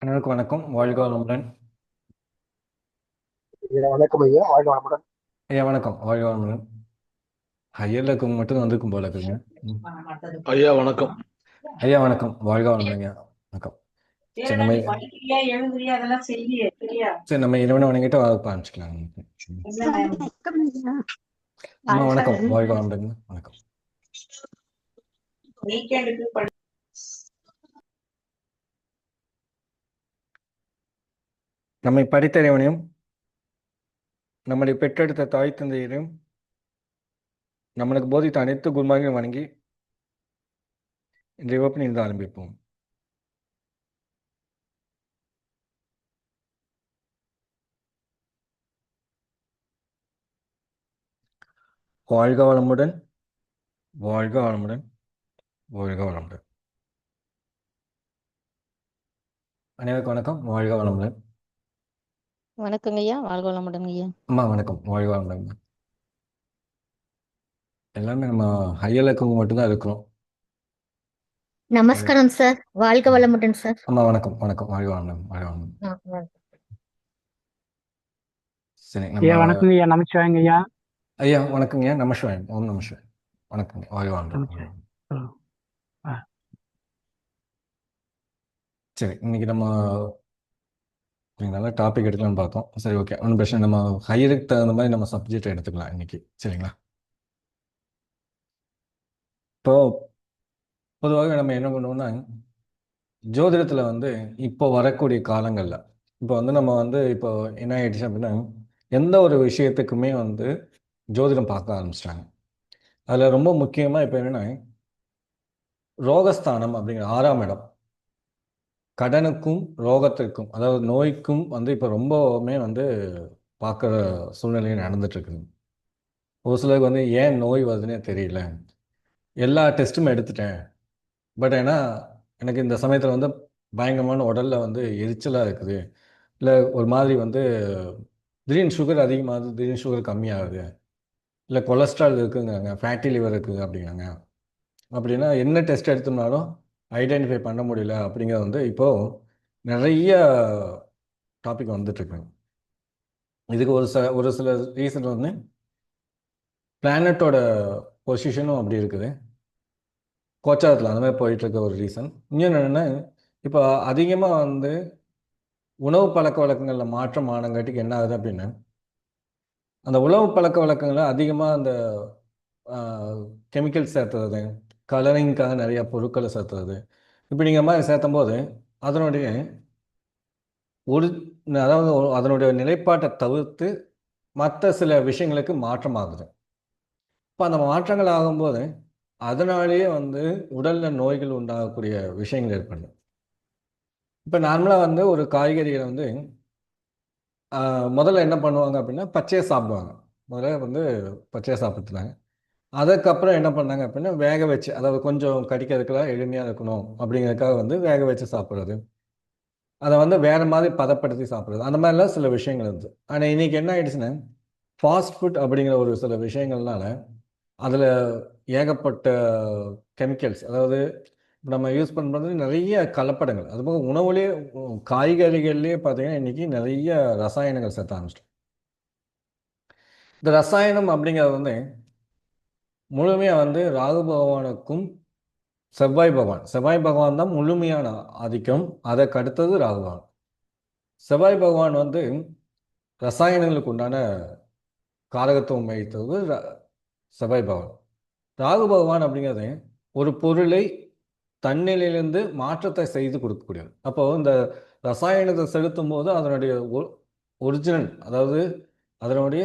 அனைவருக்கும் வணக்கம். வாழ்க வளமுடன். ஐயா, வணக்கம் ஐயா. வாழ்க வளமுடன். ஐயா வணக்கம். வாழ்க வளமுடன். ஹையர்ல இருக்கவங்க மட்டும் தான் வந்திருக்கும் போல இருக்குங்க. ஐயா வணக்கம். ஐயா வணக்கம். வாழ்க வளமுடன் ஐயா. வணக்கம். சரி நம்ம சரி நம்ம இறைவனை வணங்கிட்டு ஆரம்பிச்சுக்கலாம். அம்மா வணக்கம். வாழ்க வளமுடன். வணக்கம். நம்மை படித்த இறைவனையும் நம்முடைய பெற்றெடுத்த தாய் தந்தையரையும் நம்மளுக்கு போதித்த அனைத்து குருமார்களையும் வணங்கி இன்றைய வகுப்பினை இருந்து ஆரம்பிப்போம். வாழ்க வளமுடன். வாழ்க வளமுடன். வாழ்க வளமுடன். அனைவருக்கும் வணக்கம். வாழ்க வளமுடன். வணக்கங்க ஐயா. வாழ்க வளமுடன் ஐயா. அம்மா வணக்கம். வாழ்க வளமுடன். எல்லாமே நம்ம ஹையர்ல இருக்கவங்க மட்டும்தான் இருக்கிறோம். நமஸ்காரம் சார். வாழ்க வளமுடன் சார். அம்மா வணக்கம். வணக்கம். வாழ்க வளமுடன். வாழ்க வளமுடன். சரி ஐயா நம்ம வணக்கம் ஐயா. நமச்சிவாயங்க ஐயா. ஐயா வணக்கங்க. நமசிவாயம். ஓம் நமசிவாயம். வணக்கம். வாழ்க வளமுடன். சரி இன்னைக்கு நம்ம நல்ல டாபிக் எடுக்கலாம்னு பார்த்தோம். சரி ஓகே, ஒன்றும் பிரச்சனை. நம்ம ஹையருக்கு தகுந்த மாதிரி நம்ம சப்ஜெக்ட் எடுத்துக்கலாம் இன்னைக்கு. சரிங்களா? இப்போ பொதுவாக நம்ம என்ன பண்ணுவோம்னா, ஜோதிடத்தில் வந்து இப்போ வரக்கூடிய காலங்களில் இப்போ வந்து நம்ம வந்து இப்போ என்ன ஆயிடுச்சு அப்படின்னா, எந்த ஒரு விஷயத்துக்குமே வந்து ஜோதிடம் பார்க்க ஆரம்பிச்சிட்டாங்க. அதில் ரொம்ப முக்கியமாக இப்போ என்னென்னா, ரோகஸ்தானம் அப்படிங்கிற 6ஆம் இடம் கடனுக்கும் ரோகத்திற்கும், அதாவது நோய்க்கும் வந்து இப்போ ரொம்பவுமே வந்து பார்க்குற சூழ்நிலையும் நடந்துட்டு இருக்குது. ஒரு சிலருக்கு வந்து ஏன் நோய் வருதுன்னே தெரியல, எல்லா டெஸ்ட்டும் எடுத்துட்டேன், பட் ஏன்னா எனக்கு இந்த சமயத்தில் வந்து பயங்கரமான உடலில் வந்து எரிச்சலாக இருக்குது, இல்லை ஒரு மாதிரி வந்து திடீர்னு சுகர் அதிகமாகுது, திடீர்னு சுகர் கம்மியாகுது, இல்லை கொலஸ்ட்ரால் இருக்குங்காங்க, ஃபேட்டி லிவர் இருக்குது அப்படிங்காங்க. அப்படின்னா என்ன டெஸ்ட் எடுத்தோம்னாலும் ஐடென்டிஃபை பண்ண முடியல அப்படிங்கிறது வந்து இப்போது நிறைய டாபிக் வந்துட்டுருக்குங்க. இதுக்கு ஒரு சில ரீசன் வந்து பிளானட்டோட பொசிஷனும் அப்படி இருக்குது, கோச்சாரத்தில் அந்த மாதிரி போயிட்டுருக்க ஒரு ரீசன். இன்னொன்று என்னென்னா, இப்போ அதிகமாக வந்து உணவு பழக்க வழக்கங்களில் மாற்றம் ஆனங்காட்டிக்கு என்ன ஆகுது அப்படின்னா, அந்த உணவு பழக்க வழக்கங்களில் அதிகமாக அந்த கெமிக்கல் சேர்த்துறது, கலரிங்காக நிறைய பொருட்களை சேர்த்துறது, இப்படி நீங்கள் மாதிரி சேர்த்தும் போது அதனுடைய ஒரு அதாவது அதனுடைய நிலைப்பாட்டை தவிர்த்து மற்ற சில விஷயங்களுக்கு மாற்றமாகுது. இப்போ அந்த மாற்றங்கள் ஆகும்போது அதனாலேயே வந்து உடலில் நோய்கள் உண்டாகக்கூடிய விஷயங்கள் ஏற்படுது. இப்போ நார்மலாக வந்து ஒரு காய்கறிகளை வந்து முதல்ல என்ன பண்ணுவாங்க அப்படின்னா பச்சையாக சாப்பிடுவாங்க. முதல்ல வந்து பச்சையாக சாப்பிட்டுனாங்க. அதுக்கப்புறம் என்ன பண்ணாங்க அப்படின்னா வேக வச்சு, அதாவது கொஞ்சம் கடிக்கிறதுக்கெல்லாம் எளிமையாக இருக்கணும் அப்படிங்கிறதுக்காக வந்து வேக வச்சு சாப்பிட்றது, அதை வந்து வேறு மாதிரி பதப்படுத்தி சாப்பிட்றது, அந்த மாதிரிலாம் சில விஷயங்கள் இருந்தது. ஆனால் இன்றைக்கி என்ன ஆயிடுச்சுன்னா, ஃபாஸ்ட் ஃபுட் அப்படிங்கிற ஒரு சில விஷயங்கள்னால அதில் ஏகப்பட்ட கெமிக்கல்ஸ், அதாவது நம்ம யூஸ் பண்ணுறது நிறைய கலப்படங்கள், அதுபோக உணவுலேயே காய்கறிகள்லேயே பார்த்தீங்கன்னா இன்றைக்கி நிறைய ரசாயனங்கள் சேர்த்த ஆரம்பிச்சிட்டோம். இந்த ரசாயனம் அப்படிங்கிறது வந்து முழுமையாக வந்து ராகு பகவானுக்கும் செவ்வாய் பகவான் தான் முழுமையான ஆதிக்கம், அதற்கு அடுத்தது ராகு பகவான். செவ்வாய் பகவான் வந்து ரசாயனங்களுக்கு உண்டான காரகத்துவம் வைத்தது செவ்வாய் பகவான். ராகு பகவான் அப்படிங்கிறது ஒரு பொருளை தன்னிலிருந்து மாற்றத்தை செய்து கொடுக்கக்கூடியது. அப்போது இந்த ரசாயனத்தை செலுத்தும் போது அதனுடைய ஒரிஜினல், அதாவது அதனுடைய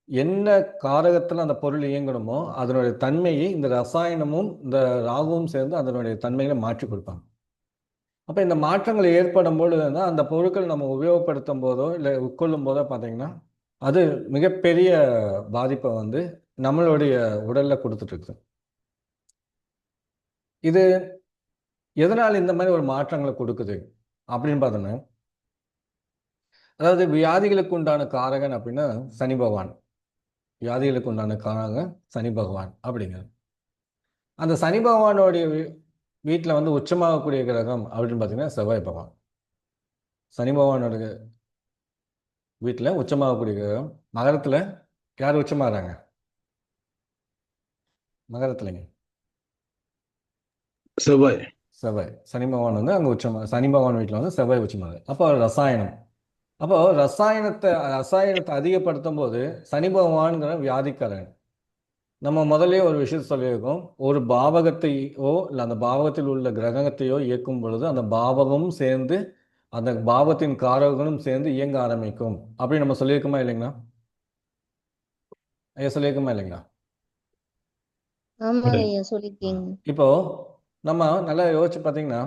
என்ன காரகத்தில் அந்த பொருள் இயங்கணுமோ அதனுடைய தன்மையை இந்த ரசாயனமும் இந்த ராகுவும் சேர்ந்து அதனுடைய தன்மைகளை மாற்றி கொடுப்பாங்க. அப்போ இந்த மாற்றங்கள் ஏற்படும் பொழுது தான் அந்த பொருட்கள் நம்ம உபயோகப்படுத்தும் போதோ இல்லை உட்கொள்ளும் போதோ பார்த்தீங்கன்னா அது மிகப்பெரிய பாதிப்பை வந்து நம்மளுடைய உடலில் கொடுத்துட்ருக்கு. இது எதனால் இந்த மாதிரி ஒரு மாற்றங்களை கொடுக்குது அப்படின்னு பார்த்தோன்னா, அதாவது வியாதிகளுக்கு உண்டான காரகன் அப்படின்னா சனி பகவான். வியாதிகளுக்கு உண்டான காரகன் சனி பகவான் அப்படிங்கிறது. அந்த சனி பகவானுடைய வீட்டில் வந்து உச்சமாகக்கூடிய கிரகம் அப்படின்னு பார்த்தீங்கன்னா செவ்வாய் பகவான். சனி பகவானோட வீட்டில் உச்சமாகக்கூடிய கிரகம். மகரத்தில் யார் உச்சமாகறாங்க? மகரத்துலங்க செவ்வாய். செவ்வாய். சனி பகவான் வந்து அங்கே சனி பகவான் வீட்டில் வந்து செவ்வாய் உச்சமாகுது. அப்போ ரசாயனம். அப்போ ரசாயனத்தை அதிகப்படுத்தும் போது சனி பகவான்கிற வியாதிக்காரன். நம்ம முதல்லயே ஒரு விஷயத்தை சொல்லியிருக்கோம். ஒரு பாவகத்தையோ இல்லை அந்த பாவகத்தில் உள்ள கிரகத்தையோ இயக்கும் பொழுது அந்த பாவகமும் சேர்ந்து அந்த பாவத்தின் காரகங்களும் சேர்ந்து இயங்க ஆரம்பிக்கும் அப்படின்னு நம்ம சொல்லியிருக்கோமா இல்லைங்களா? ஐயா சொல்லியிருக்கோமா இல்லைங்களா? ஆமாங்க ஐயா சொல்லிருக்கீங்க. இப்போ நம்ம நல்லா யோசிச்சு பார்த்தீங்கன்னா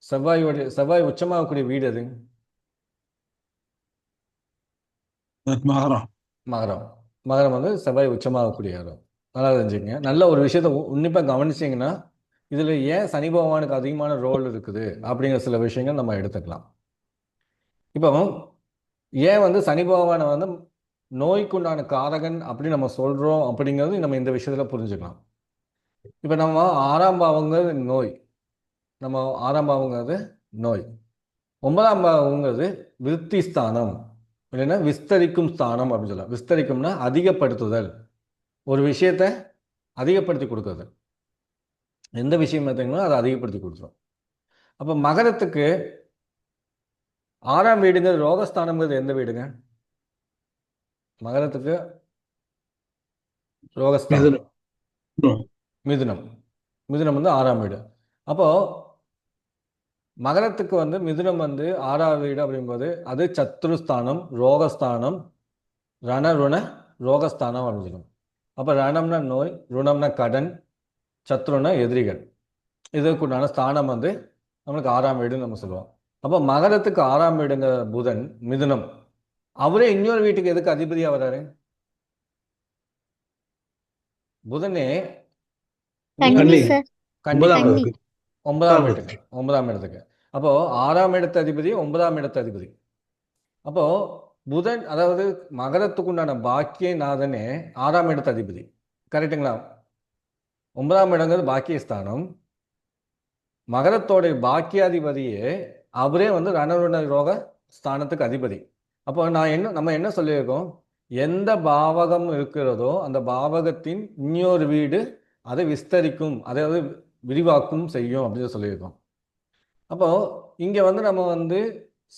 செவ்வாய் உச்சமாகக்கூடிய வீடு அது மகரம். மகரம். மகரம் வந்து செவ்வாய் உச்சமாகக்கூடிய இடம். நல்லா தெரிஞ்சுக்கங்க. நல்ல ஒரு விஷயத்தை உன்னிப்பாக கவனிச்சிங்கன்னா இதில் ஏன் சனி பகவானுக்கு அதிகமான ரோல் இருக்குது அப்படிங்கிற சில விஷயங்கள் நம்ம எடுத்துக்கலாம். இப்போ ஏன் வந்து சனி பகவானை வந்து நோய்க்குண்டான காரகன் அப்படின்னு நம்ம சொல்கிறோம் அப்படிங்கிறது நம்ம இந்த விஷயத்தில் புரிஞ்சுக்கலாம். இப்போ நம்ம 6ஆம் பாவங்கிறது நோய். நம்ம 6ஆம் பாவங்கிறது நோய். 9ஆம் பாவங்கிறது விருத்தி ஸ்தானம், இல்லைன்னா விஸ்தரிக்கும் ஸ்தானம் அப்படின்னு சொல்லலாம். விஸ்தரிக்கும்னா அதிகப்படுத்துதல், ஒரு விஷயத்தை அதிகப்படுத்தி கொடுக்குறது. எந்த விஷயம் பார்த்தீங்கன்னா அதை அதிகப்படுத்தி கொடுத்துரும். அப்போ மகரத்துக்கு 6ஆம் வீடுங்கிறது ரோகஸ்தானங்கிறது எந்த வீடுங்க? மகரத்துக்கு ரோகஸ்தானம் மிதுனம். மிதுனம் வந்து 6ஆம் வீடு. அப்போ மகரத்துக்கு வந்து மிதுனம் வந்து 6ஆம் வீடு அப்படிங்கும்போது அது சத்ருஸ்தானம், ரோகஸ்தானம், ரணருண ரோகஸ்தானம் அப்படின்னு சொல்லுவோம். அப்போ ரணம்னா நோய், ருணம்னா கடன், சத்ருனா எதிரிகள். இதுக்குண்டான ஸ்தானம் வந்து நம்மளுக்கு 6ஆம் வீடுன்னு நம்ம சொல்லுவோம். அப்போ மகரத்துக்கு 6ஆம் வீடுங்க புதன் மிதுனம். அவரே இன்னொரு வீட்டுக்கு எதுக்கு அதிபதியா வர்றாரு? புதனே கன்னி சார். கன்னி. கன்னி. 9ஆம் வீட்டுக்கு. 9ஆம் இடத்துக்கு. அப்போ 6ஆம் இடத்து அதிபதி 9ஆம் இடத்து அதிபதி. அப்போ புதன் அதாவது மகரத்துக்கு உண்டான பாக்கியநாதனே 6ஆம் இடத்து அதிபதி. கரெக்டுங்களா? 9ஆம் இடங்கிறது பாக்கியஸ்தானம். மகரத்தோடைய பாக்கியாதிபதியே அவரே வந்து ரணருண ரோக ஸ்தானத்துக்கு அதிபதி. அப்போ நம்ம என்ன சொல்லியிருக்கோம்? எந்த பாவகம் இருக்கிறதோ அந்த பாவகத்தின் இன்னொரு வீடு அதை விஸ்தரிக்கும், அதாவது விரிவாக்கும் செய்யும் அப்படின்னு சொல்லியிருக்கோம். அப்போ இங்க வந்து நம்ம வந்து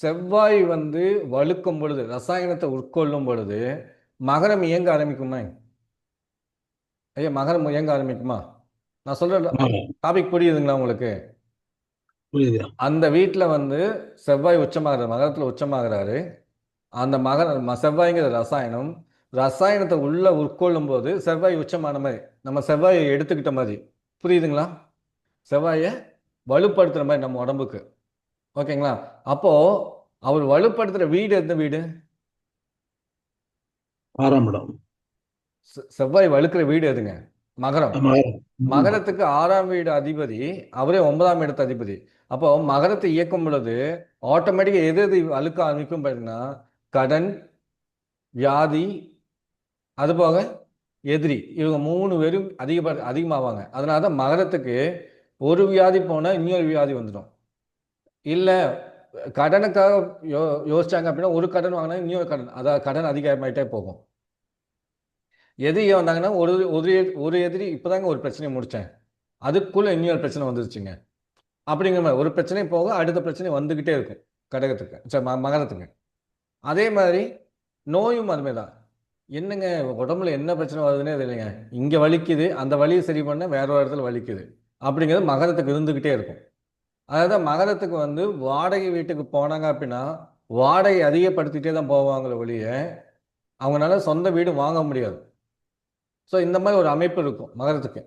செவ்வாய் வந்து வலுக்கும் பொழுது, ரசாயனத்தை உட்கொள்ளும் பொழுது மகரம் இயங்க ஆரம்பிக்குமா? ஐயா மகரம் இயங்க ஆரம்பிக்குமா? நான் சொல்ற டாபிக் புரியுதுங்களா உங்களுக்கு? புரியுது. அந்த வீட்டில் வந்து செவ்வாய் உச்சமாகிறார், மகரத்தில் உச்சமாகிறாரு. அந்த செவ்வாய்ங்கிற ரசாயனத்தை உள்ள உட்கொள்ளும் போது செவ்வாய் உச்சமான மாதிரி, நம்ம செவ்வாயை எடுத்துக்கிட்ட மாதிரி. புரியுதுங்களா? செவ்வாயை வலுப்படுத்துற மாதிரி நம்ம உடம்புக்கு. ஓகேங்களா? அப்போ அவர் வலுப்படுத்துற வீடு எந்த வீடு? 6ஆம் இடம். செவ்வாய் வலுக்கிற வீடு எதுங்க? மகரம். மகரத்துக்கு 6ஆம் வீடு அதிபதி அவரே 9ஆம் இடத்து அதிபதி. அப்போ மகரத்தை இயக்கும் பொழுது ஆட்டோமேட்டிக்கா எது எது அழுக்க ஆரம்பிக்கும் பார்த்தீங்கன்னா கடன், வியாதி, அதுபோக எதிரி, இவங்க 3 பேரும் அதிகமாவாங்க. அதனால தான் மகரத்துக்கு ஒரு வியாதி போனால் இன்னொரு வியாதி வந்துடும். இல்லை கடனுக்காக யோசிச்சாங்க அப்படின்னா ஒரு கடன் வாங்கினா இன்னொரு கடன், அதாவது கடன் அதிகமாயிட்டே போகும். எதிரி வந்தாங்கன்னா ஒரு எதிரி இப்போதாங்க ஒரு பிரச்சனையை முடித்தேன், அதுக்குள்ளே இன்னொரு பிரச்சனை வந்துருச்சுங்க அப்படிங்கிற மாதிரி ஒரு பிரச்சனை போக அடுத்த பிரச்சனை வந்துக்கிட்டே இருக்கும் கடகத்துக்கு, சரி மகரத்துக்கு. அதே மாதிரி நோயும் அதுமாரி தான். என்னங்க உடம்புல என்ன பிரச்சனை வருதுன்னே தெரியலைங்க, இங்கே வலிக்குது, அந்த வலியை சரி பண்ண வேற ஒரு இடத்துல வலிக்குது அப்படிங்கிறது மகரத்துக்கு இருந்துக்கிட்டே இருக்கும். அதாவது மகரத்துக்கு வந்து வாடகை வீட்டுக்கு போனாங்க அப்படின்னா வாடகை அதிகப்படுத்திட்டே தான் போவாங்களே ஒழிய அவங்களால சொந்த வீடு வாங்க முடியாது. ஸோ இந்த மாதிரி ஒரு அமைப்பு இருக்கும் மகரத்துக்கு.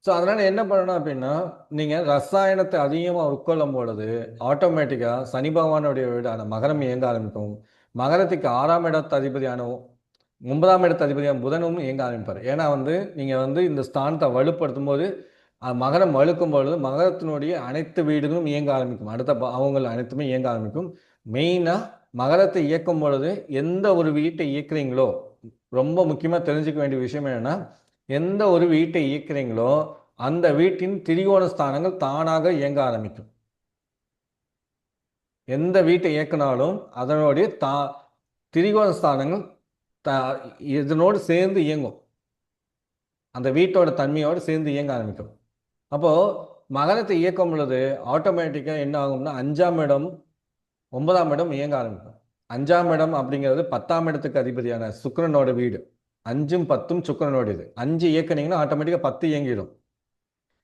ஸோ அதனால் என்ன பண்ணணும் அப்படின்னா நீங்கள் ரசாயனத்தை அதிகமாக உட்கொள்ளும் பொழுது ஆட்டோமேட்டிக்காக சனி பகவானுடைய வீடான மகரம் இயங்க ஆரம்பிக்கும். மகரத்துக்கு 6ஆம் இடத்து அதிபதியான 9ஆம் இடத்து அதிபதியான புதனும் இயங்க ஆரம்பிப்பார். ஏன்னா வந்து நீங்கள் வந்து இந்த ஸ்தானத்தை வலுப்படுத்தும் போது மகரம் வலுக்கும் பொழுது மகரத்தினுடைய அனைத்து வீடுகளும் இயங்க ஆரம்பிக்கும், அடுத்த அவங்கள் அனைத்துமே இயங்க ஆரம்பிக்கும். மெயினாக மகரத்தை இயக்கும் பொழுது எந்த ஒரு வீட்டை இயக்குறீங்களோ, ரொம்ப முக்கியமாக தெரிஞ்சுக்க வேண்டிய விஷயம் என்னென்னா எந்த ஒரு வீட்டை இயக்குறீங்களோ அந்த வீட்டின் திரிகோண ஸ்தானங்கள் தானாக இயங்க ஆரம்பிக்கும். எந்த வீட்டை இயக்குனாலும் அதனுடைய திரிகோண ஸ்தானங்கள் த இதனோடு சேர்ந்து இயங்கும். அந்த வீட்டோட தன்மையோடு சேர்ந்து இயங்க ஆரம்பிக்கும். அப்போது மகரத்தை இயக்கும் பொழுது ஆட்டோமேட்டிக்காக என்ன ஆகும்னா 5ஆம் இடம் 9ஆம் இடம் இயங்க ஆரம்பிக்கும். 5ஆம் இடம் அப்படிங்கிறது 10ஆம் இடத்துக்கு அதிபதியான சுக்கிரனோட வீடு. 5ம் 10ம் சுக்கிரனோட இது. 5 இயக்குனீங்கன்னா ஆட்டோமேட்டிக்காக 10 இயங்கிடும்.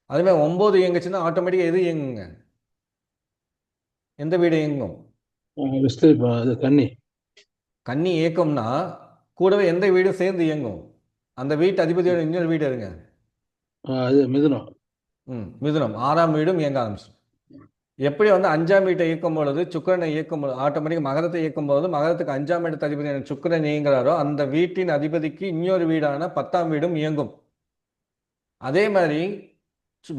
அதுமாதிரி 9 இயங்குச்சுன்னா ஆட்டோமேட்டிக்காக எது இயங்குங்க? எந்த வீடு இயங்கும்? அது கன்னி. கன்னி இயக்கம்னா கூடவே எந்த வீடும் சேர்ந்து இயங்கும்? அந்த வீட்டு அதிபதியோட இன்னொரு வீடு இருங்க. அது மிதுனம். மிதுனம் 6ஆம் வீடும் இயங்க ஆரம்பிச்சிடும். எப்படி வந்து 5ஆம் வீட்டை இயக்கும் பொழுது சுக்கிரனை இயக்கும் பொழுது ஆட்டோமேட்டிக்காக மகரத்தை இயக்கும் போது மகரத்துக்கு 5ஆம் இடத்து அதிபதியான சுக்கிரன் இயங்குறாரோ அந்த வீட்டின் அதிபதிக்கு இன்னொரு வீடான 10ஆம் வீடும் இயங்கும். அதே மாதிரி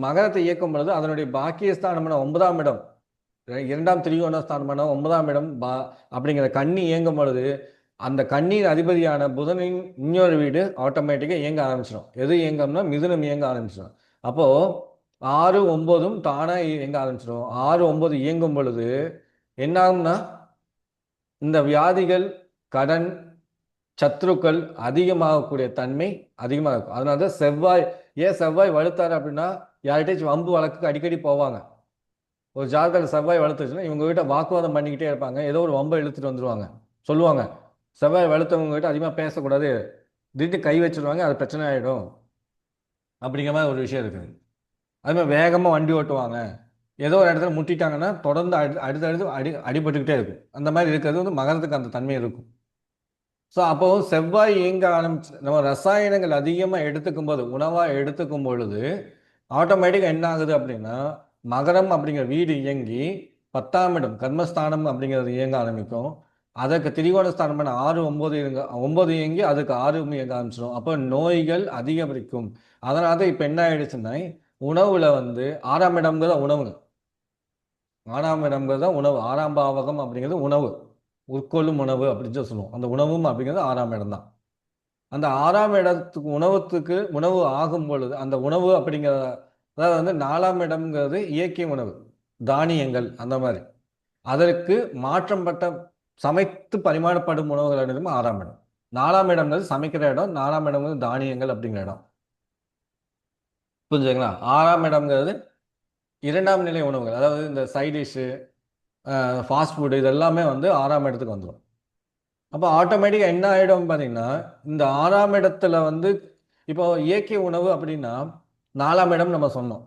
மகரத்தை இயக்கும் பொழுது அதனுடைய பாக்கியஸ்தானமான 9ஆம் இடம் 2ஆம் திரிகோண ஸ்தானமான 9ஆம் இடம் அப்படிங்கிற கன்னி இயங்கும் பொழுது அந்த கண்ணியின் அதிபதியான புதனின் இன்னொரு வீடு ஆட்டோமேட்டிக்காக இயங்க ஆரம்பிச்சிடும். எது இயங்கம்னா மிதுனம் இயங்க ஆரம்பிச்சிடும். அப்போது 6, 9ம் தானாக இயங்க ஆரம்பிச்சிடும். 6, 9 இயங்கும் பொழுது என்ன ஆகும்னா இந்த வியாதிகள், கடன், சத்ருக்கள் அதிகமாகக்கூடிய தன்மை அதிகமாக இருக்கும். அதனால தான் செவ்வாய் வலுத்தார் அப்படின்னா யார்கிட்டயும் வம்பு வழக்குக்கு அடிக்கடி போவாங்க. ஒரு ஜாதகத்தில் செவ்வாய் வலுத்துச்சுன்னா இவங்க கிட்ட வாக்குவாதம் பண்ணிக்கிட்டே இருப்பாங்க. ஏதோ ஒரு வம்பை இழுத்துட்டு வந்துடுவாங்க. சொல்லுவாங்க செவ்வாய் வலுத்தவங்க கிட்ட அதிகமாக பேசக்கூடாது, திடீர்னு கை வச்சுருவாங்க, அது பிரச்சனை ஆகிடும் அப்படிங்கிற மாதிரி ஒரு விஷயம் இருக்குது. அதுமாதிரி வேகமாக வண்டி ஓட்டுவாங்க, ஏதோ ஒரு இடத்துல முட்டிட்டாங்கன்னா தொடர்ந்து அடுத்தடுத்து அடிபட்டுக்கிட்டே இருக்கும். அந்த மாதிரி இருக்கிறது வந்து மகரத்துக்கு அந்த தன்மை இருக்கும். ஸோ அப்போது செவ்வாய் இயங்க ஆரம்பிச்சு நம்ம ரசாயனங்கள் அதிகமாக எடுத்துக்கும் போது உணவாக எடுத்துக்கும் பொழுது ஆட்டோமேட்டிக்காக என்ன ஆகுது அப்படின்னா மகரம் அப்படிங்கிற வீடு இயங்கி 10ஆம் இடம் கர்மஸ்தானம் அப்படிங்கிறது இயங்க ஆரம்பிக்கும். அதற்கு திரிகோண ஸ்தானமான 6, 9 இயங்கி அதுக்கு 6 இயங்க ஆரம்பிச்சிடும். அப்போ நோய்கள் அதிகரிக்கும். அதனால தான் இப்போ என்ன ஆயிடுச்சுன்னா உணவுல வந்து 6ஆம் இடம்ங்கிறத உணவுங்க. 6ஆம் இடம்ங்கிறது தான் உணவு. 6ஆம் பாவகம் அப்படிங்கிறது உணவு, உட்கொள்ளும் உணவு அப்படின்னு சொல்லுவோம். அந்த உணவும் அப்படிங்கிறது 6ஆம் இடம் தான். அந்த 6ஆம் இடத்துக்கு உணவு ஆகும் பொழுது அந்த உணவு அப்படிங்கிற அதாவது வந்து 4ஆம் இடம்ங்கிறது இயற்கை உணவு, தானியங்கள் அந்த மாதிரி. அதற்கு மாற்றப்பட்ட சமைத்து பரிமாறப்படும் உணவுகள் இடமும் 6ஆம் இடம். 4ஆம் இடம்ங்கிறது சமைக்கிற இடம், 4ஆம் இடம்ங்கிறது தானியங்கள் அப்படிங்கிற இடம். புரிஞ்சுங்களா? 6ஆம் இடம்ங்கிறது 2ஆம் நிலை உணவுகள், அதாவது இந்த சைட் டிஷ்ஷு, ஃபாஸ்ட் ஃபுட்டு, இது எல்லாமே வந்து 6ஆம் இடத்துக்கு வந்துடும். அப்போ ஆட்டோமேட்டிக்காக என்ன ஆகிடும் பார்த்தீங்கன்னா இந்த 6ஆம் இடத்துல வந்து இப்போ இயற்கை உணவு அப்படின்னா 4ஆம் இடம் நம்ம சொன்னோம்.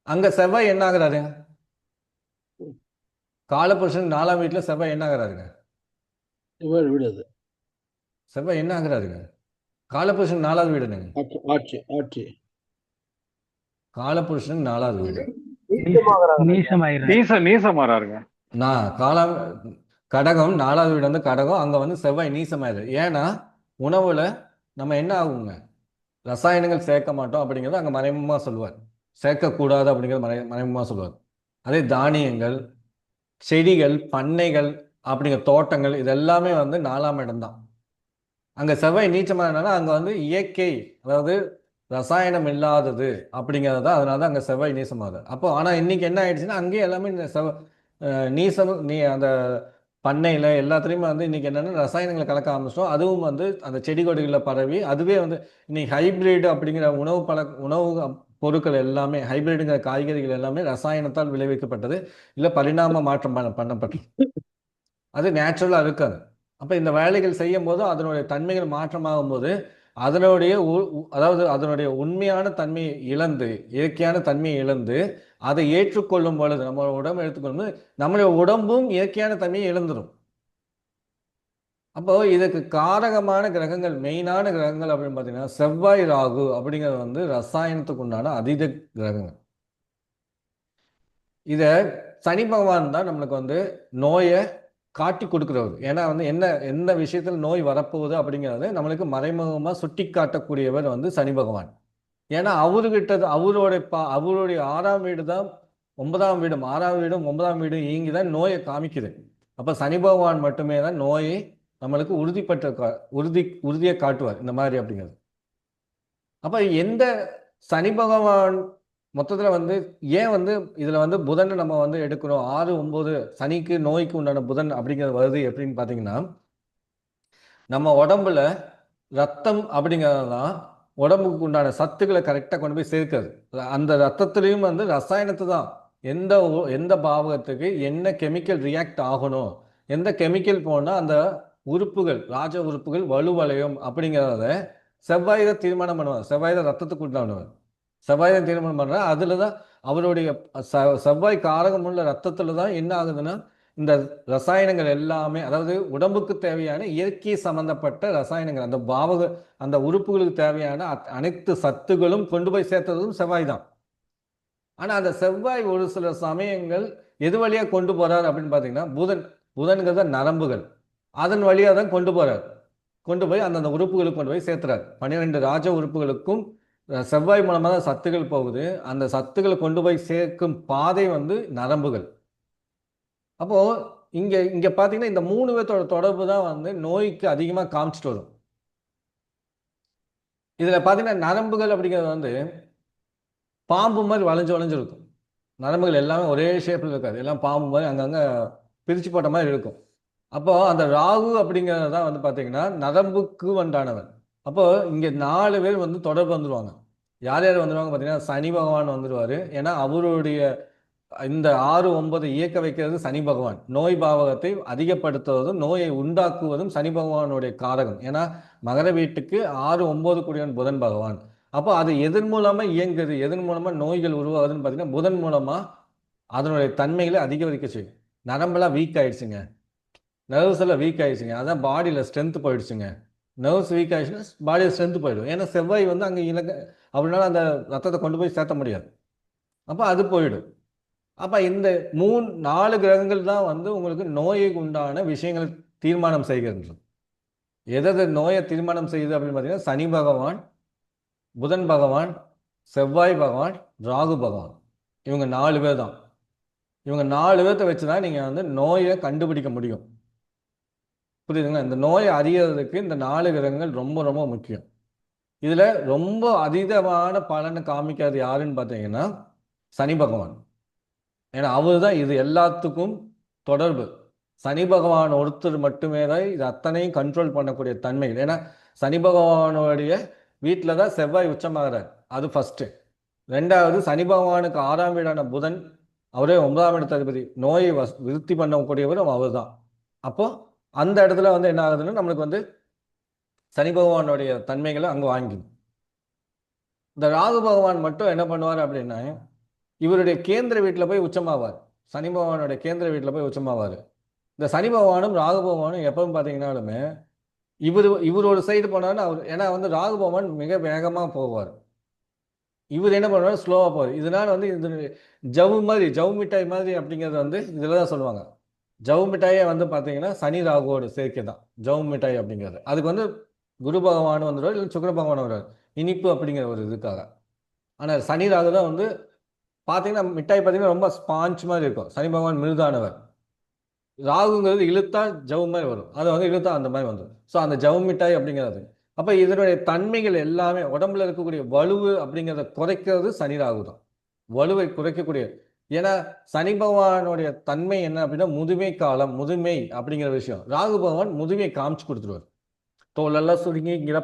அங்கே செவ்வாய் என்ன ஆகுறாரு? காலபுருஷன் 4ஆம் வீட்டில் செவ்வாய் என்ன ஆகுறாருங்க? வீடு. செவ்வாய் என்ன ஆகுறாருங்க? காலபுருஷன் 4வது வீடுங்க. ஆட்சி. காலபுருஷன் 4வது வீடு நீசமாகிறாங்க. கடகம் 4வது வீடு வந்து கடகம். அங்கே வந்து செவ்வாய் நீசமாயிடுது. ஏன்னா உணவுல நம்ம என்ன ஆகுங்க, ரசாயனங்கள் சேர்க்க மாட்டோம் அப்படிங்கிறது அங்கே மறைமுகமாக சொல்லுவார். சேர்க்கக்கூடாது அப்படிங்கிறது மறைமுகமாக சொல்லுவார். அதே தானியங்கள், செடிகள், பண்ணைகள் அப்படிங்கிற தோட்டங்கள், இது எல்லாமே வந்து 4ஆம் இடம் தான். அங்கே செவ்வாய் நீச்சமானதுனால அங்கே வந்து இயற்கை, அதாவது ரசாயனம் இல்லாதது அப்படிங்கிறது தான். அதனால தான் அங்கே செவ்வாய் நீசமாகுது. அப்போ ஆனால் இன்னைக்கு என்ன ஆயிடுச்சுன்னா அங்கேயும் எல்லாமே அந்த பண்ணையில் எல்லாத்துலேயுமே வந்து இன்றைக்கி என்னென்னா ரசாயனங்களை கலக்க ஆரம்பிச்சிட்டோம். அதுவும் வந்து அந்த செடி கொடிகளில் பரவி அதுவே வந்து இன்னைக்கு ஹைப்ரிட் அப்படிங்கிற உணவு பொருட்கள் எல்லாமே, ஹைப்ரிடுங்கிற காய்கறிகள் எல்லாமே ரசாயனத்தால் விளைவிக்கப்பட்டது, இல்லை பரிணாம மாற்றம் பண்ணப்பட்டது. அது நேச்சுரலாக இருக்காது. அப்போ இந்த வேலைகள் செய்யும் போது அதனுடைய தன்மைகள் மாற்றமாகும் போது அதனுடைய உண்மையான தன்மையை இழந்து, இயற்கையான தன்மையை இழந்து அதை ஏற்றுக்கொள்ளும் பொழுது நம்ம உடம்பு எடுத்துக்கொள்ளும் போது நம்மளுடைய உடம்பும் இயற்கையான தன்மையை இழந்துடும். அப்போ இதுக்கு காரகமான கிரகங்கள், மெயினான கிரகங்கள் அப்படின்னு பார்த்தீங்கன்னா செவ்வாய், ராகு அப்படிங்கிறது வந்து ரசாயனத்துக்கு உண்டான அதீத கிரகங்கள். இதை சனி பகவான் தான் நம்மளுக்கு வந்து நோயை காட்டி கொடுக்குறவர். ஏன்னா வந்து எந்த விஷயத்தில் நோய் வரப்போகுது அப்படிங்கிறது நம்மளுக்கு மறைமுகமாக சுட்டி காட்டக்கூடியவர் வந்து சனி பகவான். ஏன்னா அவருடைய 6ஆம் வீடு தான் 9ஆம் வீடும், 6ஆம் வீடும் 9ஆம் வீடும் இயங்கி தான் நோயை காமிக்குது. அப்போ சனி பகவான் மட்டுமே தான் நோயை நம்மளுக்கு உறுதியை காட்டுவார் இந்த மாதிரி அப்படிங்கிறது. அப்போ எந்த சனி பகவான் மொத்தத்தில் வந்து ஏன் வந்து இதில் வந்து புதன் நம்ம வந்து எடுக்கணும் 6 9 சனிக்கு நோய்க்கு உண்டான புதன் அப்படிங்கிறது வருது எப்படின்னு பார்த்தீங்கன்னா, நம்ம உடம்புல ரத்தம் அப்படிங்கிறது தான் உடம்புக்கு உண்டான சத்துக்களை கரெக்டாக கொண்டு போய் சேர்க்கிறது. அந்த ரத்தத்துலேயும் வந்து ரசாயனத்தை தான் எந்த பாவகத்துக்கு என்ன கெமிக்கல் ரியாக்ட் ஆகணும், எந்த கெமிக்கல் போனால் அந்த உறுப்புகள் ராஜ உறுப்புகள் வலுவலையும் அப்படிங்கிறத செவ்வாய் தான் தீர்மானம் பண்ணுவார். செவ்வாய் தான் ரத்தத்துக்கு உண்டானவர். செவ்வாய் தான் தீர்மானம் பண்ணுறார். அதில் தான் அவருடைய செவ்வாய் காரகம் உள்ள ரத்தத்தில் தான் என்ன ஆகுதுன்னா இந்த ரசாயனங்கள் எல்லாமே, அதாவது உடம்புக்கு தேவையான இயற்கை சம்பந்தப்பட்ட ரசாயனங்கள், அந்த உறுப்புகளுக்கு தேவையான அனைத்து சத்துகளும் கொண்டு போய் சேர்த்ததும் செவ்வாய் தான். ஆனால் அந்த செவ்வாய் ஒரு சில சமயங்கள் எது வழியாக கொண்டு போறார் அப்படின்னு பார்த்தீங்கன்னா, புதன்கிறத நரம்புகள் அதன் வழியாக தான் கொண்டு போறார். கொண்டு போய் அந்தந்த உறுப்புகளுக்கு கொண்டு போய் சேர்த்துறார். 12 ராஜ உறுப்புகளுக்கும் செவ்வாய் மூலமாக தான் சத்துகள் போகுது. அந்த சத்துக்களை கொண்டு போய் சேர்க்கும் பாதை வந்து நரம்புகள். அப்போ இங்க இங்க பாத்தீங்கன்னா இந்த 3 பேர்த்தோட தொடர்பு தான் வந்து நோய்க்கு அதிகமா காமிச்சிட்டு வரும். இதுல பாத்தீங்கன்னா நரம்புகள் அப்படிங்கிறது வந்து பாம்பு மாதிரி வளைஞ்சு வளைஞ்சு இருக்கும். நரம்புகள் எல்லாமே ஒரே ஷேப்ல இருக்காது. எல்லாம் பாம்பு மாதிரி அங்கங்க பிரிச்சு போட்ட மாதிரி இருக்கும். அப்போ அந்த ராகு அப்படிங்கிறது தான் வந்து பாத்தீங்கன்னா நரம்புக்கு உண்டானவன். அப்போ இங்க 4 பேர் வந்து தொடர்பு வந்துருவாங்க. யார் யார் வந்துருவாங்க பாத்தீங்கன்னா, சனி பகவான் வந்துருவாரு. ஏன்னா அவருடைய இந்த 6 9 இயக்க வைக்கிறது சனி பகவான். நோய் பாவகத்தை அதிகப்படுத்துவதும் நோயை உண்டாக்குவதும் சனி பகவானுடைய காரகம். ஏன்னா மகர வீட்டுக்கு 6 9 கூடியவன் புதன் பகவான். அப்போ அது எதன் மூலமா இயங்குது, எதன் மூலமா நோய்கள் உருவாகுதுன்னு பார்த்தீங்கன்னா, புதன் மூலமா அதனுடைய தன்மைகளை அதிகரிக்க செய்யும். நரம்பெல்லாம் வீக் ஆயிடுச்சுங்க, நர்வ்ஸ் எல்லாம் வீக் ஆயிடுச்சுங்க, அதான் பாடியில் ஸ்ட்ரென்த் போயிடுச்சுங்க. நர்வ்ஸ் வீக் ஆயிடுச்சுன்னா பாடியில் ஸ்ட்ரென்த் போயிடும். ஏன்னா செவ்வாய் வந்து அங்கே அப்படினால அந்த ரத்தத்தை கொண்டு போய் சேர்த்த முடியாது. அப்போ அது போயிடும். அப்ப இந்த 4 கிரகங்கள் தான் வந்து உங்களுக்கு நோய்க்கு உண்டான விஷயங்களை தீர்மானம் செய்கின்றது. எது நோயை தீர்மானம் செய்யுது அப்படின்னு பார்த்தீங்கன்னா, சனி பகவான், புதன் பகவான், செவ்வாய் பகவான், ராகு பகவான். இவங்க 4 பேர் தான். இவங்க 4 பேர்த்த வச்சு தான் நீங்க வந்து நோயை கண்டுபிடிக்க முடியும். புரியுதுங்களா? இந்த நோயை அறியறதுக்கு இந்த 4 கிரகங்கள் ரொம்ப ரொம்ப முக்கியம். இதுல ரொம்ப அதீதமான பலனை காமிக்காது யாருன்னு பார்த்தீங்கன்னா, சனி பகவான். ஏன்னா அவர் தான் இது எல்லாத்துக்கும் தொடர்பு. சனி பகவான் ஒருத்தர் மட்டுமே தான் இது அத்தனையும் கண்ட்ரோல் பண்ணக்கூடிய தன்மைகள். ஏன்னா சனி பகவானுடைய வீட்டில் தான் செவ்வாய் உச்சமாகிறார். அது ஃபர்ஸ்ட். 2வது சனி பகவானுக்கு 6ஆம் வீடான புதன், அவரே 9ஆம் இடத்து அதிபதி. நோயை விருத்தி பண்ணக்கூடியவரும் அவர் தான். அப்போ அந்த இடத்துல வந்து என்ன ஆகுதுன்னா, நம்மளுக்கு வந்து சனி பகவானுடைய தன்மைகளை அங்கே வாங்கிடும். இந்த ராகு பகவான் மட்டும் என்ன பண்ணுவார் அப்படின்னா, இவருடைய கேந்திர வீட்டில் போய் உச்சமாவார். சனி பகவானுடைய கேந்திர வீட்டில் போய் உச்சமாவார். இந்த சனி பகவானும் ராகு பகவானும் எப்பவும் பார்த்தீங்கன்னாலுமே இவர் ஒரு சைடு போனாருன்னா அவர், ஏன்னா வந்து ராகு பகவான் மிக வேகமாக போவார். இவர் என்ன பண்ணுவார், ஸ்லோவாக போவார். இதனால வந்து இது ஜவு மிட்டாய் மாதிரி அப்படிங்கிறது வந்து இதில் தான் சொல்லுவாங்க. ஜவு மிட்டாயை வந்து பார்த்தீங்கன்னா சனி ராகுவோட சேர்க்கை தான் ஜவு மிட்டாய் அப்படிங்கிறது. அதுக்கு வந்து குரு பகவான் வந்துடுவார், இல்லை சுக்கிர பகவான் வருவார், இனிப்பு அப்படிங்கிற ஒரு இதுக்காக. ஆனால் சனி ராகு தான் வந்து பார்த்தீங்கன்னா மிட்டாய் பார்த்தீங்கன்னா ரொம்ப ஸ்பாஞ்ச் மாதிரி இருக்கும். சனி பகவான் மிருதானவர். ராகுங்கிறது இழுத்தா ஜவு மாதிரி வரும், அதை வந்து இழுத்தா அந்த மாதிரி வந்துடும். ஸோ அந்த ஜவு மிட்டாய் அப்படிங்கிறது. அப்போ இதனுடைய தன்மைகள் எல்லாமே உடம்புல இருக்கக்கூடிய வலுவு அப்படிங்கிறத குறைக்கிறது சனி ராகு தான். வலுவை குறைக்கக்கூடிய, ஏன்னா சனி பகவானுடைய தன்மை என்ன அப்படின்னா முதுமை காலம், முதுமை அப்படிங்கிற விஷயம். ராகு பகவான் முதுமையை காமிச்சு கொடுத்துருவார். தோலெல்லாம் சுருங்கி இங்கே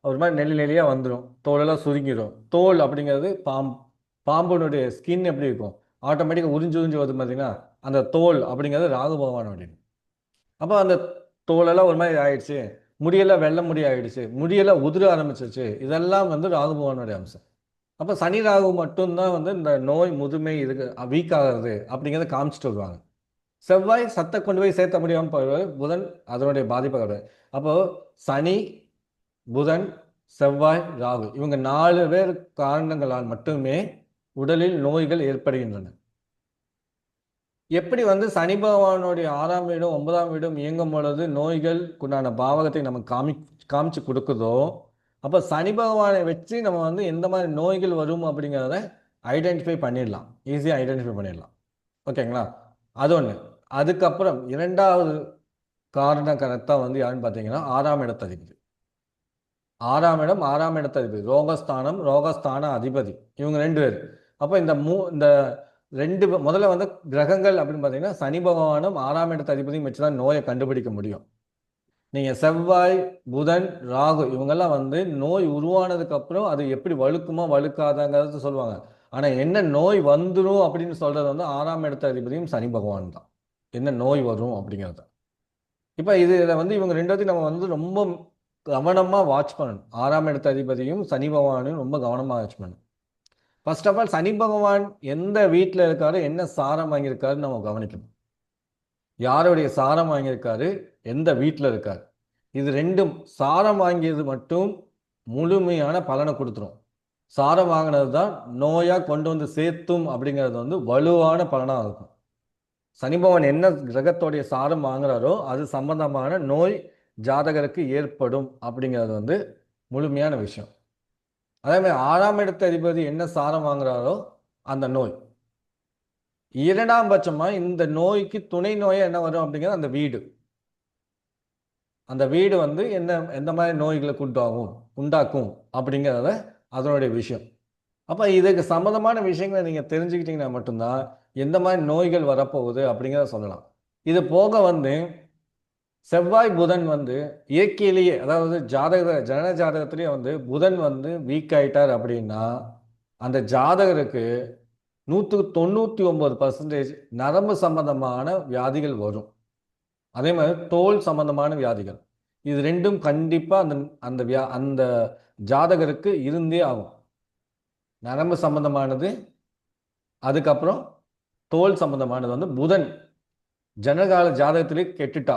ஒரு மாதிரி நெல்லியாக வந்துடும். தோலெல்லாம் சுருங்கிடும். தோல் அப்படிங்கிறது பாம்புனுடைய ஸ்கின் எப்படி இருக்கும், ஆட்டோமேட்டிக்காக உறிஞ்சு வருது பார்த்தீங்கன்னா, அந்த தோல் அப்படிங்கிறது ராகு பகவானுடைய. அப்போ அந்த தோலெல்லாம் ஒரு மாதிரி ஆயிடுச்சு, முடியெல்லாம் வெள்ளை முடி ஆயிடுச்சு, முடியெல்லாம் உதிர ஆரம்பிச்சிருச்சு, இதெல்லாம் வந்து ராகு பகவானுடைய அம்சம். அப்போ சனி ராகு மட்டும்தான் வந்து இந்த நோய் முதுமை இதுக்கு வீக் ஆகிறது அப்படிங்கிறத காமிச்சிட்டு வருவாங்க. செவ்வாய் சத்தை கொண்டு போய் சேர்த்த முடியாமல் போயிடுவார். புதன் அதனுடைய பாதிப்பாக. அப்போ சனி, புதன், செவ்வாய், ராகு இவங்க 4 பேர் காரணங்களால் மட்டுமே உடலில் நோய்கள் ஏற்படுகின்றன. எப்படி வந்து சனி பகவானுடைய 6ஆம் வீடும் 9ஆம் வீடும் இயங்கும் பொழுது நோய்களுக்குண்டான பாவகத்தை நமக்கு காமிச்சு கொடுக்குதோ, அப்போ சனி பகவானை வச்சு நம்ம வந்து எந்த மாதிரி நோய்கள் வரும் அப்படிங்கிறத ஐடென்டிஃபை பண்ணிடலாம், ஈஸியாக ஐடென்டிஃபை பண்ணிடலாம். ஓகேங்களா? அது ஒன்று. அதுக்கப்புறம் 2வது காரணக்கர்த்தா வந்து யாருன்னு பார்த்தீங்கன்னா 6ஆம் இடத்து அதிபதி. 6ஆம் இடம் 6ஆம் இடத்து அதிபதி ரோகஸ்தானம், ரோகஸ்தான அதிபதி. இவங்க 2 பேர். அப்போ இந்த முதல்ல வந்து கிரகங்கள் அப்படின்னு பார்த்தீங்கன்னா சனி பகவானும் 6ஆம் இடத்து அதிபதியும் வச்சு தான் நோயை கண்டுபிடிக்க முடியும். நீங்கள் செவ்வாய், புதன், ராகு இவங்கெல்லாம் வந்து நோய் உருவானதுக்கு அப்புறம் அது எப்படி வழுக்குமா வழுக்காதாங்கிறது சொல்லுவாங்க. ஆனால் என்ன நோய் வந்துடும் அப்படின்னு சொல்றது வந்து 6ஆம் இடத்து அதிபதியும் சனி பகவான் தான். என்ன நோய் வரும் அப்படிங்கிறது. இப்போ இதில் வந்து இவங்க ரெண்டாத்தையும் நம்ம வந்து ரொம்ப கவனமாக வாட்ச் பண்ணணும். 6ஆம் இடத்து அதிபதியும் சனி பகவானையும் ரொம்ப கவனமாக வாட்ச் பண்ணணும். ஃபர்ஸ்ட் ஆஃப் ஆல் சனி பகவான் எந்த வீட்டில் இருக்காரு, என்ன சாரம் வாங்கியிருக்காருன்னு நம்ம கவனிக்கணும். யாருடைய சாரம் வாங்கியிருக்காரு, எந்த வீட்டில் இருக்காரு, இது ரெண்டும். சாரம் வாங்கியது மட்டும் முழுமையான பலனை கொடுத்துரும். சாரம் வாங்கினது தான் நோயாக கொண்டு வந்து சேர்த்தும் அப்படிங்கிறது வந்து வலுவான பலனாக இருக்கும். சனி பகவான் என்ன கிரகத்தோடைய சாரம் வாங்குறாரோ அது சம்பந்தமான நோய் ஜாதகருக்கு ஏற்படும் அப்படிங்கிறது வந்து முழுமையான விஷயம். அதே மாதிரி 6ஆம் இடத்து அதிபதி என்ன சாரம் வாங்குறாரோ அந்த நோய். 2ஆம் பட்சமா இந்த நோய்க்கு துணை நோயா என்ன வரும் அப்படிங்கிறது அந்த வீடு. அந்த வீடு வந்து எந்த மாதிரி நோய்களை உண்டாக்கும் அப்படிங்கிறத அதனுடைய விஷயம். அப்போ இதுக்கு சம்மந்தமான விஷயங்களை நீங்கள் தெரிஞ்சுக்கிட்டீங்கன்னா மட்டும்தான் எந்த மாதிரி நோய்கள் வரப்போகுது அப்படிங்கிறத சொல்லலாம். இது போக வந்து செவ்வாய் புதன் வந்து இயற்கையிலேயே, அதாவது ஜனன ஜாதகத்திலேயே வந்து புதன் வந்து வீக் ஆயிட்டார் அப்படின்னா அந்த ஜாதகருக்கு 99% நரம்பு சம்பந்தமான வியாதிகள் வரும். அதே மாதிரி தோல் சம்பந்தமான வியாதிகள். இது ரெண்டும் கண்டிப்பாக அந்த ஜாதகருக்கு இருந்தே ஆகும். நரம்பு சம்பந்தமானது, அதுக்கப்புறம் தோல் சம்பந்தமானது வந்து புதன் ஜனகால ஜாதகத்திலே கெட்டுட்டா,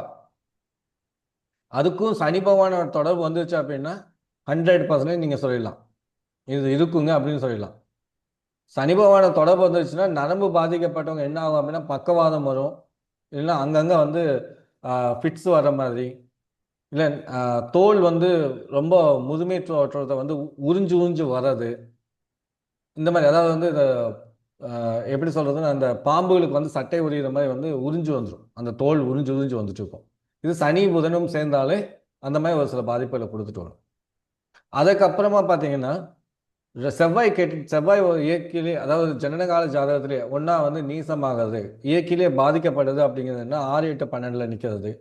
அதுக்கும் சனி பகவானோட தொடர்பு வந்துருச்சு அப்படின்னா 100% நீங்கள் சொல்லிடலாம் இது இருக்குங்க அப்படின்னு சொல்லிடலாம். சனி பகவான தொடர்பு வந்துருச்சுன்னா நரம்பு பாதிக்கப்பட்டவங்க என்ன ஆகும் அப்படின்னா பக்கவாதம் வரும், இல்லைன்னா அங்கங்கே வந்து ஃபிட்ஸ் வர்ற மாதிரி, இல்லை தோல் வந்து ரொம்ப முதுமை தோற்றத்தை வந்து உறிஞ்சு வர்றது, இந்த மாதிரி. அதாவது வந்து இதை எப்படி சொல்கிறதுன்னா அந்த பாம்புகளுக்கு வந்து சட்டை உரிகிற மாதிரி வந்து உறிஞ்சு வந்துடும், அந்த தோல் உறிஞ்சு வந்துட்டு இருக்கும். இது சனி புதனும் சேர்ந்தாலே அந்த மாதிரி ஒரு சில பாதிப்புகளை கொடுத்துட்டு வரும். அதுக்கப்புறமா பார்த்தீங்கன்னா செவ்வாய் இயற்கையிலே, அதாவது ஜனனகால ஜாதகத்திலே ஒன்றா வந்து நீசமாகிறது, இயற்கையிலே பாதிக்கப்படுது அப்படிங்கிறதுனா 6, 8, 12 நிற்கிறது,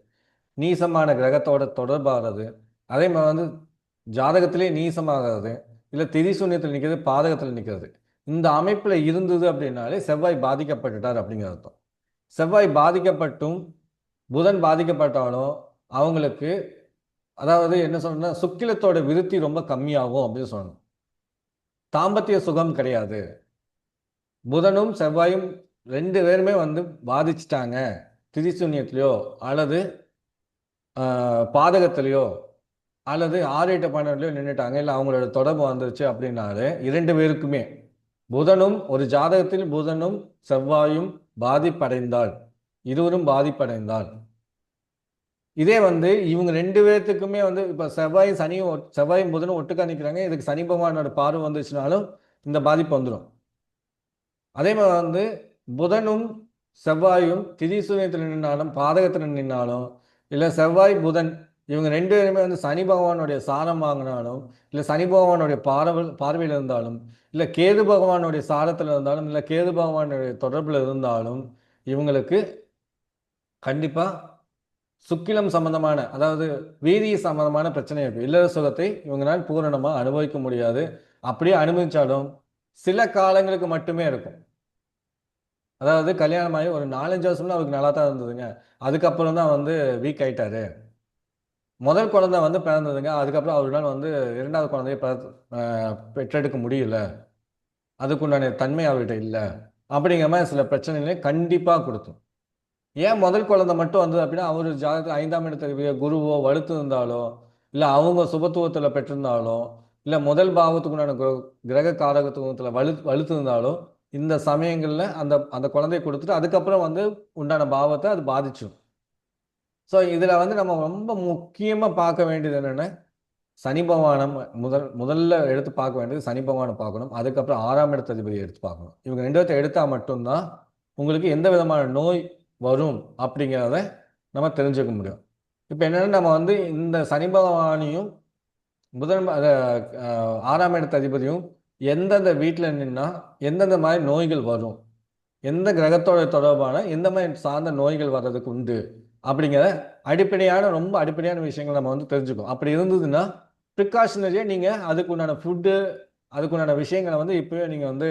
நீசமான கிரகத்தோட தொடர்பாகிறது. அதே மாதிரி வந்து ஜாதகத்திலே நீசமாகிறது, இல்லை திரிசூன்யத்தில் நிற்கிறது, பாதகத்தில் நிற்கிறது. இந்த அமைப்பில் இருந்தது அப்படின்னாலே செவ்வாய் பாதிக்கப்பட்டுட்டார் அப்படிங்கிற அர்த்தம். செவ்வாய் பாதிக்கப்பட்டும் புதன் பாதிக்கப்பட்டாலும் அவங்களுக்கு, அதாவது என்ன சொல்லணும்னா சுக்கிலத்தோட விருத்தி ரொம்ப கம்மியாகும் அப்படின்னு சொல்லணும். தாம்பத்திய சுகம் கிடையாது. புதனும் செவ்வாயும் 2 பேருமே வந்து பாதிச்சிட்டாங்க, திரிசூன்யத்திலையோ அல்லது பாதகத்திலையோ அல்லது 6, 8, 12 நின்றுட்டாங்க, இல்லை அவங்களோட தொடர்பு வந்துருச்சு அப்படின்னாலே 2 பேருக்குமே, புதனும் ஒரு ஜாதகத்தில் புதனும் செவ்வாயும் பாதிப்படைந்தால், இருவரும் பாதிப்படைந்தால், இதே வந்து இவங்க 2 பேர்த்துக்குமே வந்து இப்போ செவ்வாயும் புதனும் ஒட்டுக்கா நிற்கிறாங்க, இதுக்கு சனி பகவானோட பார்வை வந்துச்சுனாலும் இந்த பாதிப்பு வந்துடும். அதே மாதிரி வந்து புதனும் செவ்வாயும் திரிசூன்யத்தில் நின்னாலும் பாதகத்தில் நின்னாலும், இல்லை செவ்வாய் புதன் இவங்க 2 பேருமே வந்து சனி பகவானுடைய சாரம் வாங்கினாலும், இல்லை சனி பகவானுடைய பார்வையில் இருந்தாலும், இல்லை கேது பகவானுடைய சாரத்தில் இருந்தாலும், இல்லை கேது பகவானுடைய தொடர்பில் இருந்தாலும் இவங்களுக்கு கண்டிப்பாக சுக்கிலம் சம்பந்தமான, அதாவது வீதி சம்பந்தமான பிரச்சனை இருக்கு. இல்லற சுகத்தை இவங்களால் பூரணமாக அனுபவிக்க முடியாது. அப்படியே அனுபவிச்சாலும் சில காலங்களுக்கு மட்டுமே இருக்கும். அதாவது கல்யாணம் ஆகி ஒரு 4-5 வருஷம்லாம் அவருக்கு நல்லா தான் இருந்ததுங்க, அதுக்கப்புறம் தான் வந்து வீக் ஆயிட்டாரு. முதல் குழந்தை வந்து பிறந்ததுங்க, அதுக்கப்புறம் அவரால் வந்து 2வது குழந்தைய பெற்றெடுக்க முடியல, அதுக்குண்டான தன்மை அவர்கிட்ட இல்லை அப்படிங்கிற மாதிரி சில பிரச்சனைகளை கண்டிப்பாக கொடுக்கும். ஏன் முதல் குழந்தை மட்டும் வந்தது அப்படின்னா, அவர் ஜாதகத்தில் 5ஆம் இடத்துல குருவோ வலுத்து இருந்தாலோ, இல்லை அவங்க சுபத்துவத்தில் பெற்றிருந்தாலோ, இல்லை முதல் பாவத்துக்குண்டான கிரக காரகத்துவத்தில் வலுத்து இருந்தாலோ, இந்த சமயங்களில் அந்த குழந்தையை கொடுத்துட்டு அதுக்கப்புறம் வந்து உண்டான பாவத்தை அது பாதிச்சிடும். ஸோ இதில் வந்து நம்ம ரொம்ப முக்கியமாக பார்க்க வேண்டியது என்னென்னா சனி பகவானம் முதல்ல எடுத்து பார்க்க வேண்டியது சனி பகவானை பார்க்கணும். அதுக்கப்புறம் 6ஆம் இடத்து அதிபதியை எடுத்து பார்க்கணும். இவங்க 2 பேர்த்தை எடுத்தால் மட்டும்தான் உங்களுக்கு எந்த விதமான நோய் வரும் அப்படிங்கிறத நம்ம தெரிஞ்சுக்க முடியும். இப்போ என்னென்னா நம்ம வந்து இந்த சனி பகவானையும் புதன் 6ஆம் இடத்து அதிபதியும் எந்தெந்த வீட்டில் நின்னா எந்தெந்த மாதிரி நோய்கள் வரும், எந்த கிரகத்தோட தொடர்பான எந்த மாதிரி சார்ந்த நோய்கள் வர்றதுக்கு உண்டு அப்படிங்கிற ரொம்ப அடிப்படையான விஷயங்கள் நம்ம வந்து தெரிஞ்சுக்கணும். அப்படி இருந்ததுன்னா ப்ரிகாஷனரியாக நீங்கள் அதுக்குண்டான ஃபுட்டு, அதுக்குண்டான விஷயங்களை வந்து இப்போயே நீங்கள் வந்து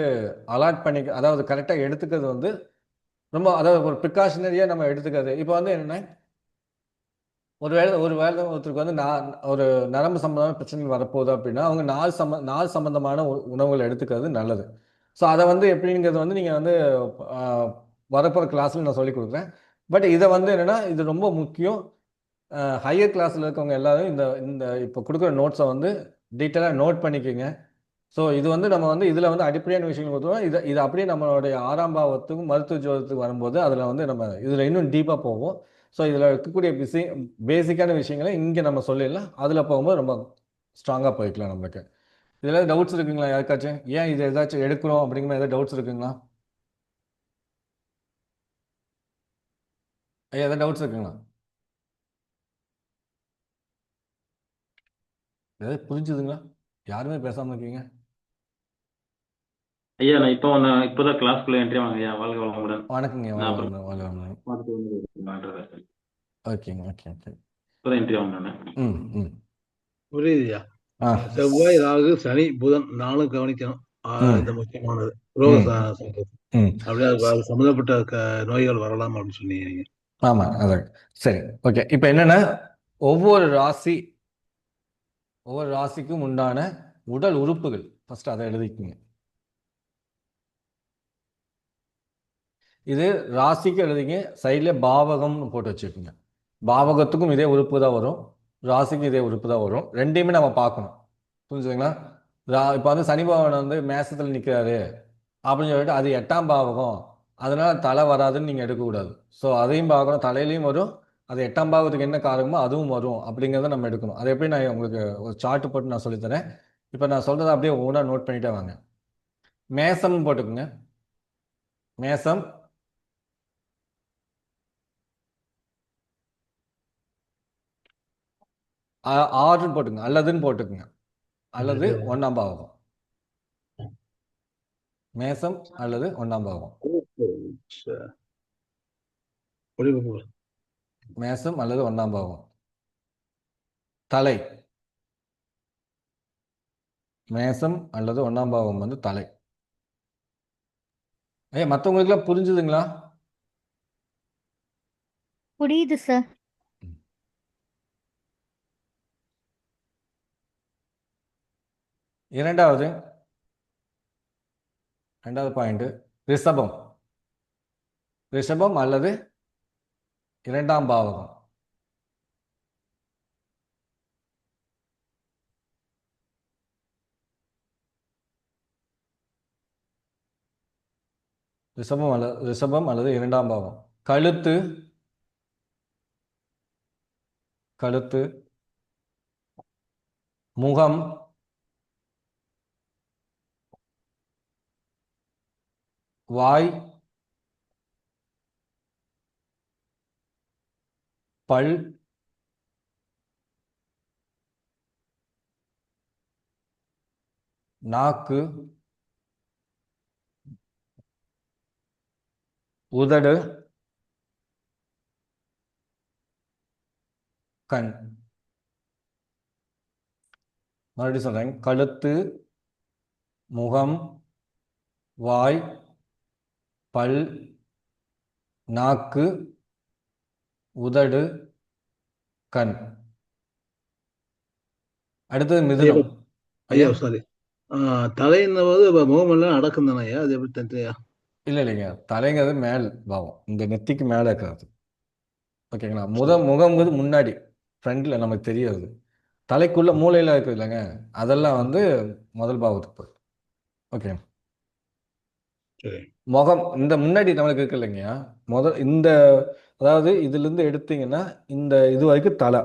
அலாட் பண்ணி, அதாவது கரெக்டாக எடுத்துக்கிறது வந்து ரொம்ப, அதாவது ஒரு ப்ரிகாஷனரியாக நம்ம எடுத்துக்கிறது. இப்போ வந்து என்னென்னா, ஒரு வேளை ஒருத்தருக்கு வந்து ஒரு நரம்பு சம்பந்தமான பிரச்சனைகள் வரப்போகுது அப்படின்னா அவங்க நாள் சம்பந்தமான உணவுகளை எடுத்துக்கிறது நல்லது. ஸோ அதை வந்து எப்படிங்கிறது வந்து நீங்கள் வந்து வரப்போகிற கிளாஸில் நான் சொல்லிக் கொடுக்குறேன். பட் இதை வந்து என்னென்னா, இது ரொம்ப முக்கியம். ஹையர் கிளாஸில் இருக்கவங்க எல்லாரும் இந்த இந்த இப்போ கொடுக்குற நோட்ஸை வந்து டீட்டெயிலாக நோட் பண்ணிக்கோங்க. ஸோ இது வந்து நம்ம வந்து இதில் வந்து அடிப்படையான விஷயங்கள் கொடுத்துருவோம். இது அப்படியே நம்மளுடைய 6ஆம் பாவத்துக்கும் மருத்துவ ஜோதத்துக்கு வரும்போது அதில் வந்து நம்ம இதில் இன்னும் டீப்பாக போவோம். ஸோ இதில் இருக்கக்கூடிய பேசிக்கான விஷயங்களை இங்கே நம்ம சொல்லிடலாம். அதில் போகும்போது ரொம்ப ஸ்ட்ராங்காக போய்க்கலாம். நம்மளுக்கு இதில் டவுட்ஸ் இருக்குங்களா யாருக்காச்சும்? ஏன் இது ஏதாச்சும் எடுக்கிறோம் அப்படிங்கிற ஏதாவது டவுட்ஸ் இருக்குங்களா? ஐயா ஏதாவது டவுட்ஸ் இருக்குங்களா? ஏதாவது புரிஞ்சுதுங்களா? யாருமே பேசாமல் இருக்கீங்க? ஐயா நான் இப்போதான் கிளாஸ்க்குள்ள என்ட்ரி வாங்க ஐயா. வாழ்க வளமுடன். வணக்கங்க. நான் அப்புறம் வணக்கம். பார்த்துட்டு வந்து ஓகேங்க. ஓகே. இப்போதான் என்ட்ரி வாங்கினேன். ம் ம் புரியுதுயா. ஆ செவ்வாய், ராகு, சனி, புதன் 4 கவனிக்கணும். இது முக்கியமானது. ரோக சொல்றது. அப்படியே அது சம்மந்தப்பட்ட நோய்கள் வரலாம் அப்படின்னு சொன்னீங்க. ஆமாம் அதான். சரி, ஓகே. இப்போ என்னென்னா, ஒவ்வொரு ராசிக்கும் உண்டான உடல் உறுப்புகள் ஃபர்ஸ்ட் அதை எழுதிக்குங்க. இது ராசிக்கு எழுதிங்க, சைடில் பாவகம்னு போட்டு வச்சுக்கோங்க. பாவகத்துக்கும் இதே உறுப்பு தான் வரும், ராசிக்கும் இதே உறுப்பு தான் வரும். ரெண்டையுமே நம்ம பார்க்கணும். புரிஞ்சுதுங்களா? இப்போ வந்து சனி பகவான் வந்து மேசத்தில் நிற்கிறாரு அப்படின்னு சொல்லிட்டு அது 8ஆம் பாவகம், அதனால தலை வராதுன்னு நீங்கள் எடுக்கக்கூடாது. ஸோ அதையும் பார்க்கணும், தலையிலையும் வரும், அது 8ஆம் பாவத்துக்கு என்ன காரணமோ அதுவும் வரும் அப்படிங்கிறத நம்ம எடுக்கணும். அது எப்படி நான் உங்களுக்கு ஒரு சார்ட் போட்டு நான் சொல்லித்தரேன். இப்போ நான் சொல்கிறத அப்படியே ஒவ்வொன்றா நோட் பண்ணிட்டே வாங்க. மேசம்னு போட்டுக்குங்க. மேசம், ஆறுன்னு போட்டுங்க, அல்லதுன்னு போட்டுக்குங்க. அல்லது 1ஆம் பாவகம். மேசம் அல்லது 1ஆம் பாவகம். மேசம் அல்லது 1ஆம் பாவகம். தலை, மேசம் அல்லது 1ஆம் பாவம் வந்து தலை. ஐயா மற்றவங்களுக்குலாம் புரிஞ்சுதுங்களா? புரியுது சார். இரண்டாவது பாயிண்ட், ரிஷபம். ரிஷபம் அல்லது 2ஆம் பாவகம். ரிஷபம் அல்லது 2ஆம் பாவம். கழுத்து, முகம், வாய், பல், நாக்கு, உதடு, கண். மறுபடியும் சொல்றேன், கழுத்து, முகம், வாய், பல், நாக்கு, உதடு, கண். அடுத்தது மிதுனம். ஐயா சாரி, தலைன்னும் போது முகமெல்லாம் அடக்கம் தானே ஐயா? அது எப்படி தனியா? இல்லைங்க, தலைங்கிறது மேல் பாவம், இந்த நெத்திக்கு மேலே இருக்கிறது. ஓகேங்களா? முகம்ங்கிறது முன்னாடி ஃப்ரண்ட்ல நமக்கு தெரியாது. தலைக்குள்ள மூளையில இருக்குது இல்லைங்க, அதெல்லாம் வந்து முதல் பாவத்துக்கு போய். ஓகே. முகம் இந்த முன்னாடி நம்மளுக்கு இருக்கு இல்லைங்கய்யா, இந்த அதாவது இதுல இருந்து எடுத்தீங்கன்னா இந்த இது வரைக்கும் தலை.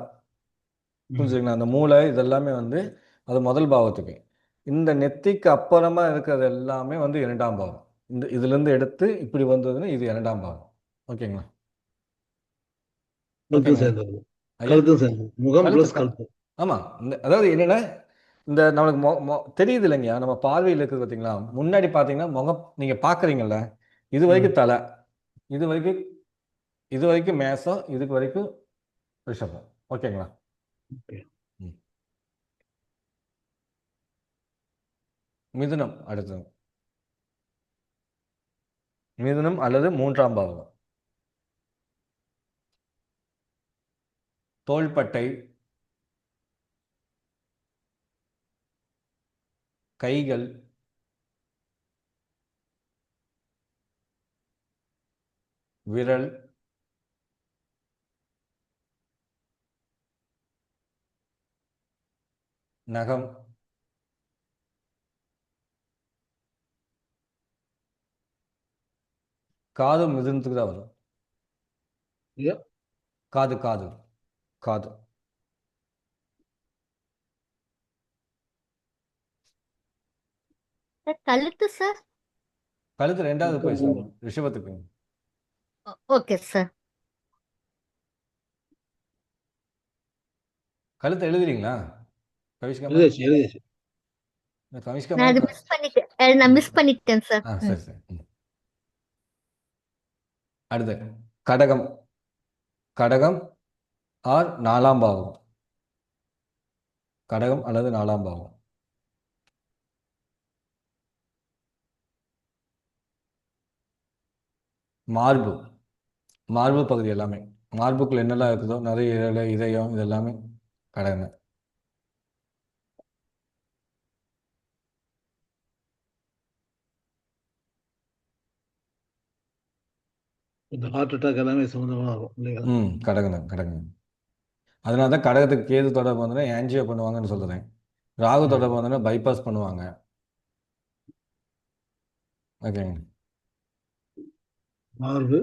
புரிஞ்சுங்களா? அந்த மூளை இதெல்லாமே வந்து அது முதல் பாவத்துக்கு. இந்த நெத்திக்கு அப்புறமா இருக்கிறது எல்லாமே வந்து 2ஆம் பாவம். இதுல இருந்து எடுத்து இப்படி வந்ததுன்னா இது 2ஆம் பாவம். ஓகேங்களா? முகம் பிளஸ் கழுத்து. ஆமா, அதாவது என்னன்னா, இந்த நம்மளுக்கு தெரியுது இல்லைங்கய்யா, நம்ம பார்வையில் இருக்குது பார்த்தீங்களா, முன்னாடி பார்த்தீங்கன்னா முகம் நீங்கள் பார்க்குறீங்கல்ல, இது வரைக்கும் தலை, இது வரைக்கும் இது வரைக்கும் மேசம், இதுக்கு வரைக்கும் ரிஷபம். ஓகேங்களா? ஓகே. ம். மிதுனம் அடுத்தது. மிதுனம் அல்லது 3ஆம் பாவம். தோள்பட்டை, கைகள், விரல், நகம், காது மிதுனத்துக்கு தான் வரும். ஐயா காது காது காது சார் கழுத்து சார். கழுத்து 2வது பொசிஷன் ரிஷபத்துக்கு. Okay sir. கழுத்து எழுதுறீங்களா கவிஷ்கமா? எழுதியாச்சு எழுதியாச்சு. கவிஷ்கமா நான் அது மிஸ் பண்ணிட்டேன். நான் மிஸ் பண்ணிட்டேன் சார். சரி சரி. அடுத்து கடகம். கடகம் ஆர் 4ஆம் பாவம். கடகம் அல்லது 4ஆம் பாவம். மார்பு. மார்பு பகுதி எல்லாமே, மார்புக்குள்ள என்னெல்லாம் இருக்குதோ, நிறைய இதயம், இது எல்லாமே கடகம். இந்த ஹார்ட் அட்டாக் எல்லாமே சம்மந்தமாக ஆகும் இல்லைங்களா? கடகம் கடகம். அதனால தான் கடகத்துக்கு கேது தொடர்பு வந்தோன்னா ஆன்ஜியோ பண்ணுவாங்கன்னு சொல்கிறேன். ராகு தொடர்பு வந்தோன்னா பைபாஸ் பண்ணுவாங்க. ஓகேங்க. மார்பு,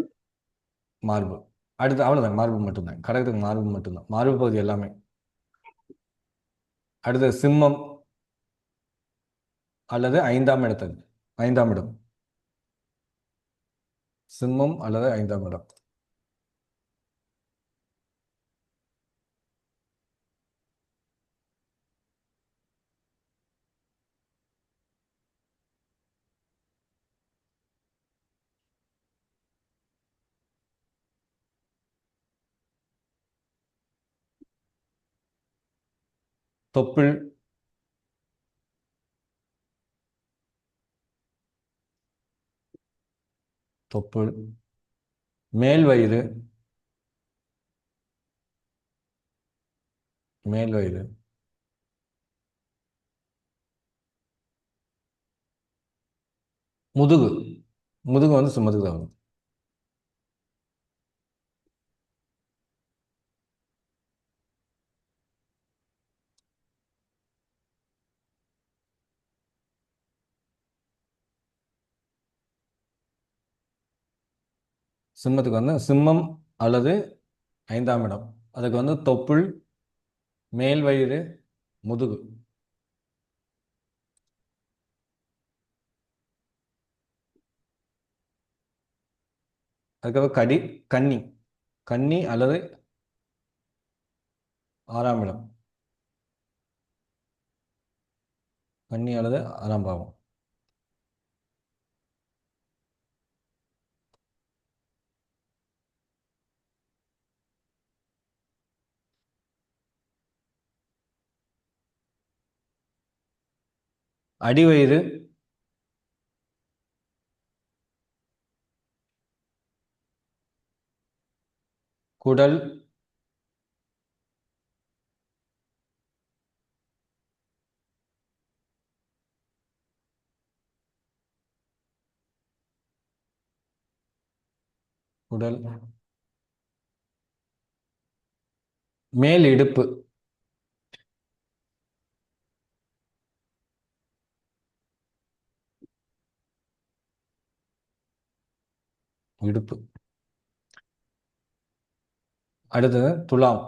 மார்பு அடுத்து அவ்வளோதான். மார்பு மட்டும்தான் கடகத்துக்கு, மார்பு மட்டும்தான், மார்பு பகுதி எல்லாமே. அடுத்து சிம்மம் அல்லது 5ஆம் இடத்துக்கு. 5ஆம் இடம். சிம்மம் அல்லது 5ஆம் இடம். தொப்புள், தொப்புள், மேல் வயிறு, மேல் வயிறு, முதுகு. முதுகு வந்து சிம்மத்துக்கு தான் வரும். சிம்மத்துக்கு வந்து சிம்மம் அல்லது 5ஆம் இடம். அதுக்கு வந்து தொப்புள், மேல் வயிறு, முதுகு. அதுக்கப்புறம் கன்னி. கன்னி அல்லது 6ஆம் இடம். கன்னி அல்லது 6ஆம் பாவம். அடிவயிறு, குடல், குடல், மேல் இடுப்பு, இடுப்பு. அடுத்தது துலாம்.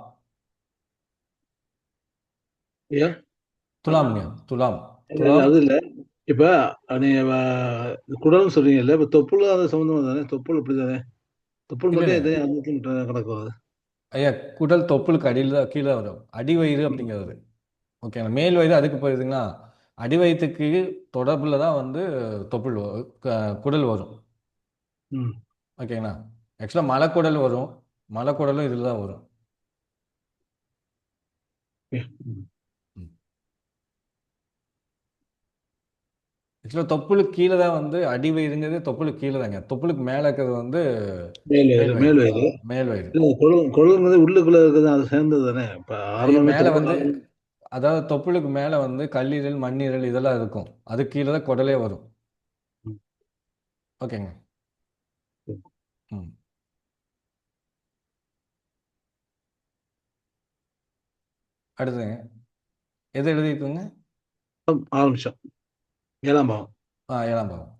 ஐயா துலாம் துலாம் இல்ல, துலாம். அது இல்லை. இப்போ நீங்க குடல்னு சொல்றீங்கல்ல, இப்போ தொப்புள் அது சம்மந்தமா தானே? தொப்புள் இப்படி தானே? தொப்புள் மட்டும் இல்லைண்ணே எத்தனை அந்த கிடக்கும் அது? ஐயா, குடல் தொப்புளுக்கு அடியில் தான், கீழே வரும். அடிவயிறு அப்படிங்கிறது ஓகேங்களா? மேல் வயிறு அதுக்கு போயிருதுங்களா? அடி வயிற்றுக்கு தொடர்பில் தான் வந்து தொப்புள் குடல் வரும். ம். ஓகேங்களா? ஆக்சுவலாக மலைக்குடல் வரும், மலைக்குடலும் இதில் தான் வரும். ம். ஆக்சுவலாக தொப்புளுக்கு கீழே தான் வந்து அடி வயிறுங்கிறது தொப்புளுக்கு கீழே தாங்க. தொப்புளுக்கு மேலே இருக்கிறது வந்து மேல் மேல் வயிறு மேல் வயிறு. வயிறு மேல் வயிறு. இல்ல கொழுங்கிறது உள்ளுக்குள்ள இருக்குது, அது சேர்ந்தது தானே. இப்ப ஐயா ஆரம்பமே மேலே தொப்புள் வந்து அதாவது தொப்புளுக்கு மேலே வந்து கல்லீரல், மண்ணீரல் இதெல்லாம் இருக்கும். அதுக்கு கீழே தான் குடலே வரும். ம். ஓகேங்க. ம். ம். அடுத்துங்க எது எழுதிக்குங்க? ஆரம்பிச்சோம். 7ஆம் பாவம். 7ஆம் பாவம்.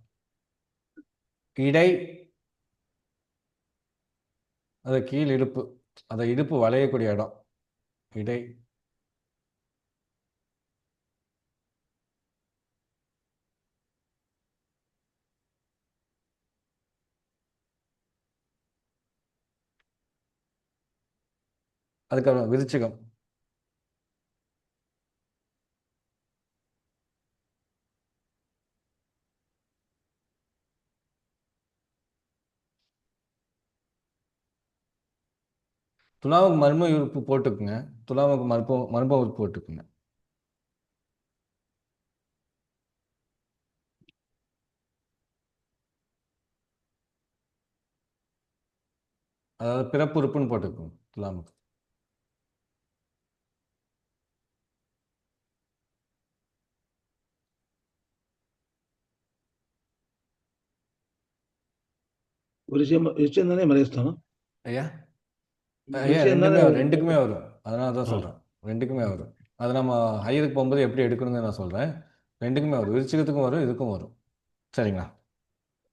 இடை, அது கீழ் இடுப்பு, அந்த இடுப்பு வளையக்கூடிய இடம் இடை. அதுக்கப்புறம் விருச்சிகம். துலாவுக்கு மர்ம உறுப்பு போட்டுக்குங்க. துலாவுக்கு மர்ம உறுப்பு போட்டுக்குங்க. அதாவது பிறப்பு உறுப்புன்னு போட்டுக்குங்க துலாமுக்கு. விஷயம் தானே மறைஸ்தானம். ஐயா ஐயா விஷயம் தானே. ரெண்டுக்குமே வரும். அதனால தான் ஆ, சொல்கிறேன். ரெண்டுக்குமே வரும். அது நம்ம ஹையருக்கு போகும்போது எப்படி எடுக்கணுங்க நான் சொல்கிறேன். ரெண்டுக்குமே வரும். விருச்சிகத்துக்கும் வரும், இதுக்கும் வரும். சரிங்களா?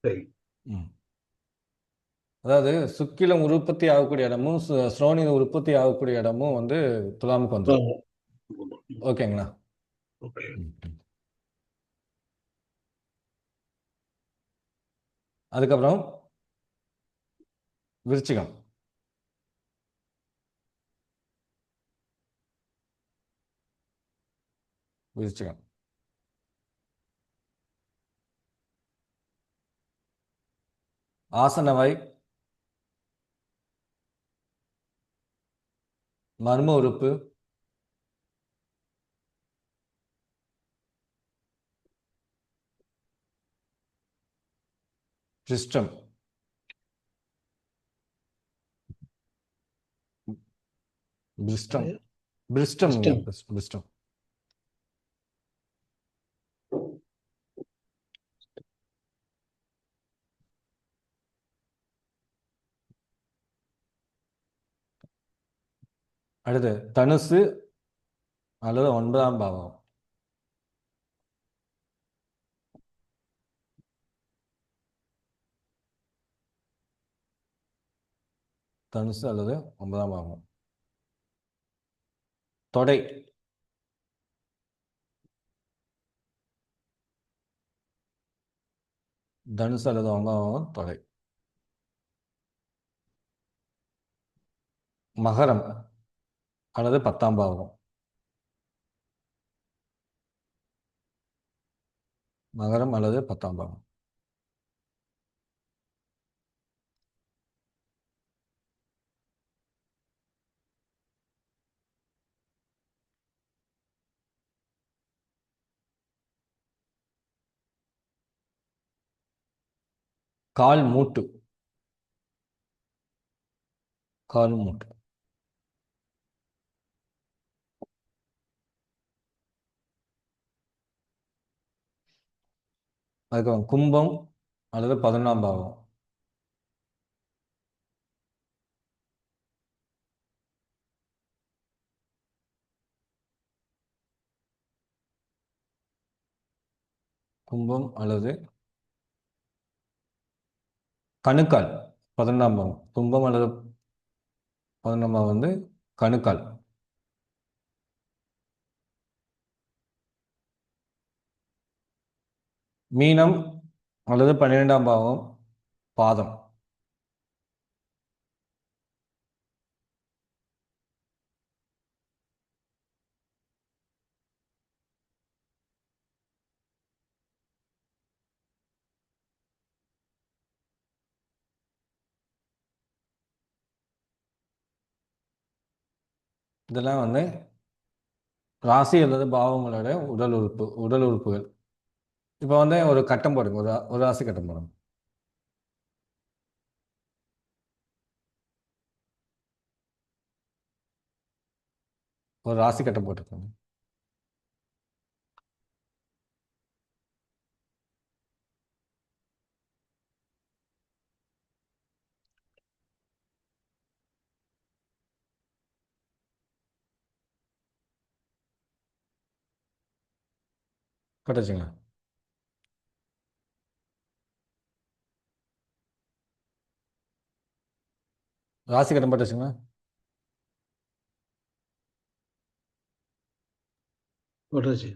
சரி. ம். அதாவது சுக்கிலம் உற்பத்தி ஆகக்கூடிய இடமும் ஸ்ரோனித உற்பத்தி ஆகக்கூடிய இடமும் வந்து துலாமுக்கு வந்துடும். ஓகேங்களா? ஓகே. ம், ம். அதுக்கப்புறம் விருச்சிகம். விருச்சிகம். ஆசனவாய், மர்ம உறுப்பு, பிரிஸ்டம். பிரிஸ்டம். பிரிஸ்டம். இஷ்டம். பிரிஸ்டம். அடுத்து தனுசு அல்லது 9ஆம் பாவம். தனுசு அல்லது 9ஆம் பாவம். தொடை. தனுசு அல்லது 9ஆம் பாவம் தொடை. மகரம் அல்லது 10ஆம் பாவம். மகரம் அல்லது 10ஆம் பாவம். கால் மூட்டு. கால் மூட்டு. அதுக்கப்புறம் கும்பம் அல்லது 11ஆம் பாவம். கும்பம் அல்லது கணுக்கால் 11ஆம் பாவம். கும்பம் அல்லது 11ஆம் பாவம் வந்து கணுக்கால். மீனம் அல்லது 12ஆம் பாவம் பாதம். இதெல்லாம் வந்து ராசி அல்லது பாவங்களோட உடல் உறுப்புகள். இப்போ வந்து ஒரு கட்டம் போடுங்க, ஒரு ராசி கட்டம் போடுங்க. ஒரு ராசி கட்டம் போட்டுக்கோங்க. போட்டுச்சுங்களா? ராசி கட்டம் போட்டுச்சுங்களா? போட்டாச்சு.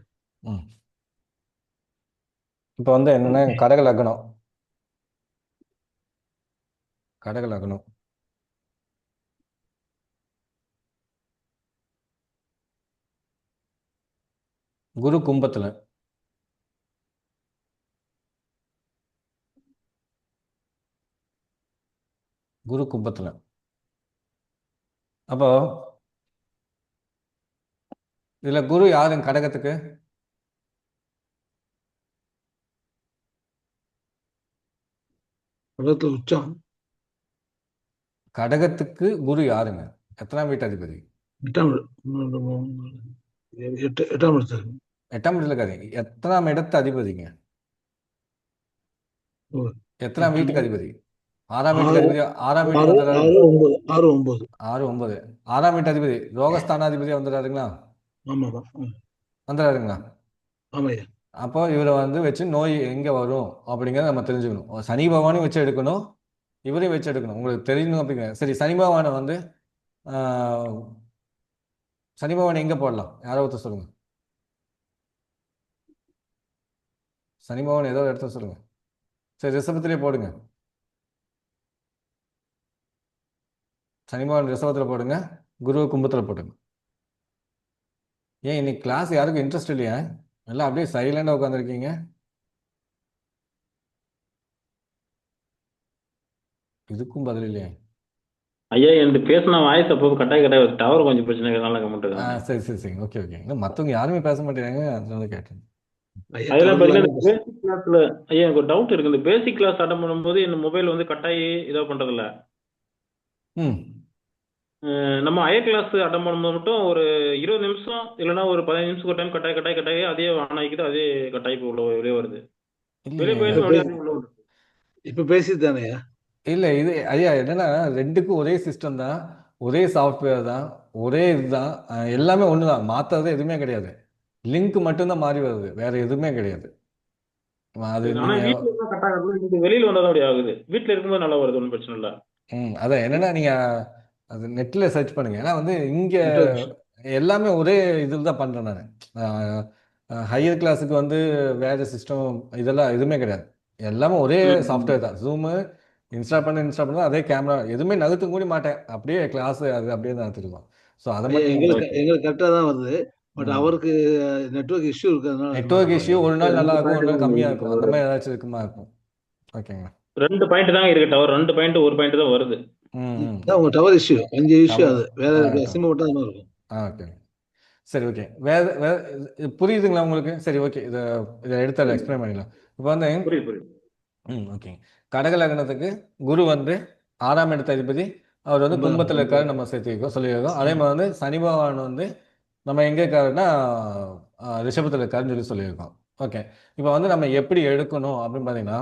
ம். இப்போ வந்து என்னென்ன கடக லக்னம். கடக லக்னம். குரு கும்பத்தில். குரு கும்பத்தில். அப்போ இதில் குரு யாருங்க கடகத்துக்கு? கடகத்துல உச்சம். கடகத்துக்கு குரு யாருங்க? எத்தனாம் வீட்டு அதிபதி? 8ஆம் எட்டாம் இடத்துல. 8ஆம் இடத்துல இருக்காரு. எத்தனாம் இடத்து அதிபதிங்க? ஓ. எத்தனாம் வீட்டுக்கு அதிபதி? 6ஆம் வீட்டுக்கு ஆறு அதிபதி. 6ஆம் வீட்டுக்கு 6 வந்துடுறாரு. 6 9 6 9. 6ஆம் வீட்டு அதிபதி ரோகஸ்தானாதிபதியா வந்துடுறாருங்களா? ஆமாப்பா. வந்துடுறாருங்களா? ஆமாய்யா. அப்போ இவரை வந்து வச்சு நோய் எங்கே வரும் அப்படிங்கிறத நம்ம தெரிஞ்சுக்கணும். சனி பகவானையும் வச்சு எடுக்கணும், இவரையும் வச்சு எடுக்கணும். உங்களுக்கு தெரியணும் அப்படிங்கிற. சரி, சனி பகவானை வந்து சனி பகவான் எங்கே போடலாம்? யாரோ ஒருத்தர் சொல்லுங்க. சனி பகவான் ஏதோ ஒரு இடத்துல சொல்லுங்க. சரி, ரிஷபத்திலே போடுங்க. சனி பகவான் ரிஷபத்தில் போடுங்க, குரு கும்பத்தில் போடுங்க. ஏன் இன்னைக்கு கிளாஸ் யாருக்கும் இன்ட்ரெஸ்ட் இல்லையா? எல்லாம் அப்படியே சைலண்டாக உட்காந்துருக்கீங்க. இதுக்கும் பதில் இல்லையா? ஐயா என்கிட்ட பேசின வாய்ஸ் அப்போ கட்டாய டவர் கொஞ்சம் பிரச்சனை இருக்கிறதுனால கமெண்ட். சரி சரி சரி, ஓகே ஓகே. இன்னும் மற்றவங்க யாருமே பேச மாட்டேங்கிறாங்க, அதனால கேட்டேன். ஐயா, அதெல்லாம் தமிழ்ல பாத்தீங்கன்னா பேசிக் கிளாஸ்ல ஐயா எனக்கு ஒரு டவுட் இருக்கு. இந்த பேசிக் கிளாஸ் அட்டன் பண்ணும்போது இந்த மொபைல் வந்து கட்டாயி இதோ பண்றதில்ல. ம் நம்ம ஹையர் கிளாஸ் அட்டன் பண்ணும்போது மட்டும் ஒரு 20 நிமிஷம் இல்லைன்னா ஒரு 15 நிமிஷம் ஒரு டைம் கட்டாயி அதே ஆன் ஆகிக்குது, அதே கட்டாயி உள்ள வெளியே வருது. வெளியே இல்லைங்க, போயிருந்து அப்படியே உள்ள வருது. இப்ப பேசிட்டு தானேயா? இல்லை இது ஐயா என்னன்னா, ரெண்டுக்கும் ஒரே சிஸ்டம் தான், ஒரே சாஃப்ட்வேர் தான், ஒரே இதுதான், எல்லாமே ஒன்று தான். மாற்றுறது எதுவுமே கிடையாது. லிங்க் மட்டும்தான் மாறி வருது, வேற எதுவுமே கிடையாது. அது ஆனா நீங்கள் வீட்டுல இருந்தா கட்டாயம், இது வெளியில வந்தாதான் அப்படி ஆகுது. வீட்டுல இருக்கும்போது நல்லா வருது, ஒன்றும் பிரச்சனை இல்லை. அதான் என்னன்னா, நீங்கள் அது நெட்டில் சர்ச் பண்ணுங்க. ஏன்னா வந்து இங்கே நெட்வொர்க் இஷ்யூ. எல்லாமே ஒரே இதில் தான் பண்ணுறேன் நான். ஹையர் கிளாஸுக்கு வந்து வேறு சிஸ்டம் இதெல்லாம் எதுவுமே கிடையாது. எல்லாமே ஒரே சாஃப்ட்வேர் தான். ஜூமு இன்ஸ்டால் பண்ண அதே கேமரா, எதுவுமே நகர்த்த கூட மாட்டேன். அப்படியே கிளாஸ் அது அப்படியே தான் நடத்திருக்கோம். ஸோ அதை ஐயா, மட்டும் நீங்கள் எங்களுக்கு கரெக்டா தான் வருது. பட் அவருக்கு நெட்வொர்க் இஷ்யூ இருக்கிறதுனால அந்த மாதிரி நெட்வொர்க் இஷ்யூ வருது. ஒரு நாள் நல்லா ரெண்டு இருக்கும், ஒரு நாள் பாயிண்ட் கம்மியாக இருக்கும். அந்த மாதிரி ஏதாச்சும் இருக்குமா இருக்கும். ஓகேங்களா? 2 பாயிண்ட் தான் இருக்கு டவர். 2 பாயிண்ட் 1 பாயிண்ட் தான் வருது. இதான் உங்க டவர் இஷ்யூ. 5 issue tower. அது. வேற சிம் மட்டும் தான் இருக்கும். ஓகே சரி, ஓகே. வேற இது புரியுதுங்களா உங்களுக்கு? சரி, ஓகே. இதை எடுத்து எக்ஸ்பிளைன் பண்ணிடலாம். இப்போ வந்து புரியுது. ஓகே. கடக லக்னத்துக்கு குரு வந்து 6ஆம் இடத்து அதிபதி. அவர் வந்து கும்பத்தில் இருக்காரு, நம்ம சேர்த்துக்கோ சொல்லியிருக்கோம். அதே மாதிரி வந்து சனி பகவான் வந்து நம்ம எங்கே இருக்காருன்னா ரிஷபத்தில் இருக்காருன்னு சொல்லியிருக்கோம். ஓகே. இப்போ வந்து நம்ம எப்படி எடுக்கணும் அப்படின்னு பார்த்தீங்கன்னா,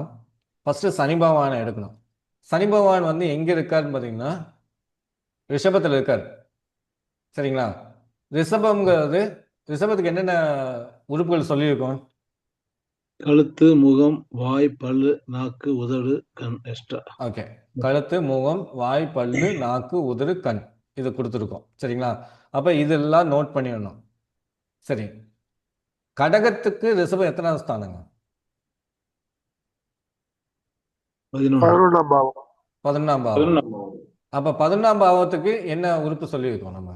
ஃபர்ஸ்ட் சனி பகவானை எடுக்கணும். சனி பகவான் வந்து எங்கே இருக்காருன்னு பார்த்தீங்கன்னா ரிஷபத்தில் இருக்கார். சரிங்களா? ரிஷபம்ங்கிறது, ரிஷபத்துக்கு என்னென்ன உறுப்புகள் சொல்லியிருக்கோம்? கழுத்து, முகம், வாய், பல்லு, நாக்கு, உதடு, கண் எக்ஸ்ட்ரா. ஓகே. கழுத்து, முகம், வாய், பல்லு, நாக்கு, உதடு, கண், இது கொடுத்துருக்கோம். சரிங்களா? அப்போ இதெல்லாம் நோட் பண்ணிடணும். சரி, கடகத்துக்கு ரிஷபம் எத்தனாவது ஸ்தானங்க? 11. 11ஆம் பாவம். 11ஆம் பாவம். அப்போ 11ஆம் பாவத்துக்கு என்ன உறுப்பு சொல்லியிருக்கோம் நம்ம?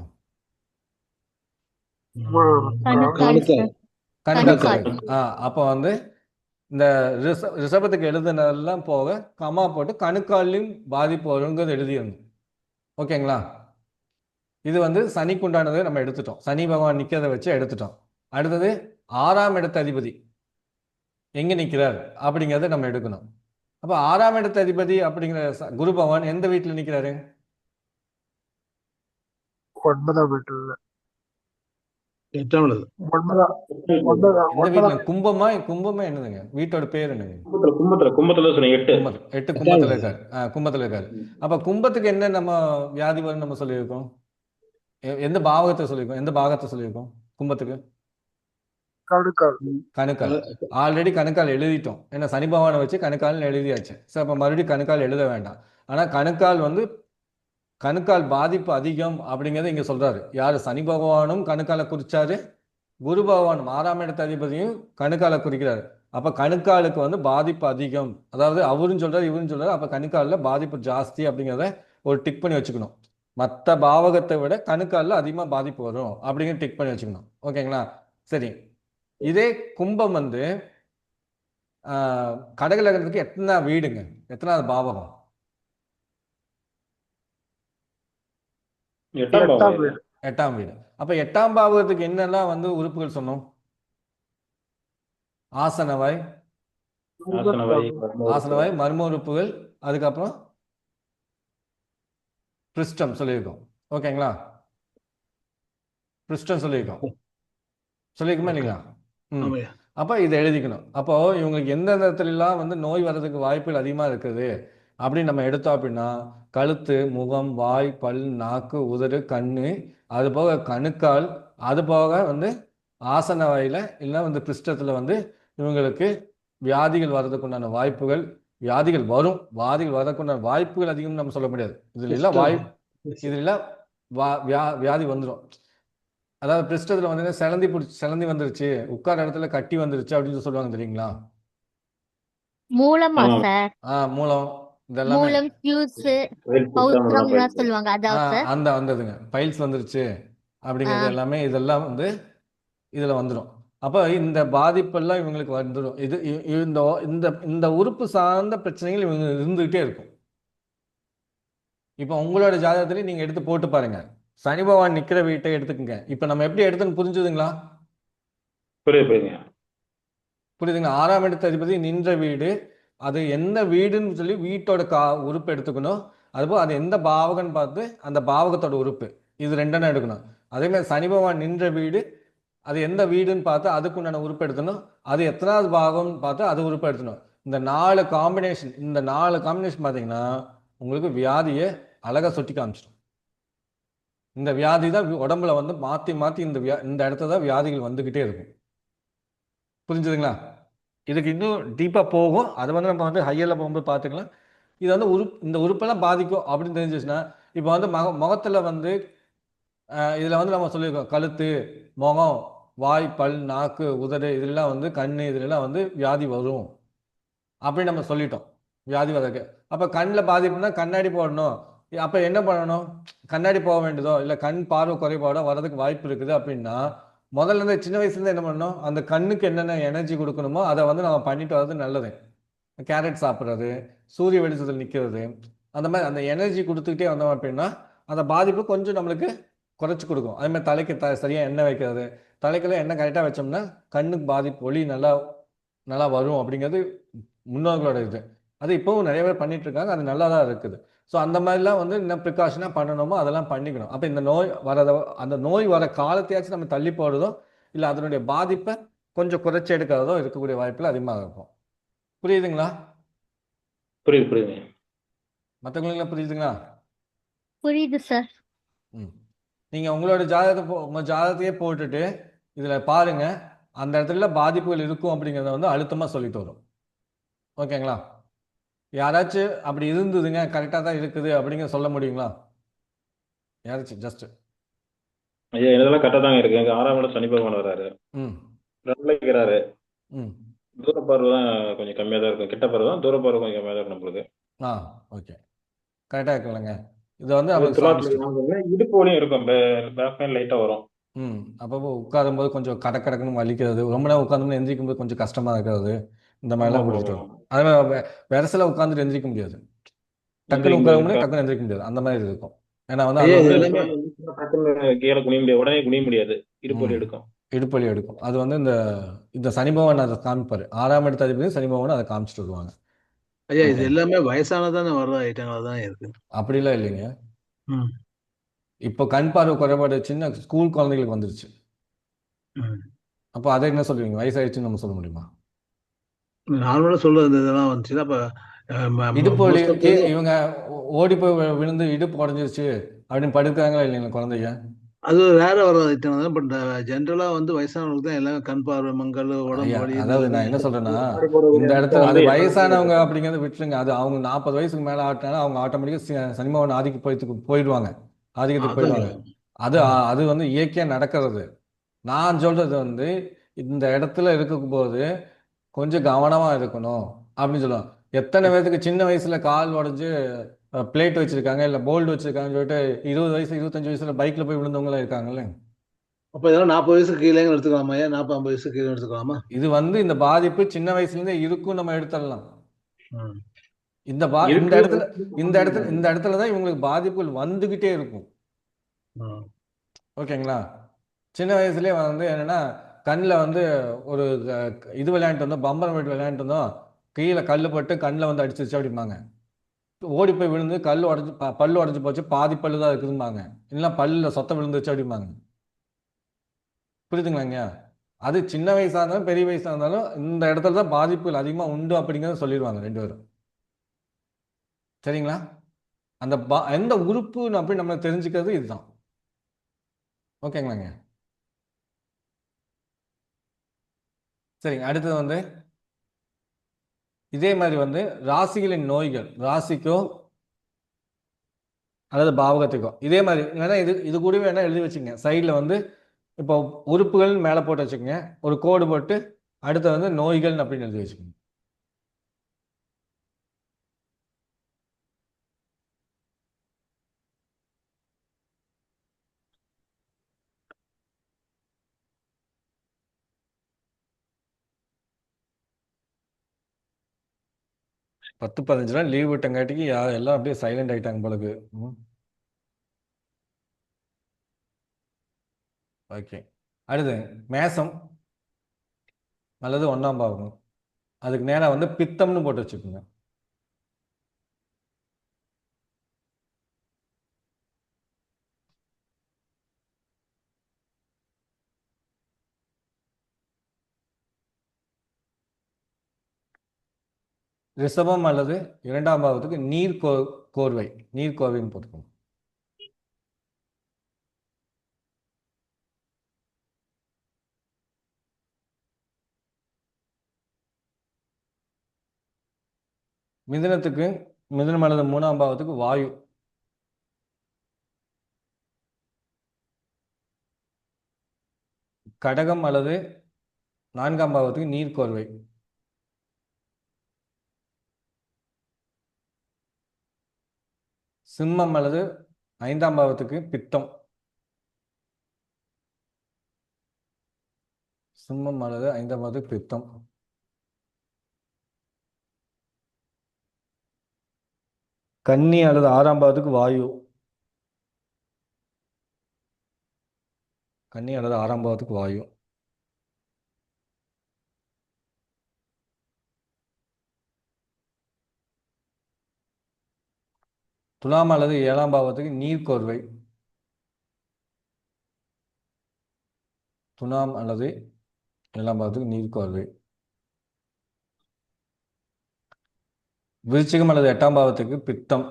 கணுக்கால் சார். கணுக்கால் கணுக்கால். சொல்லியிருக்கோம். அப்போ வந்து இந்த ரிஷபத்துக்கு எழுதுனதெல்லாம் போக கமா போட்டு கணுக்காலையும் பாதிப்பு வருங்கிறது எழுதிடணும். ஓகேங்களா? இது வந்து சனிக்கு உண்டானதை நம்ம எடுத்துட்டோம். சனி பகவான் நிற்கிறத வச்சு எடுத்துட்டோம். அடுத்தது 6ஆம் இடத்து அதிபதி எங்கே நிற்கிறார் அப்படிங்கிறத நம்ம எடுக்கணும். அப்போ 6ஆம் இடத்து அதிபதி அப்படிங்கிற குரு பகவான் எந்த வீட்டில் நிற்கிறாரு? 9ஆம் வீட்டுல. 8ஆம் இடது. 9ஆம் எந்த வீட்டில்? கும்பமா என்னதுங்க? வீட்டோட பேர் என்னங்க? கும்பத்துல சொன்னீங்க 8. 8 கும்பத்தில் இருக்காரு. கும்பத்தில் இருக்காரு. அப்போ கும்பத்துக்கு என்ன நம்ம வியாதி வரும்னு நம்ம சொல்லியிருக்கோம்? எந்த பாவகத்தை சொல்லியிருக்கோம்? எந்த பாகத்தை சொல்லியிருக்கோம் கும்பத்துக்கு? கணுக்கால். கணுக்கால். ஆல்ரெடி கணுக்கால் எழுதிட்டோம். ஏன்னா சனி பகவானை வச்சு கணுக்கால்னு எழுதியாச்சு. சார் அப்போ மறுபடியும் கணுக்கால் எழுத வேண்டாம். ஆனால் கணுக்கால் வந்து கணுக்கால் பாதிப்பு அதிகம் அப்படிங்கிறத இங்கே சொல்றாரு. யார்? சனி பகவானும் கணுக்காலை குறிச்சாரு, குரு பகவானும் 6ஆம் இடத்து அதிபதியும் கணுக்காலை குறிக்கிறாரு. அப்போ கணுக்காலுக்கு வந்து பாதிப்பு அதிகம். அதாவது அவரும் சொல்றாரு, இவரும் சொல்றாரு. அப்போ கணுக்காலில் பாதிப்பு ஜாஸ்தி அப்படிங்கிறத ஒரு டிக் பண்ணி வச்சுக்கணும். மற்ற பாவகத்தை விட கணுக்காலில் அதிகமாக பாதிப்பு வரும் அப்படிங்கிற டிக் பண்ணி வச்சுக்கணும். ஓகேங்களா? சரி. இதே கும்பம் வந்து கடகலகத்துக்கு எத்தனை வீடுங்க? எத்தனாவது பாவகம்? 8ஆம் வீடு. 8ஆம் வீடு. அப்ப 8ஆம் பாவகத்துக்கு என்னெல்லாம் வந்து உறுப்புகள் சொன்னோம்? ஆசனவாய், மர்ம உறுப்புகள், அதுக்கப்புறம் பிருஷ்டம் சொல்லியிருக்கோம். ஓகேங்களா? பிருஷ்டம் சொல்லியிருக்கோம் இல்லைங்களா? அப்போ இதை எழுதிக்கணும். அப்போ இவங்களுக்கு எந்தெந்த இடத்துலலாம் வந்து நோய் வர்றதுக்கு வாய்ப்புகள் அதிகமாக இருக்குது அப்படின்னு நம்ம எடுத்தோம் அப்படின்னா, கழுத்து, முகம், வாய், பல், நாக்கு, உதடு, கண்ணு, அது போக கணுக்கால், அது போக வந்து ஆசன வாயில் இல்லைன்னா வந்து பிருஷ்டத்தில் வந்து இவங்களுக்கு வியாதிகள் வர்றதுக்கு உண்டான வாய்ப்புகள், வியாதிகள் வர்றதுக்கு உண்டான வாய்ப்புகள் அதிகம்னு நம்ம சொல்ல முடியாது. இதுல எல்லாம் வியாதி வந்துடும். அதாவது பிருஷ்டத்தில் வந்து சிலந்தி வந்துருச்சு, உட்கார இடத்துல கட்டி வந்துருச்சு அப்படின்னு சொல்லுவாங்க தெரியுங்களா? மூலமா சார்? மூலம், இதெல்லாமே மூலம், ஃபியூஸ், பௌத்திரம்லாம் சொல்லுவாங்க. அதாவது வந்ததுங்க. பைல்ஸ் வந்துருச்சு அப்படிங்கிறது எல்லாமே இதெல்லாம் வந்து இதுல வந்துடும். அப்போ இந்த பாதிப்பெல்லாம் இவங்களுக்கு வந்துடும். இது இந்த இந்த இந்த உறுப்பு சார்ந்த பிரச்சனைகள் இவங்க இருந்துகிட்டே இருக்கும். இப்போ உங்களோட ஜாதகத்திலே நீங்க எடுத்து போட்டு பாருங்க. சனி பகவான் நிக்கிற வீட்டை எடுத்துக்கங்க. இப்போ நம்ம எப்படி எடுத்துன்னு புரிஞ்சுதுங்களா? புரியுதுங்களா? 6ஆம் இடத்து அதிபதி நின்ற வீடு, அது எந்த வீடுன்னு சொல்லி வீட்டோட உறுப்பு எடுத்துக்கணும். அதுபோல் அது எந்த பாவகன்னு பார்த்து அந்த பாவகத்தோட உறுப்பு, இது ரெண்டெண்ணம் எடுக்கணும். அதே மாதிரி சனி பகவான் நின்ற வீடு, அது எந்த வீடுன்னு பார்த்து அதுக்குண்டான உறுப்பு எடுத்தணும். அது எத்தனாவது பாகம்னு பார்த்து அது உறுப்பு எடுத்தணும். இந்த 4 காம்பினேஷன் பார்த்தீங்கன்னா உங்களுக்கு வியாதியை அழகாக சுட்டி காமிச்சிடும். இந்த வியாதி தான் உடம்புல வந்து மாற்றி மாற்றி இந்த இடத்துல தான் வியாதிகள் வந்துக்கிட்டே இருக்கும். புரிஞ்சுதுங்களா? இதுக்கு இன்னும் டீப்பாக போகும். அதை வந்து நம்ம வந்து ஹையரில் போகும்போது பார்த்துக்கலாம். இது வந்து இந்த உறுப்பெல்லாம் பாதிக்கும் அப்படின்னு தெரிஞ்சிச்சுன்னா, இப்போ வந்து முகத்தில் வந்து இதில் வந்து நம்ம சொல்லியிருக்கோம், கழுத்து, முகம், வாய், பல், நாக்கு, உதடு, இதெல்லாம் வந்து கண், இதெல்லாம் வந்து வியாதி வரும் அப்படின்னு நம்ம சொல்லிட்டோம். வியாதி வரதுக்கு அப்போ கண்ணில் பாதிப்புனா கண்ணாடி போடணும். அப்போ என்ன பண்ணணும்? கண்ணாடி போக வேண்டியதோ இல்லை கண் பார்வை குறைபாடோ வரதுக்கு வாய்ப்பு இருக்குது அப்படின்னா, முதல்ல இருந்து சின்ன வயசுலேருந்து என்ன பண்ணணும்? அந்த கண்ணுக்கு என்னென்ன எனர்ஜி கொடுக்கணுமோ அதை வந்து நம்ம பண்ணிட்டு வர்றது நல்லது. கேரட் சாப்பிட்றது, சூரிய வெளிச்சத்தில் நிற்கிறது, அந்த மாதிரி அந்த எனர்ஜி கொடுத்துக்கிட்டே வந்தோம் அப்படின்னா அந்த பாதிப்பு கொஞ்சம் நம்மளுக்கு குறைச்சி கொடுக்கும். அதே மாதிரி தலைக்கு சரியாக எண்ணெய் வைக்கிறது, தலைக்கெல்லாம் எண்ணெய் கரெக்டாக வச்சோம்னா கண்ணுக்கு பாதிப்பு ஒளி நல்லா வரும் அப்படிங்கிறது முன்னோர்களோட இது. அது இப்போவும் நிறைய பேர் பண்ணிட்டு இருக்காங்க. அது நல்லா தான் இருக்குது. ஸோ அந்த மாதிரிலாம் வந்து என்ன ப்ரிகாஷனாக பண்ணணுமோ அதெல்லாம் பண்ணிக்கணும். அப்போ இந்த அந்த நோய் வர காலத்தையாச்சும் நம்ம தள்ளி போடுறதோ இல்லை அதனுடைய பாதிப்பை கொஞ்சம் குறைச்சி எடுக்கிறதோ இருக்கக்கூடிய வாய்ப்பில் அதிகமாக இருக்கும். புரியுதுங்களா? புரியுது. மற்றவங்களுக்குலாம் புரியுதுங்களா? புரியுது சார். நீங்கள் உங்களோட ஜாதகத்தையே போட்டுட்டு இதில் பாருங்க, அந்த இடத்துல பாதிப்புகள் இருக்கும் அப்படிங்கிறத வந்து அழுத்தமாக சொல்லிட்டு வரும். ஓகேங்களா? யாராச்சும் அப்படி இருந்ததுங்க, கரெக்டாக தான் இருக்குது அப்படிங்கிற சொல்ல முடியுங்களா? யாராச்சும் ஜஸ்ட் ஐயா இதெல்லாம் கரெக்டாக தாங்க இருக்கு. எனக்கு 6ஆம் இடம் சனி பகவான் வர்றாரு, 2ல இருக்கிறாரு. தூர பார்வை தான் கொஞ்சம் கம்மியாக தான் இருக்கும். கிட்ட பார்வை தான், தூர பார்வை கொஞ்சம் கம்மியாக தான் இருக்கும் நம்மளுக்கு. ஓகே, கரெக்டாக இருக்குல்லங்க. இது வந்து இடுப்பு வலியும் இருக்கும், பேக் பெயின் லைட்டாக வரும். அப்போ உட்காரும்போது கொஞ்சம் கடக்கடக்குன்னு வலிக்கிறது, ரொம்ப நேரம் உட்காந்து எந்திரிக்கும் போது கொஞ்சம் கஷ்டமா இருக்கிறது, இந்த மாதிரிலாம் பிடிச்சிட்டு வரும். அதே மாதிரி வெரசில் உட்காந்துட்டு எந்திரிக்க முடியாது, டக்குன்னு உட்கார முடியாது, டக்குன்னு எந்திரிக்க முடியாது, அந்த மாதிரி இருக்கும். ஏன்னா வந்து டக்குன்னு கீழே குனிய முடியாது, உடனே குனிய முடியாது, இடுப்பு வலி ம் எடுக்கும். இடுப்பலி எடுக்கும். அது வந்து இந்த இந்த சனி பகவான் அதை காமிப்பார். 6ஆம் இடத்து அதிபதி சனி பகவான் அதை காமிச்சிட்டு வருவாங்க. ஐயா இது ஓகே, எல்லாமே வயசானதானே வர்ற ஐட்டங்களா தான் இருக்கு. அப்படிலாம் இல்லைங்க. ம். இப்போ கண் பார்வை குறைபாடு சின்ன ஸ்கூல் குழந்தைகளுக்கு வந்துருச்சு. ம். அப்போ அதை என்ன சொல்லுவீங்க? வயசாயிடுச்சுன்னு நம்ம சொல்ல முடியுமா? நார்மலா சொல்ற இந்த இதெல்லாம் வந்துச்சுன்னா அப்ப இடுப்பு வலி மோஸ்ட் ஆஃப் இவங்க ஓடி போய் விழுந்து இடுப்பு உடஞ்சிருச்சு அப்படின்னு படுக்கிறாங்களா இல்லைங்களா குழந்தைங்க? அது வேற வர ஐட்டம் தான். பட் ஜென்ரலா வந்து வயசானவங்களுக்கு தான் எல்லாமே கண் பார்வை மங்கல், உடம்பு ஐயா, வலி இந்த அதாவது நான் இதெல்லாம் என்ன சொல்றேன்னா, முன்னாடி போறது இந்த இடத்துல வந்து அது எல்லாமே வயசானவங்க அப்படிங்கிறத விட்டுருங்க. அது அவங்க 40 வயசுக்கு மேலே ஆட்டினாலும் அவங்க ஆட்டோமேட்டிக்காக சனிமாவன் ஆதிக்கத்துக்கு போயிடுவாங்க, ஆதிக்கத்துக்கு அதான் போயிடுவாங்க. அது ம். அது வந்து இயற்கையாக நடக்கிறது. நான் சொல்றது வந்து இந்த இடத்துல இருக்கும்போது கொஞ்சம் கவனமாக இருக்கணும் அப்படின்னு சொல்லுவாங்க. எத்தனை பேருக்கு சின்ன வயசுல கால் உடஞ்சு பிளேட் வச்சிருக்காங்க, இல்லை போல்டு வச்சிருக்காங்கன்னு சொல்லிட்டு 20 வயசு 25 வயசுல பைக்ல போய் விழுந்தவங்களாம் இருக்காங்கல்ல. அப்ப இதெல்லாம் 40 வயசுக்கு கீழே எடுத்துக்கலாமா? ஏன் 40, 50 வயசுக்கு கீழே எடுத்துக்கலாமா? இது வந்து இந்த பாதிப்பு சின்ன வயசுலேருந்தே இருக்கும், நம்ம எடுத்துடலாம். ம். இந்த இருக்கு. இடத்துல இந்த இடத்துல தான் இவங்களுக்கு பாதிப்புகள் வந்துகிட்டே இருக்கும். ம். ஓகேங்களா? சின்ன வயசுலயே வந்து என்னன்னா கண்ணில் வந்து ஒரு இது விளையாண்டு வந்தோம், பம்பரம் வெட்டு விளையாண்டு வந்தோம், கீழே கல் பட்டு கண்ணில் வந்து அடிச்சிருச்சு அப்படிம்பாங்க. ஓடி போய் விழுந்து கல் உடஞ்சி பல்லு உடஞ்சி போச்சு, பாதி பல்லு தான் இருக்குதும்பாங்க. இல்லைன்னா பல்லில் சொத்தை விழுந்துருச்சு அப்படிம்பாங்க. புரியுதுங்களாங்க? அது சின்ன வயசாக இருந்தாலும் பெரிய வயசாக இருந்தாலும் இந்த இடத்துல தான் பாதிப்புகள் அதிகமாக உண்டு அப்படிங்கிறத சொல்லிடுவாங்க 2 பேரும். சரிங்களா? அந்த எந்த உறுப்புன்னு அப்படி நம்ம தெரிஞ்சுக்கிறது இதுதான். ஓகேங்களாங்க? சரிங்க. அடுத்தது வந்து இதே மாதிரி வந்து ராசிகளின் நோய்கள், ராசிக்கோ அல்லது பாவகத்துக்கோ இதே மாதிரி வேணா இது கூடவே வேணா எழுதி வச்சுங்க. சைடில் வந்து இப்போ உறுப்புகள் மேலே போட்டு வச்சுக்கோங்க, ஒரு கோடு போட்டு அடுத்து வந்து நோய்கள் அப்படின்னு எழுதி வச்சுக்கோங்க. பத்து 15 நாள் லீவ் விட்டங்காட்டிக்கு எல்லாம் அப்படியே சைலண்ட் ஆயிட்டாங்க போலக்கு. ஓகே. அடுத்து மேசம் அல்லது 1ஆம் பாவகம், அதுக்கு நேராக வந்து பித்தம்னு போட்டு வச்சுக்கோங்க. ரிஷபம் அல்லது 2ஆம் பாவத்துக்கு கோர்வை, நீர் கோர்வைன்னு போட்டுக்கோங்க. மிதுனத்துக்கு மிதுனம் அல்லது 3ஆம் பாவத்துக்கு வாயு. கடகம் அல்லது 4ஆம் பாவத்துக்கு நீர் கோர்வை. சிம்மம் அல்லது 5ஆம் பாவத்துக்கு பித்தம். சிம்மம் அல்லது 5ஆம் பாவத்துக்கு பித்தம். கன்னி அல்லது 6ஆம் பாவத்துக்கு வாயு. கன்னி அல்லது 6ஆம் பாவத்துக்கு வாயு. துலாம் அல்லது 7ஆம் பாவத்துக்கு நீர் கோர்வை. துலாம் அல்லது 7ஆம் பாவத்துக்கு நீர் கோர்வை. விருச்சிகம் அல்லது 8ஆம் பாவத்துக்கு பித்தம்.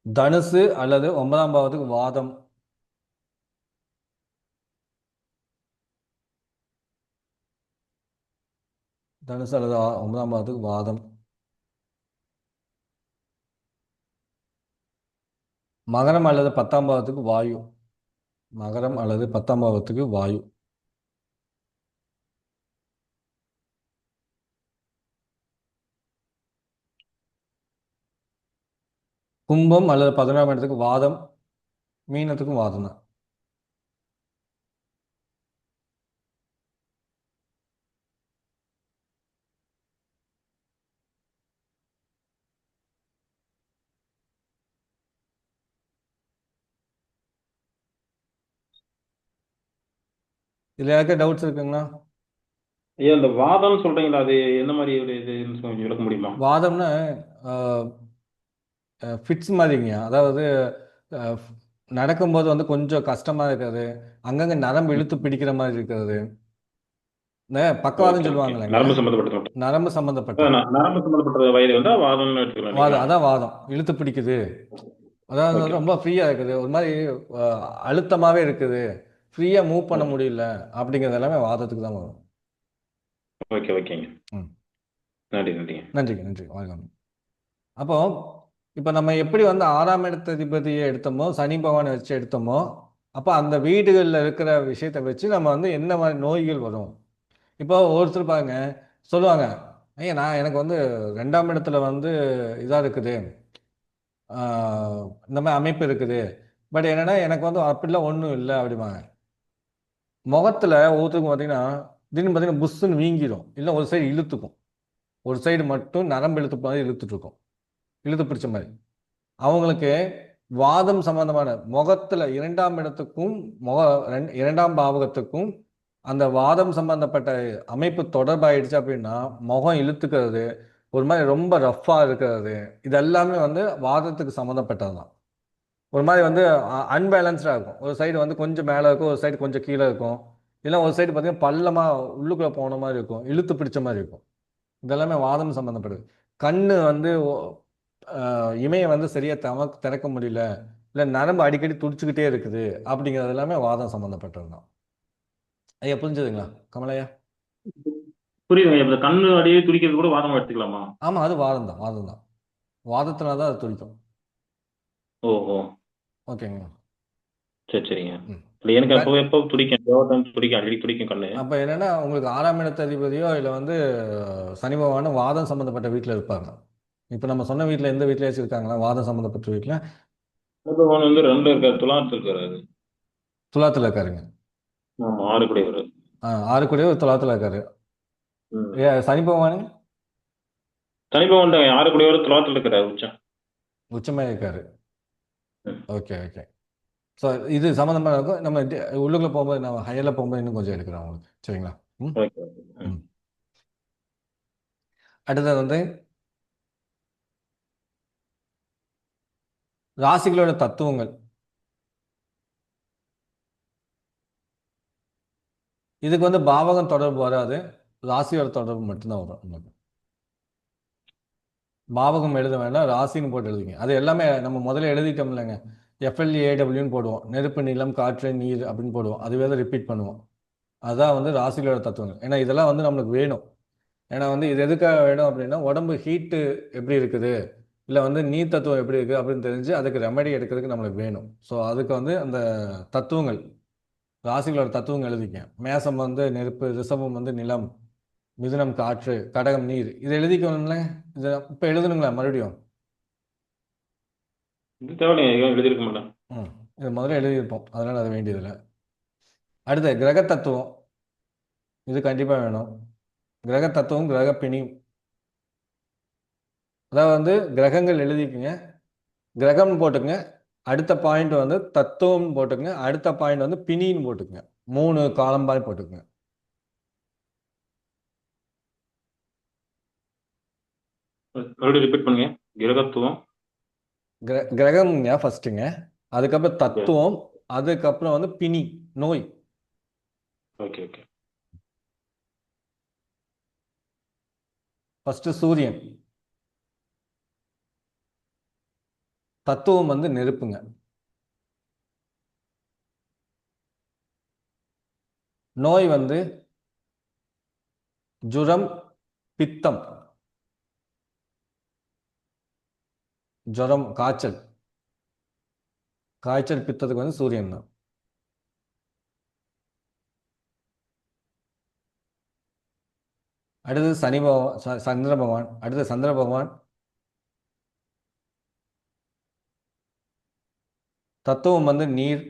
தனுசு அல்லது 9ஆம் பாவத்துக்கு வாதம். தனுசு அல்லது 9ஆம் பாவத்துக்கு வாதம். மகரம் அல்லது 10ஆம் பாவத்துக்கு வாயு. மகரம் அல்லது 10ஆம் பாவத்துக்கு வாயு. கும்பம் அல்லது 11ஆம் இடத்துக்கு வாதம். மீனத்துக்கும் வாதம் தான். இதில் யாருக்கா டவுட்ஸ் இருக்குங்களா? ஐயா இந்த வாதம்னு சொல்றீங்களா, அது என்ன மாதிரி ஒரு இதுன்னு கொஞ்சம் விளக்க முடியுமா? வாதம்னா ஃபிட்ஸ் மாதிரிங்க. அதாவது அஹ், நடக்கும்போது வந்து கொஞ்சம் கஷ்டமாக இருக்கிறது, அங்கங்கே நரம்பு இழுத்து பிடிக்கிற மாதிரி இருக்கிறது, இந்த பக்கவாதம் ஓகே ஓகே, சொல்லுவாங்களேங்க. நரம்பு சம்மந்தப்பட்டது மட்டும். நரம்பு சம்மந்தப்பட்டது நரம்பு சம்மந்தப்பட்ட வயது வந்தா வாதம்னு எடுத்துக்கலாம் வாதம், இல்லைங்களா? அதான் வாதம். இழுத்து பிடிக்குது, அதாவது ஓகே வந்து ரொம்ப ஃப்ரீயாக இருக்குது, ஒரு மாதிரி அழுத்தமாகவே இருக்குது, ஃப்ரீயாக மூவ் பண்ண ஓகே முடியல, அப்படிங்கிறது எல்லாமே வாதத்துக்கு தான் வரும். ஓகே ஓகேங்க. ம். நன்றி நன்றிங்க. நன்றிங்க, நன்றி, வணக்கம். அப்போ இப்போ நம்ம எப்படி வந்து 6ஆம் இடத்ததிபதியை எடுத்தோமோ, சனி பகவானை வச்சு எடுத்தோமோ, அப்போ அந்த வீடுகளில் இருக்கிற விஷயத்தை வச்சு நம்ம வந்து என்ன மாதிரி நோய்கள் வரும். இப்போ ஒருத்தர் பாருங்க சொல்லுவாங்க, ஐயா எனக்கு வந்து 2ஆம் இடத்துல வந்து இதாக இருக்குது, இந்த மாதிரி அமைப்பு இருக்குது, பட் என்னன்னா எனக்கு வந்து அப்படிலாம் ஒன்றும் இல்லை அப்படிம்பாங்க. முகத்தில் ஒவ்வொருத்தருக்கும் பார்த்தீங்கன்னா திடீர்னு பார்த்தீங்கன்னா புஷ்ஷுன்னு வீங்கிடும், இல்லை ஒரு சைடு இழுத்துக்கும், ஒரு சைடு மட்டும் நரம்பு இழுத்து மாதிரி இழுத்துட்டு இருக்கும், இழுத்து பிடிச்ச மாதிரி. அவங்களுக்கு வாதம் சம்பந்தமான முகத்தில் 2ஆம் இடத்துக்கும் முக 2ஆம் பாவகத்துக்கும் அந்த வாதம் சம்பந்தப்பட்ட அமைப்பு தொடர்பாயிடுச்சு அப்படின்னா முகம் இழுத்துக்கிறது, ஒரு மாதிரி ரொம்ப ரஃப்பாக இருக்கிறது, இது எல்லாமே வந்து வாதத்துக்கு சம்மந்தப்பட்டது தான். ஒரு மாதிரி வந்து அன்பேலன்ஸ்டாக இருக்கும், ஒரு சைடு வந்து கொஞ்சம் மேலே இருக்கும், ஒரு சைடு கொஞ்சம் கீழே இருக்கும், இல்லை ஒரு சைடு பார்த்தீங்கன்னா பள்ளமாக உள்ளுக்குள்ளே போன மாதிரி இருக்கும், இழுத்து பிடிச்ச மாதிரி இருக்கும். இதெல்லாமே வாதம் சம்மந்தப்படுது. கண்ணு வந்து இமையை வந்து சரியாக திறக்க முடியல, இல்லை நரம்பு அடிக்கடி துடிச்சுக்கிட்டே இருக்குது, அப்படிங்கிறது எல்லாமே வாதம் சம்மந்தப்பட்டது தான். ஐயா புரிஞ்சுதுங்களா கமலையா? புரியுதுங்க. இந்த கண்ணு அடியே துடிக்கிறது கூட வாதமா எடுத்துக்கலாமா? ஆமாம், அது வாதம் தான், வாதம் தான். வாதத்தினால தான் அது துடிக்கும். ஓ ஓ, ஓகேங்க. சரி சரிங்க. ம். இல்லை எனக்கு அப்போ எப்போ துடிக்கும், தேவதான் துடிக்கும், அடிக்கடி துடிக்கும் கண்ணு. அப்போ என்னென்னா உங்களுக்கு 6ஆம் இடத்ததிபதியோ இல்லை வந்து சனி பகவானும் வாதம் சம்மந்தப்பட்ட வீட்டில் இருப்பாங்க. இப்போ நம்ம சொன்ன வீட்டில் எந்த வீட்டிலேயாச்சும் இருக்காங்களா வாதம் சம்மந்தப்பட்ட வீட்டில்? பகவான் வந்து 2 இருக்காரு, துலாத்துல இருக்காரு. துலாத்தில் இருக்காருங்க. ஆமா, 6 கூட வரும். 6 கூடயே ஒரு துலாத்தில் இருக்காரு. சனி பகவானு சனி பகவான் 6 கூட வரும், துலாத்துல இருக்காரு உச்சம். உச்சமாக இருக்காரு. ம். Okay okay. ஸோ இது சம்மந்தமாக இருக்கும். நம்ம உள்ளுக்குள்ளே போகும்போது நம்ம ஹையரில் போகும்போது இன்னும் கொஞ்சம் எடுக்கிறோம் உங்களுக்கு, சரிங்களா? ம். Okay okay. ம். அடுத்தது வந்து ராசிகளோட தத்துவங்கள். இதுக்கு வந்து பாவகம் தொடர்பு வராது, ராசியோட தொடர்பு மட்டும்தான் வரும் நமக்கு. பாவகம் எழுத வேண்டாம், ராசின்னு போட்டு எழுதிங்க. அது எல்லாமே நம்ம முதல்ல எழுதிட்டோம் இல்லைங்க, FLAWன்னு போடுவோம், நெருப்பு நிலம் காற்று நீர் அப்படின்னு போடுவோம், அதுவே தான் ரிப்பீட் பண்ணுவோம். அதுதான் வந்து ராசிகளோட தத்துவங்கள். ஏன்னா இதெல்லாம் வந்து நம்மளுக்கு வேணும். ஏன்னா வந்து இது எதுக்காக வேணும் அப்படின்னா உடம்பு ஹீட்டு எப்படி இருக்குது, இல்லை வந்து நீர் தத்துவம் எப்படி இருக்குது அப்படின்னு தெரிஞ்சு அதுக்கு ரெமெடி எடுக்கிறதுக்கு நம்மளுக்கு வேணும். ஸோ அதுக்கு வந்து அந்த தத்துவங்கள், ராசிகளோட தத்துவங்கள் எழுதிக்க. மேசம் வந்து நெருப்பு, ரிஷபம் வந்து நிலம், மிதுனம் காற்று, கடகம் நீர், இதை எழுதிக்கணுங்களே. இது இப்போ எழுதணுங்களா மறுபடியும்? இது தேவையில்லைங்க, எழுதியிருக்க மாட்டேன். இது முதல்ல எழுதியிருப்போம், அதனால் அது வேண்டியதில்லை. அடுத்து கிரக தத்துவம், இது கண்டிப்பாக வேணும். கிரக தத்துவம், கிரக பிணி, அதாவது வந்து கிரகங்கள் எழுதிக்குங்க, கிரகம்னு போட்டுக்குங்க, அடுத்த பாயிண்ட் வந்து தத்துவம்னு போட்டுக்குங்க, அடுத்த பாயிண்ட் வந்து பிணின்னு போட்டுக்குங்க, 3 காலம் பாய் போட்டுக்குங்க. மறுபடியும் ரிப்பீட் பண்ணுங்க. கிரகத்துவம், கிரகம்ங்க ஃபர்ஸ்ட்டுங்க, அதுக்கப்புறம் தத்துவம், அதுக்கப்புறம் வந்து பிணி நோய். Okay okay. ஃபர்ஸ்ட் சூரியன், தத்துவம் வந்து நெருப்புங்க, நோய் வந்து ஜுரம் பித்தம், ஜுரம் காய்ச்சல், காய்ச்சல் பித்தத்துக்கு வந்து சூரியன் தான். அடுத்தது சனி பகவான், சந்திர பகவான். அடுத்து சந்திர பகவான், தத்துவம் வந்து நீர்,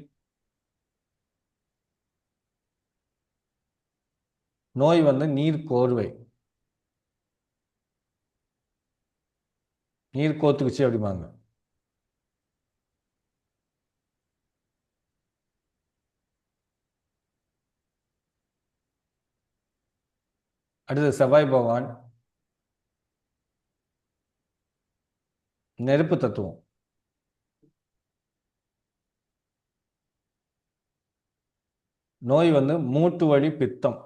நோய் வந்து நீர் கோர்வை, நீர் கோத்துக்குச்சு அப்படிம்பாங்க. அடுத்து செவ்வாய் பகவான் நெருப்பு தத்துவம். நோய் வந்து மூட்டு வழி பித்தம்.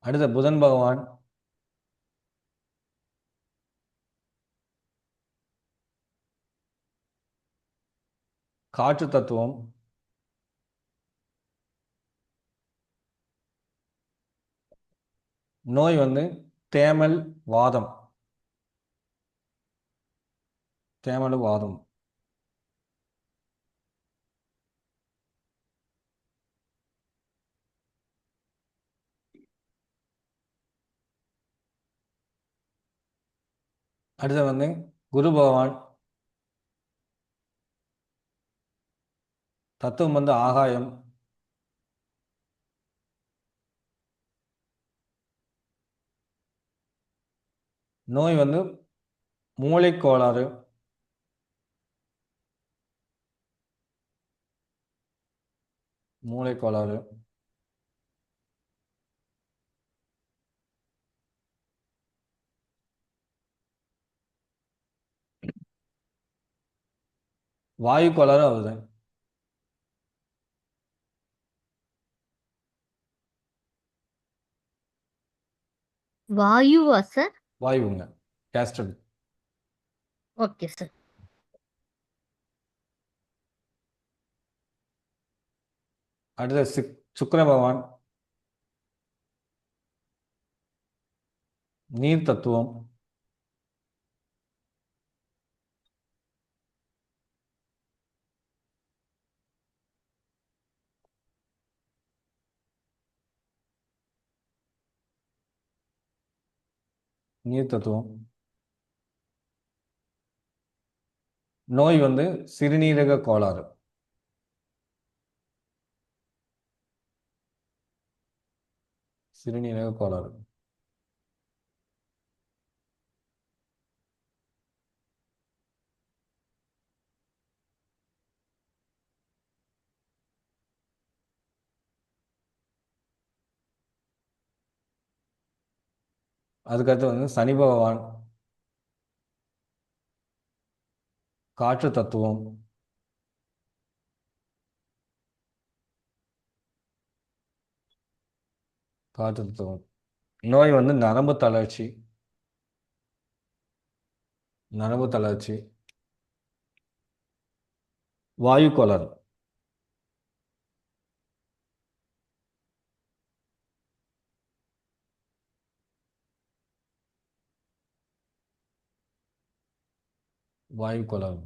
அடுத்த புதன் பகவான் காற்று தத்துவம். நோய் வந்து தேமல் வாதம். தேமல் வாதம். அடுத்து வந்து குரு பகவான் தத்துவம் வந்து ஆகாயம். நோய் வந்து மூளைக்கோளாறு. மூளைக்கோளாறு. வாயு கோளாறு ஆகுது. வாயுவா சார்? வாயுங்க, கேஸ்ட்ரல். Okay sir. அடுத்து சுக்கிர பகவான் நீர் தத்துவம். நீர் தத்துவம். நோய் வந்து சிறுநீரக கோளாறு. சிறுநீரக கோளாறு. அதுக்கடுத்து வந்து சனி பகவான் காற்று தத்துவம். காற்று தத்துவம். நோய் வந்து நரம்பு தளர்ச்சி. நரம்பு தளர்ச்சி. வாயு கோளாறு. வாயு கோளாறு.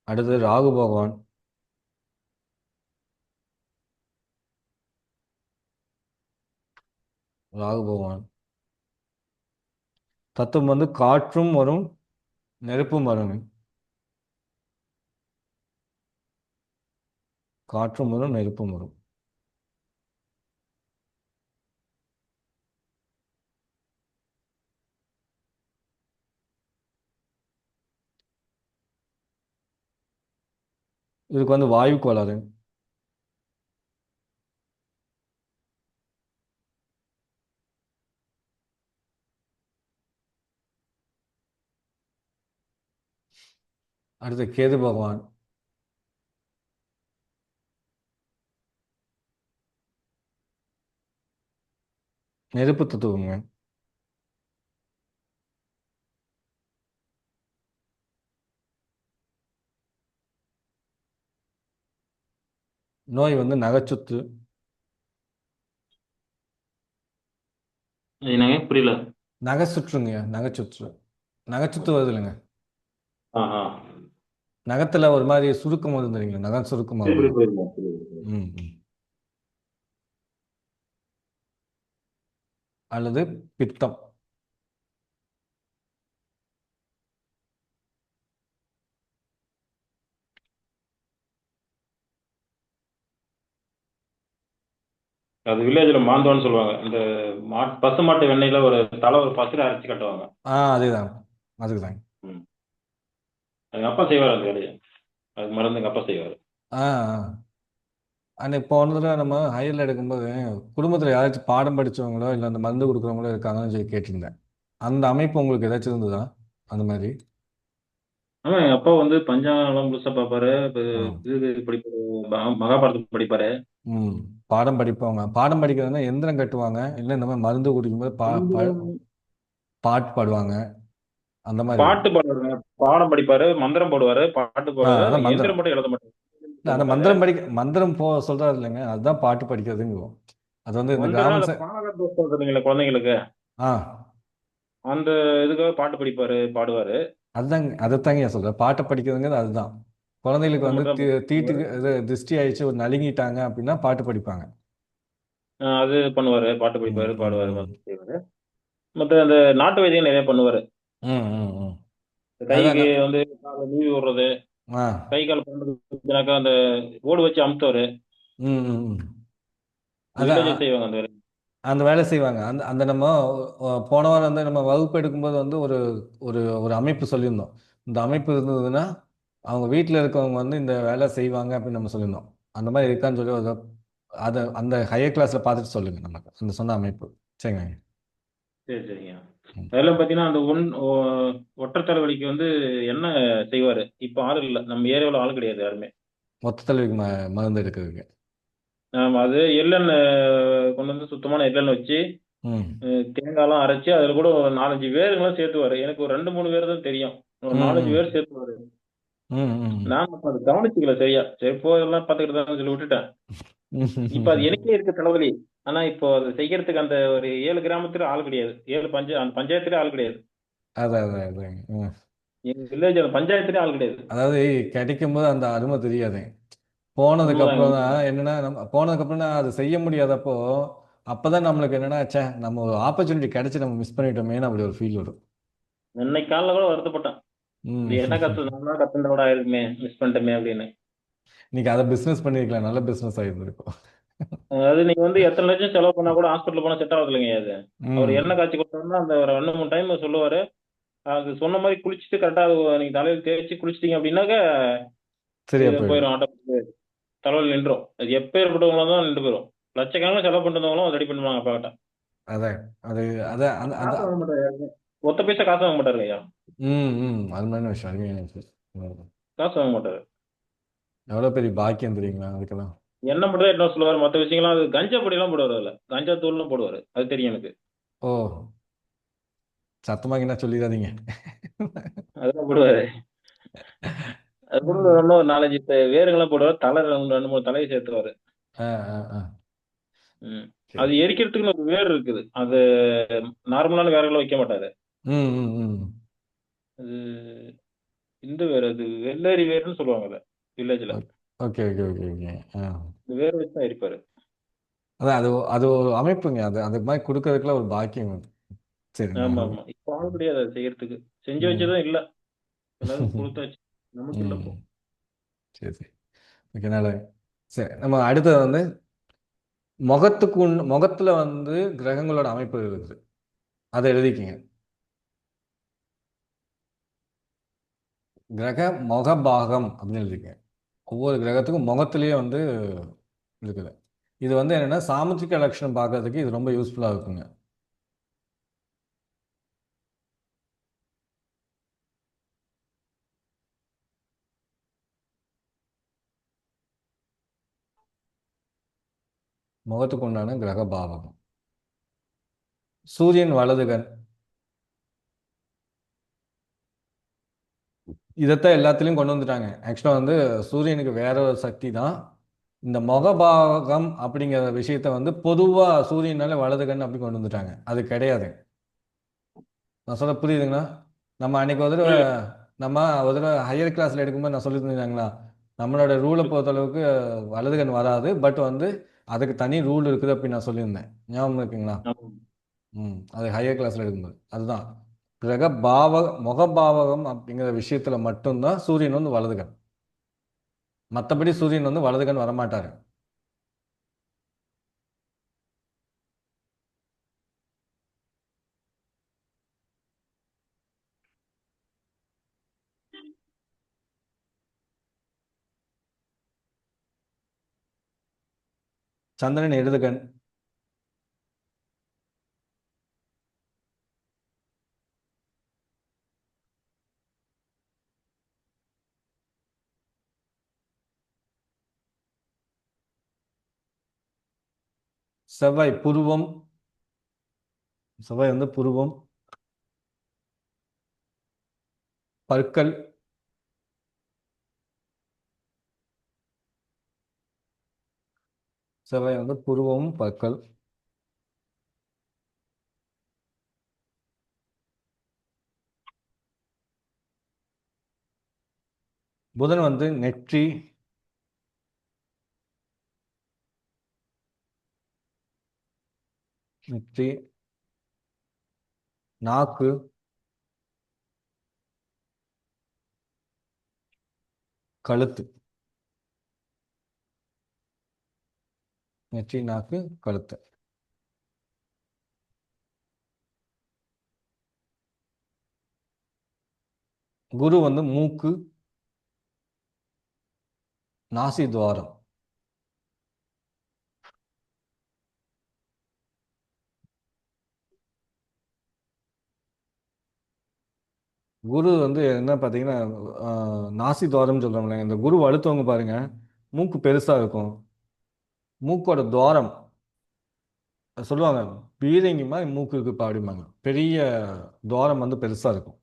அடுத்து ராகு பகவான் ராகு பகவான் தத்துவம் வந்து காற்றும் வரும் நெருப்பும் வரும். காற்றும் வரும் நெருப்பும் வரும். இதுக்கு வந்து வாயு கோளாறு. அடுத்து கேது பகவான் நெருப்பு தத்துவங்க. நோய் வந்து நகைச்சுத்து. என்னங்க புரியல? நகை சுற்றுங்க, நகைச்சுற்று. நகைச்சுத்து வருது இல்லைங்க, ஆஹா நகத்துல ஒரு மாதிரி சுருக்கம் வருது இல்லைங்களா, நகம் சுருக்கமாக புரியுது வரும். புரியுது புரியுது. ம் ம். அல்லது பித்தம். அது வில்லேஜ்ல மாந்தோன்னு சொல்லுவாங்க. இந்த பசு மாட்டு வெண்ணெயில ஒரு தலை ஒரு பசுல அரைச்சு கட்டுவாங்க. அதேதான், அதுக்குதாங்க. ம். எங்க அப்பா செய்வார் அந்த வேலையை. அது மருந்து எங்க அப்பா செய்வார். ஆ ஆ. அன்னைக்கு போன தடவை நம்ம ஹையரில் எடுக்கும்போது குடும்பத்தில் யாராச்சும் பாடம் படித்தவங்களோ இல்லை அந்த மருந்து கொடுக்குறவங்களோ இருக்காங்கன்னு சொல்லி கேட்டிருந்தேன். அந்த அமைப்பு உங்களுக்கு ஏதாச்சும் இருந்ததா அந்த மாதிரி? ஆமா, எங்க அப்பா வந்து பஞ்சாங்கம் முழுசா பார்ப்பாரு. ம் இது படிப்பாரு, மகாபாரதம் படிப்பாரு. ம் பாடம் படிப்பவங்க பாடம் படிக்கிறதுனா எந்திரம் கட்டுவாங்க, இல்லை இந்த மாதிரி மருந்து குடிக்கும்போது பாட்டு பாடுவாங்க அந்த மாதிரி. பாட்டு பாடுவாருங்க. பாடம் படிப்பாரு, மந்திரம் போடுவாரு, பாட்டு போடுவாரு. அது அதான் மந்திரம். எந்திரம் மட்டும் எழுத மாட்டாரு. இல்லை எழுத அந்த மாட்டாரு. மந்திரம் மந்திரம் சொல்கிறாரு இல்லைங்க, அதுதான் பாட்டு படிக்கிறதுங்குவோம். அது வந்து இந்த மந்திரம் கிராம அந்த பானக தோஷம் இருக்குதுங்களா குழந்தைங்களுக்கு, ஆ அந்த இதுக்காக பாட்டு படிப்பாரு, பாடுவாரு. அதுதாங்க அதைத்தாங்க சொல்கிறேன், பாட்டை படிக்கிறதுங்கிறது அதுதான். குழந்தைகளுக்கு அது வந்து மட்டும் தான் தீட்டு பண்ணுவாரு. இது திருஷ்டி ஆயிடுச்சு, ஒரு நலுங்கிட்டாங்க அப்படின்னா பாட்டு படிப்பாங்க. அது பண்ணுவாரு, பாட்டு ம் படிப்பாரு, ம் பாடுவாரு, ம் மந்திரம் செய்வாரு. மத்த அந்த நாட்டு வைத்தியம் நிறைய பண்ணுவாரு. ம் ம் ம் இந்த அதான் கைக்கு வந்து காலை நீவி விடுறது, ஆ கை கால் பண்ணுறதுனாக்கா அந்த ஓடு வச்சு அமுத்துவாரு. ம் ம் ம் அதான் வில்லேஜ் செய்வாங்க அந்த வேலை. அந்த வேலை செய்வாங்க. அந்த அந்த நம்ம போன வாரம் வந்து நம்ம வகுப்பு எடுக்கும்போது வந்து ஒரு ஒரு ஒரு அமைப்பு சொல்லியிருந்தோம். இந்த அமைப்பு இருந்ததுன்னா அவங்க வீட்டில் இருக்கவங்க வந்து இந்த வேலை செய்வாங்க அப்படின்னு நம்ம சொல்லியிருந்தோம். அந்த மாதிரி இருக்கான்னு சொல்லி அதை அந்த ஹையர் கிளாஸில் பார்த்துட்டு சொல்லுங்க நமக்கு அந்த சொன்ன அமைப்பு. சரிங்க. சரி, சரிங்க. ம். அதெல்லாம் பார்த்தீங்கன்னா அந்த ஒற்றை தலைவலிக்கு வந்து என்ன செய்வாரு. இப்போ ஆள் இல்லை, நம்ம ஏரியாவில் ஆள் கிடையாது யாருமே. மொத்த தலைவிக்கு மருந்து எடுக்கிறதுக்கு. ஆமா, அது எள்ளெண்ணெய் கொண்டு வந்து சுத்தமான எள்ளெண்ணெய் வச்சு ம் தேங்காய்லாம் அரைச்சு அதில் கூட ஒரு 4-5 வேருங்களாம் சேர்த்துவாரு. எனக்கு ஒரு 2-3 பேர் தான் தெரியும். ஒரு ம் 4-5 ம் பேர் சேர்த்துவாரு. ம் ம் நான் அப்ப அதை கவனிச்சுக்கல சரியா. சரி போதெல்லாம் பார்த்துக்கிட்டு தான் சொல்லி விட்டுட்டேன். இப்ப அது ம். எனக்கே இருக்கு தலைவலி. ஆனா இப்போ அது செய்யறதுக்கு அந்த ஒரு 7 கிராமத்துல ஆள் கிடையாது. அந்த பஞ்சாயத்துல ஆள் கிடையாது. அதான் அதான் அதாங்க. ம். எங்க வில்லேஜ் அந்த பஞ்சாயத்துலயே ஆள் கிடையாது. அதாவது கிடைக்கும்போது அந்த அருமை தெரியாது. போனதுக்கு உண்மைதாங்க, அப்புறம் தான் உண்மைதாங்க. என்னன்னா நம்ம போனதுக்கு அப்புறம் தான் அது செய்ய முடியாதப்போ அப்பதான் நம்மளுக்கு என்னன்னா ச்சே நம்ம ஒரு ஆப்பர்ச்சுனிட்டி கிடைச்சு நம்ம மிஸ் பண்ணிட்டோமேன்னு அப்படி ஒரு ஃபீல் வரும். இன்னைக்கு காலைல கூட வருத்தப்பட்டேன். ம். இது என்ன கத்து நம்மளா கத்துந்த கூட ஆயிருக்குமே, மிஸ் பண்ணிட்டோமே அப்படின்னு. இன்னைக்கு அதை பிசினஸ் பண்ணிருக்கலாம், நல்ல பிசினஸ் ஆயிருந்திருக்கும். அது நீங்க வந்து எத்தனை லட்சம் செலவு பண்ணா கூட ஹாஸ்பிட்டல் போனா செட் ஆகுது இல்லைங்க அது. அவர் ம் எண்ணெய் காய்ச்சி கொடுத்தாருன்னா அந்த ஒரு 2-3 டைம் சொல்லுவாரு. அது சொன்ன மாதிரி குளிச்சுட்டு கரெக்டா நீங்க தலையில தேய்ச்சி குளிச்சிட்டீங்க அப்படின்னாக்க சரியா இது போயிடும். போயிடும் ஆட்டோமேட்டிக். தலைவலி நின்றும். அது எப்ப ஏற்பட்டவங்களும் தான் நின்று போயிடும். லட்சக்கணக்கில் செலவு பண்ணிருந்தவங்களும் அதை ரெடி பண்ணுவாங்க அப்பா கிட்ட. அதான் அது அதான் அந்த அந்த காசு வாங்க மாட்டாரு யாருமே. ஒத்த பைசா காசு வாங்க மாட்டாரு ஐயா. அருமையான விஷயம், அருமையான விஷயம். ம். காசு வாங்க மாட்டாரு. எவ்வளவு பெரிய பாக்கியம் தெரியுங்களா அதுக்கெல்லாம். என்ன மட்டும் என்ன சொல்லுவாரு, மற்ற விஷயங்கள்லாம் அது கஞ்சா பொடியெல்லாம் போடுவாரு அதுல. கஞ்சா தூள்லாம் போடுவாரு. அது தெரியும் எனக்கு. ஓ, சத்தமாக என்ன சொல்லிடாதீங்க. அதெல்லாம் போடுவாரு. அது கூட இன்னும் ஒரு 4-5 வேருங்கெல்லாம் போடுவாரு. தலை 2-3 தலையை சேர்த்துவாரு. ஆ ஆ ஆ ம். சரி. அது எரிக்கிறதுக்குன்னு ஒரு வேர் இருக்குது. அது நார்மலான வேரெல்லாம் வைக்க மாட்டாரு. ம் ம் ம் அது இந்த வேர், அது வெள்ளரி வேர்னு சொல்லுவாங்க அதை வில்லேஜ்ல. Okay okay okay okay. ஆ இந்த வேர் வச்சு தான் எரிப்பாரு. அதான் அது அது ஒரு அமைப்புங்க, அது அது மாதிரி கொடுக்கறதுக்குலாம் ஒரு பாக்கியம் வேணும். சரி ஆமா, நான் ஆமா. இப்போ ஆள் கிடையாது அதை செய்யறதுக்கு. செஞ்சு ம் வச்சதும் இல்ல. எல்லாரும் கொடுத்தாச்சு. நமக்கு இல்ல இப்போ. ம் சரி சரி. ஓகே நல்ல. சரி நம்ம அடுத்தது வந்து முகத்துல வந்து கிரகங்களோட அமைப்பு இருக்குது, அதை எழுதிக்கிங்க. கிரக முகபாகம் அப்படின்னு எழுதிக்கங்க. ஒவ்வொரு கிரகத்துக்கும் முகத்திலேயே வந்து இருக்குது. இது வந்து என்னன்னா சாமுத்திரிக லட்சணம் பார்க்கறதுக்கு இது ரொம்ப யூஸ்ஃபுல்லாக இருக்குங்க. முகத்துக்கு உண்டான கிரக பாவகம். சூரியன் வலதுகன். இதைத்தான் எல்லாத்துலேயும் கொண்டு வந்துட்டாங்க. ஆக்சுவலாக வந்து சூரியனுக்கு வேற ஒரு சக்தி தான். இந்த முகபாகம் அப்படிங்கிற விஷயத்த வந்து பொதுவாக சூரியனால வலதுகன் அப்படி கொண்டு வந்துட்டாங்க. அது கிடையாது. நான் சொல்ல புரியுதுங்களா? நம்ம அன்னைக்கு ஒரு தடவை புரியுது. நம்ம ஒரு தடவை ஹையர் கிளாஸில் எடுக்கும்போது நான் சொல்லியிருந்தேங்களா, நம்மளோட ரூலை பொறுத்தளவுக்கு வலதுகன் வராது, பட் வந்து அதுக்கு தனி ரூல் இருக்குது அப்படின்னு நான் சொல்லியிருந்தேன். ஞாபகம் இருக்குங்களா? ஆமா. அது ஹையர் கிளாஸில் எடுக்கும்போது அதுதான் கிரக முகபாவகம் அப்படிங்கிற விஷயத்துல மட்டும்தான் சூரியன் வந்து வலதுகன். மற்றபடி சூரியன் வந்து வலதுகன் வரமாட்டாரு. சந்திரன் இடதுகண். செவ்வாய் புருவம். செவ்வாய் வந்து புருவம். பற்கள். செவ்வாய் வந்து புருவம் பற்கள். புதன் வந்து நெற்றி. நெற்றி. நாக்கு. கழுத்து. நெற்றி, நாக்கு, கழுத்து. குரு வந்து மூக்கு, நாசி துவாரம். குரு வந்து என்ன பார்த்தீங்கன்னா நாசி துவாரம்னு சொல்கிறோம்ல, இந்த குரு அழுத்தவங்க பாருங்க மூக்கு பெருசாக இருக்கும். மூக்கோட துவாரம் சொல்லுவாங்க பீரங்கி மாதிரி மூக்கு இருக்கு அப்படிம்பாங்க. பெரிய துவாரம் வந்து பெருசாக இருக்கும்.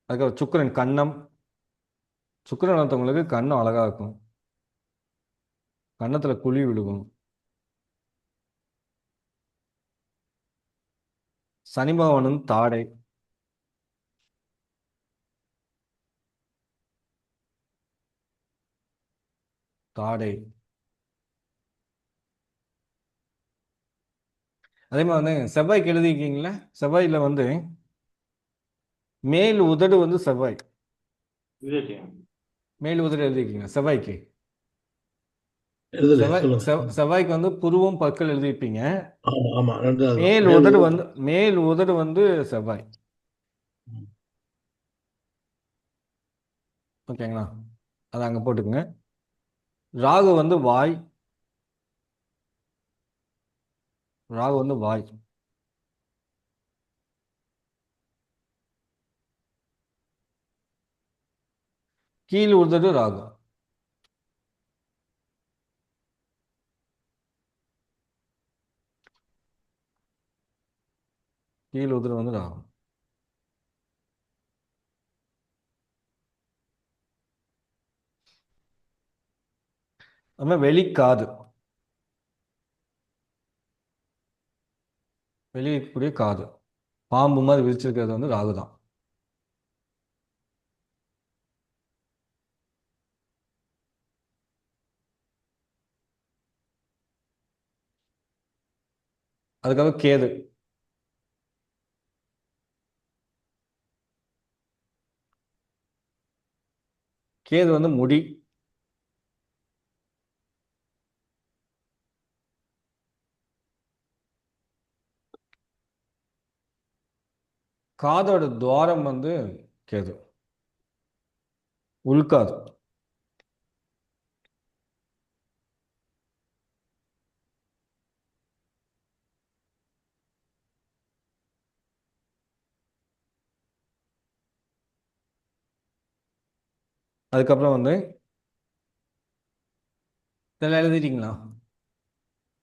அதுக்கப்புறம் சுக்கிரன் கன்னம். சுக்கிரன் ஒருத்தவங்களுக்கு கண்ணம் அழகாக இருக்கும். கன்னத்தில் குழி விழுகும். சனி பகவான் வந்து தாடை. தாடை. அதே மாதிரி வந்து செவ்வாய்க்கு எழுதியிருக்கீங்களா? செவ்வாயில் வந்து மேல் உதடு வந்து செவ்வாய். விஜய்க்கு மேல் உதடு எழுதியிருக்கீங்க செவ்வாய்க்கு. எழுதல செவ்வாய் சொல்லுங்க. செவ்வாய்க்கு வந்து புருவம் பற்கள் எழுதியிருப்பீங்க. ஆமா ஆமா ரெண்டாவது மேல் மேல் உதடு உதடு. வந்து மேல் உதடு வந்து செவ்வாய். ம். ஓகேங்களா? அதை அங்கே போட்டுக்குங்க. ராகு வந்து வாய். ராகு வந்து வாய். கீழ் உதடு ராகு. கீழ் உதடு வந்து ராகு. அதுமாதிரி வெளிக்காது. வெளியே இருக்கக்கூடிய காது பாம்பு மாதிரி விரிச்சிருக்கிறது வந்து ராகு தான். அதுக்காக கேது. கேது வந்து முடி. காதோட துவாரம் வந்து கேது. உள்காது. அதுக்கப்புறம் வந்து இதெல்லாம் எழுதிட்டீங்களா?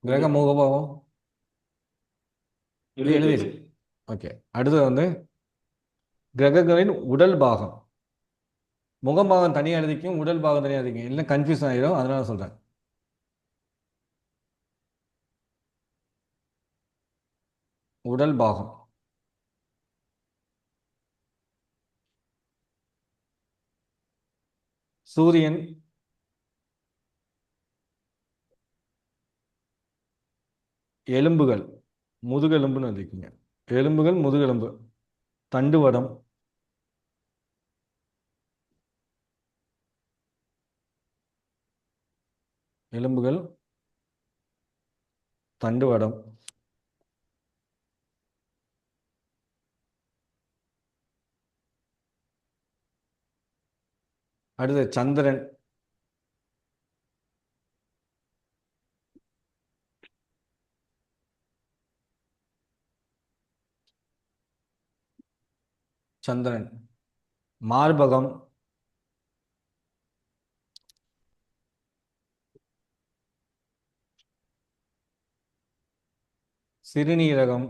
கிரக முகபாவம் இது எழுதிடு. ஓகே. அடுத்தது வந்து கிரகங்களின் உடல் பாகம். முகபாகம் தனியாக எழுதிக்கும், உடல் பாகம் தனியாக எழுதிக்கும். இல்லை கன்ஃபியூஸ் ஆகிடும், அதனால சொல்கிறேன். உடல் பாகம். சூரியன். எலும்புகள். முதுகெலும்புன்னு எழுதிக்குங்க. எலும்புகள் முதுகெலும்பு. தண்டுவடம். எலும்புகள் தண்டுவடம். அடுத்து சந்திரன். சந்திரன். மார்பகம். சிறுநீரகம்.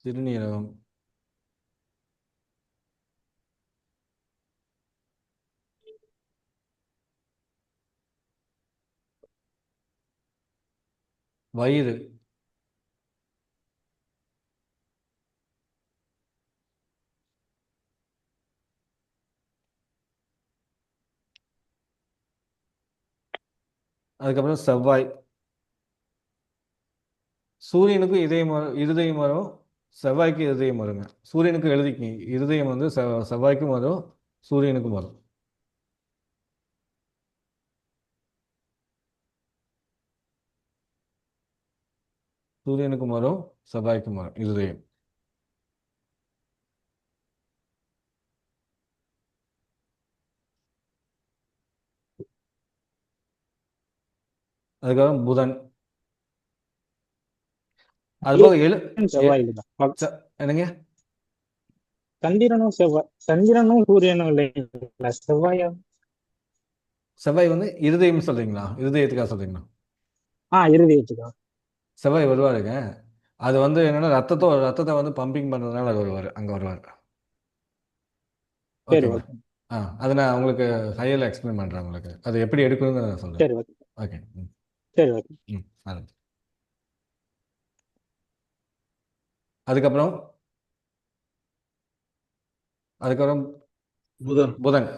சிறுநீரகம். வயிறு. அதுக்கப்புறம் செவ்வாய். சூரியனுக்கும் இருதயம் வரும், செவ்வாய்க்கு இருதயம் வருங்க. சூரியனுக்கு எழுதிக்கிங்க, இருதயம் வந்து செவ்வாய்க்கும் வரும், சூரியனுக்கும் வரும். சூரியனுக்கும் வரும், செவ்வாய்க்கும் வரும் இருதயம். அதுக்கப்புறம் புதன். அதுபோக செவ்வாய் இல்லையா? என்னங்க? சந்திரனும் செவ்வாய், சந்திரனும் சூரியனும் இல்லைங்களா? செவ்வாயா? செவ்வாய் வந்து இருதயம் சொல்றீங்களா? இருதயத்துக்காக சொல்றீங்களா? இருதயத்துக்கா. செவ்வாய் வருவாருங்க. அது வந்து என்னன்னா ரத்தத்தை வந்து பம்பிங் பண்றதுனால அது வருவார், அங்க வருவார். சரி, ஓகேங்களா? ஓகே. அதை நான் உங்களுக்கு ஹையரில் எக்ஸ்பிளைன் பண்றேன். உங்களுக்கு அது எப்படி எடுக்கணும்னு நான் சொல்றேன். சரி, ஓகே. ஓகே. சரி, ஓகே. ஆரம்பிச்சு. அதுக்கப்புறம் அதுக்கப்புறம் புதன். புதன்.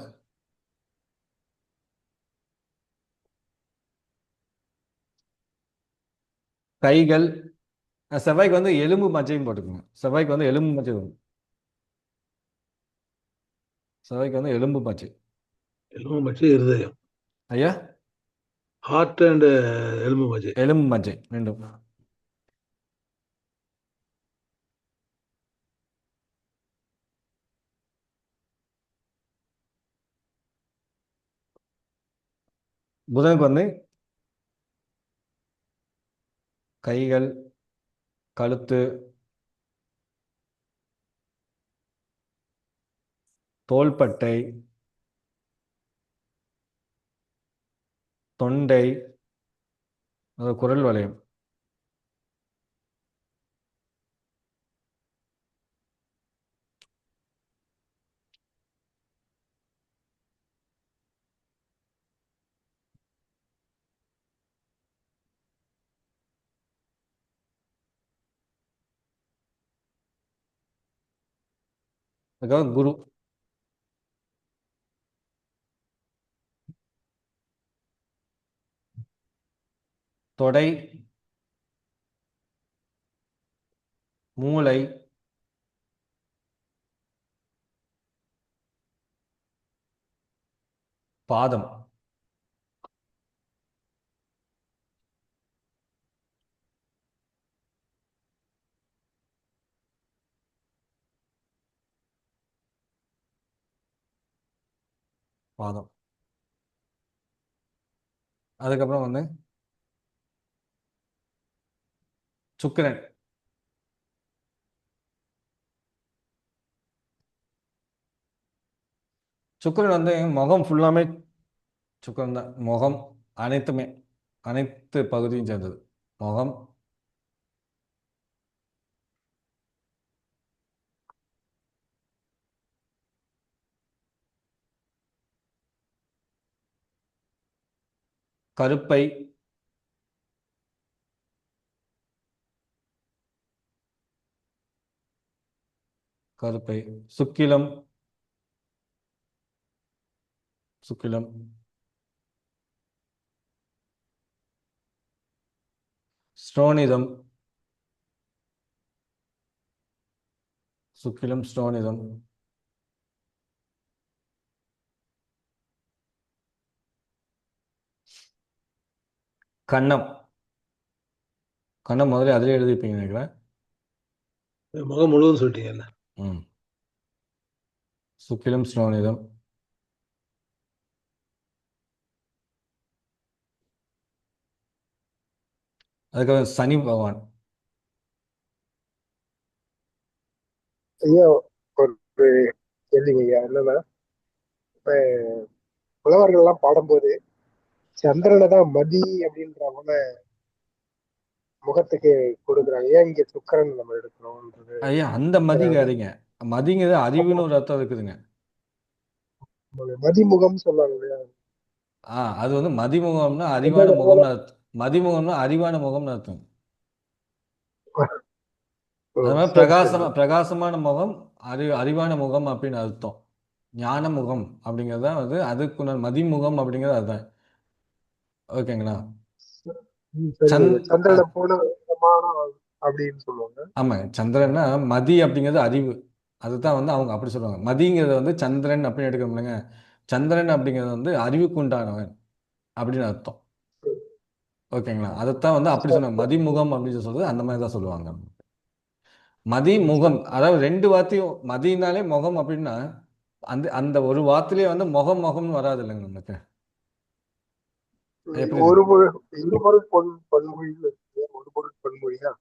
கைகள். செவ்வாய்க்கு வந்து எலும்பு மஜ்ஜையும் போட்டுக்கோங்க. செவ்வாய்க்கு வந்து எலும்பு மஜ்ஜை வரும். செவ்வாய்க்கு வந்து எலும்பு மஜ்ஜை. எலும்பு மஜ்ஜை, இருதயம். ஐயா, ஹார்ட் அண்ட் எலும்பு மஜ்ஜை. எலும்பு மஜ்ஜை ரெண்டும். புதனுக்கு வந்து கைகள், கழுத்து, தோள்பட்டை, தொண்டை, குரல் வளையம். அதுக்காக குரு. தொடை, மூளை, பாதம். பாதம். அதுக்கப்புறம் வந்து சுக்கிரன். சுக்கிரன் வந்து முகம் ஃபுல்லாமே சுக்கிரன் தான். முகம் அனைத்துமே, அனைத்து பகுதியும் சேர்ந்தது. முகம், கருப்பை, கருப்பை, சுக்கிலம், சுக்கிலம், ஸ்ரோனிதம், சுக்கிலம், ஸ்ரோனிதம், கன்னம். கண்ணை முதல்ல அதிலே எழுதிப்பீங்க நினைக்கிறேன். முகம் முழுவதும் சொல்லிட்டீங்கல்ல. ம். சுக்கிலம் ஸ்ரோனிதம். அதுக்கப்புறம் சனி பகவான். ஐயா ஒரு கேள்விங்க ஐயா, என்னன்னா இப்ப புலவர்கள் எல்லாம் பாடும்போது சந்திரனை தான் மதி அப்படின்றவங்க முகத்துக்கு கொடுக்குறாங்க. ஏன் இங்க சுக்கிரன் நம்ம எடுக்கிறோம்ன்றது ஐயா அந்த மதிங்காதீங்க. மதிங்கிறது அறிவுன்னு ஒரு அர்த்தம் இருக்குதுங்க. மதிமுகம் சொல்லுவாங்க இல்லையா? அது வந்து மதிமுகம்னா அறிவான முகம்னு அர்த்தம். மதிமுகம்னா அறிவான முகம்னு அர்த்தம். அது மாதிரி பிரகாசமான முகம், அறிவான முகம் அப்படின்னு அர்த்தம். ஞான முகம் அப்படிங்கிறது தான் வந்து அதுக்கு மதிமுகம் அப்படிங்கிறது அதுதான். ஓகேங்களா? சந்திரனை போல அப்படின்னு சொல்லுவாங்க. ஆமா, சந்திரன்னா மதி அப்படிங்கிறது அறிவு. அதுதான் வந்து அவங்க அப்படி சொல்லுவாங்க. மதிங்கிறது வந்து சந்திரன் அப்படின்னு எடுக்கணும்லங்க. சந்திரன் அப்படிங்கிறது வந்து அறிவுக்கு உண்டானவன் அப்படின்னு அர்த்தம். ஓகேங்களா? அதைத்தான் வந்து அப்படி சொன்னாங்க. மதிமுகம் அப்படின்னு சொல்றது அந்த மாதிரி தான் சொல்லுவாங்க. மதிமுகம், அதாவது ரெண்டு வார்த்தையும் மதினாலே முகம் அப்படின்னா அந்த அந்த ஒரு வார்த்தையிலே வந்து முகம்னு வராது இல்லைங்க நமக்கு. ஒரு இருபொருள் பன்மொழி, ஒரு பொருள் பன்மொழியா?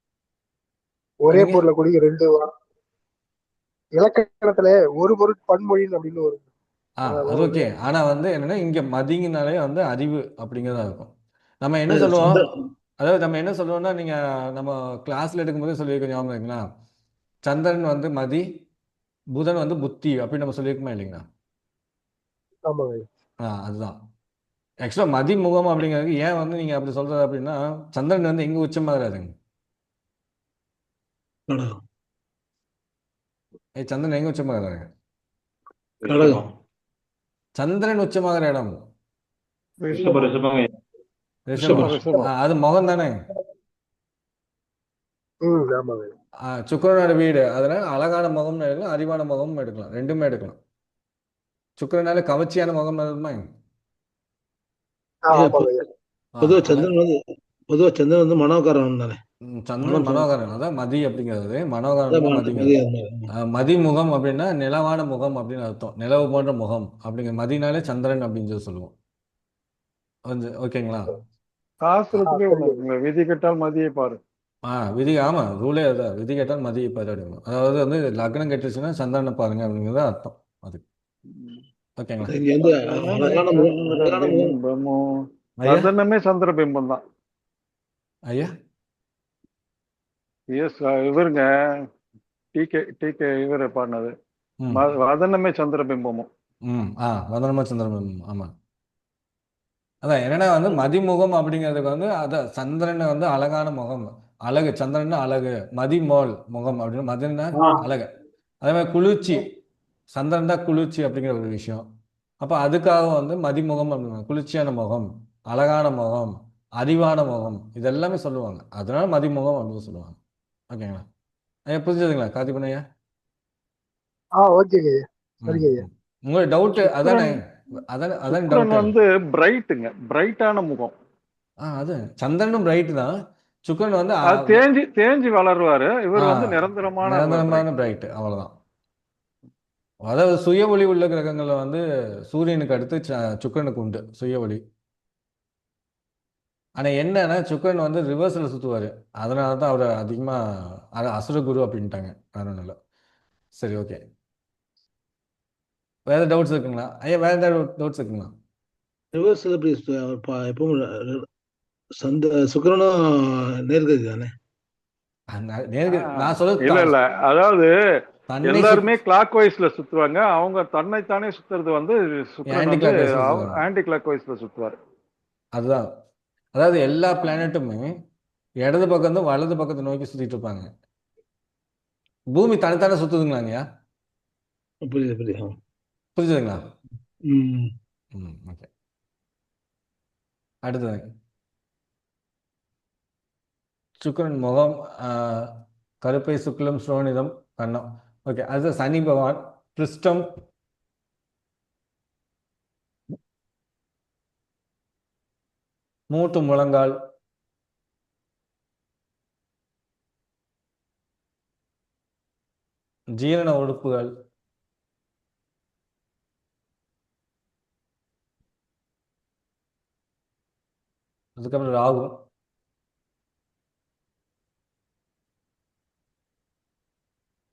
ஒரே பொருளை கூடிய ரெண்டு இலக்கணத்துல ஒரு பொருள் பன்மொழின்னு அப்படின்னு ஒரு அது ஓகே. ஆனா வந்து என்னன்னா இங்க மதிங்கனாலே வந்து அறிவு அப்படிங்கிறதா இருக்கும். நம்ம என்ன சொல்லுவோம், அதாவது நம்ம என்ன சொல்லுவோம்னா, நீங்க நம்ம கிளாஸ்ல எடுக்கும்போது சொல்லியிருக்கோம், ஞாபகம் இருக்குங்களா? சந்திரன் வந்து மதி, புதன் வந்து புத்தி அப்படின்னு நம்ம சொல்லியிருக்கோமா இல்லைங்களா? அதுதான் ஆக்சுவலா மதிமுகம் அப்படிங்கிறது. ஏன் வந்து நீங்க அப்படி சொல்றது அப்படின்னா, சந்திரன் வந்து எங்க உச்சமாகறாருங்க? சந்திரன் எங்க உச்சமாகறாங்க? சந்திரன் உச்சமாகிற இடம் அது முகம் தானே. சுக்கிரனோட வீடு, அதனால அழகான முகம்னு எடுக்கலாம், அறிவான முகமும் எடுக்கலாம், ரெண்டுமே எடுக்கலாம். சுக்கிரனால கவர்ச்சியான முகம் இருக்குமா? பொதுவா சந்திரன் வந்து மனோகரன் தானே. சந்திரன் மனோகரன், அதான் மதி அப்படிங்கிறது. மனோகரன் மதிங்கிறது. மதிமுகம் அப்படின்னா நிலவான முகம் அப்படின்னு அர்த்தம். நிலவு போன்ற முகம் அப்படிங்கிற மதினாலே சந்திரன் அப்படின்னு சொல்லி சொல்லுவோம். ஓகேங்களா? சாஸ்திரத்துக்கே ஒண்ணு, விதி கெட்டால் மதியை பாரு. விதி, ஆமா, ரூலே அதுதான். விதி கேட்டால் மதியை பாரு அப்படின்னு. அதாவது வந்து லக்னம் கெட்டுச்சுன்னா சந்திரனை பாருங்க அப்படிங்கிறது அர்த்தம் அதுக்கு. ஓகேங்களா? சந்திரனமே சந்திர பிம்பம் தான் ஐயா. இவருங்க டிகே இவரு பாடினது வதனமே சந்திர பிம்பமும். வதனமா சந்திர பிம்பம். ஆமா, அதான் என்னன்னா வந்து மதிமுகம் அப்படிங்கிறதுக்கு வந்து அதான் சந்திரன் வந்து அழகான முகம், அழகு. சந்திரன் அழகு, மதிமோல் முகம் அப்படின்னு. மதினா அழகு. அதே மாதிரி குளிர்ச்சி, சந்திரன் தான் குளிர்ச்சி அப்படிங்கிற ஒரு விஷயம். அப்போ அதுக்காக வந்து மதிமுகம் அப்படின்னு, குளிர்ச்சியான முகம், அழகான முகம், அறிவான முகம், இதெல்லாமே சொல்லுவாங்க. அதனால மதிமுகம் அப்படின்னு சொல்லுவாங்க. ஓகேங்களா? ஐயா புரிஞ்சதுங்களா கார்த்திபன் ஐயா? உங்களோட டவுட் அதானே? அதான் வந்து பிரைட்டுங்க, பிரைட்டான முகம். அது சந்திரனும் பிரைட் தான். சுக்கிரன் வந்து தேஞ்சி வளருவாரு. இவர் வந்து நிரந்தரமான பிரைட், அவ்வளவுதான். அதாவது சுய ஒளி உள்ள கிரகங்கள்ல வந்து சூரியனுக்கு அடுத்து சுக்கிரனுக்கு உண்டு சுய ஒளி. ஆனா என்னன்னா சுக்கிரன் வந்து ரிவர்ஸ்ல சுத்துவாரு. அதனாலதான் அவர் அதிகமா அசுரகுரு அப்படின்ட்டாங்க. வேற ஒன்றும் இல்லை. சரி, ஓகே. வேற டவுட்ஸ் இருக்குங்களா ஐயா? வேற ஏதாவது டவுட்ஸ் இருக்குங்களா? ரிவர்ஸ்ல எப்படி எப்பவும் சுக்கிரனும் நேர்கதி தானே. நான் சொல்றது இல்ல, அதாவது எல்லாருமே கிளாக் வைஸ்ல சுத்துவாங்க. அவங்க தன்னைத்தானே சுத்துறது வந்து ஆன்டி கிளாக் வைஸ்ல சுத்துவாரு. அதுதான், அதாவது எல்லா பிளானட்டுமே இடது பக்கம் இருந்து வலது பக்கத்தை நோக்கி சுத்திட்டு இருப்பாங்க. பூமி தனித்தானே சுத்துதுங்களாங்கய்யா? புரிஞ்சுதுங்களா? ஓகே. அடுத்தது சுக்கிரன் முகம், கருப்பை, சுக்லம், ஸ்ரோனிதம், கண்ணம். ஓகே. அது சனி பகவான், பிருஷ்டம், மூட்டு, முழங்கால், ஜீரண உறுப்புகள், அதுக்கப்புறம் ராகு,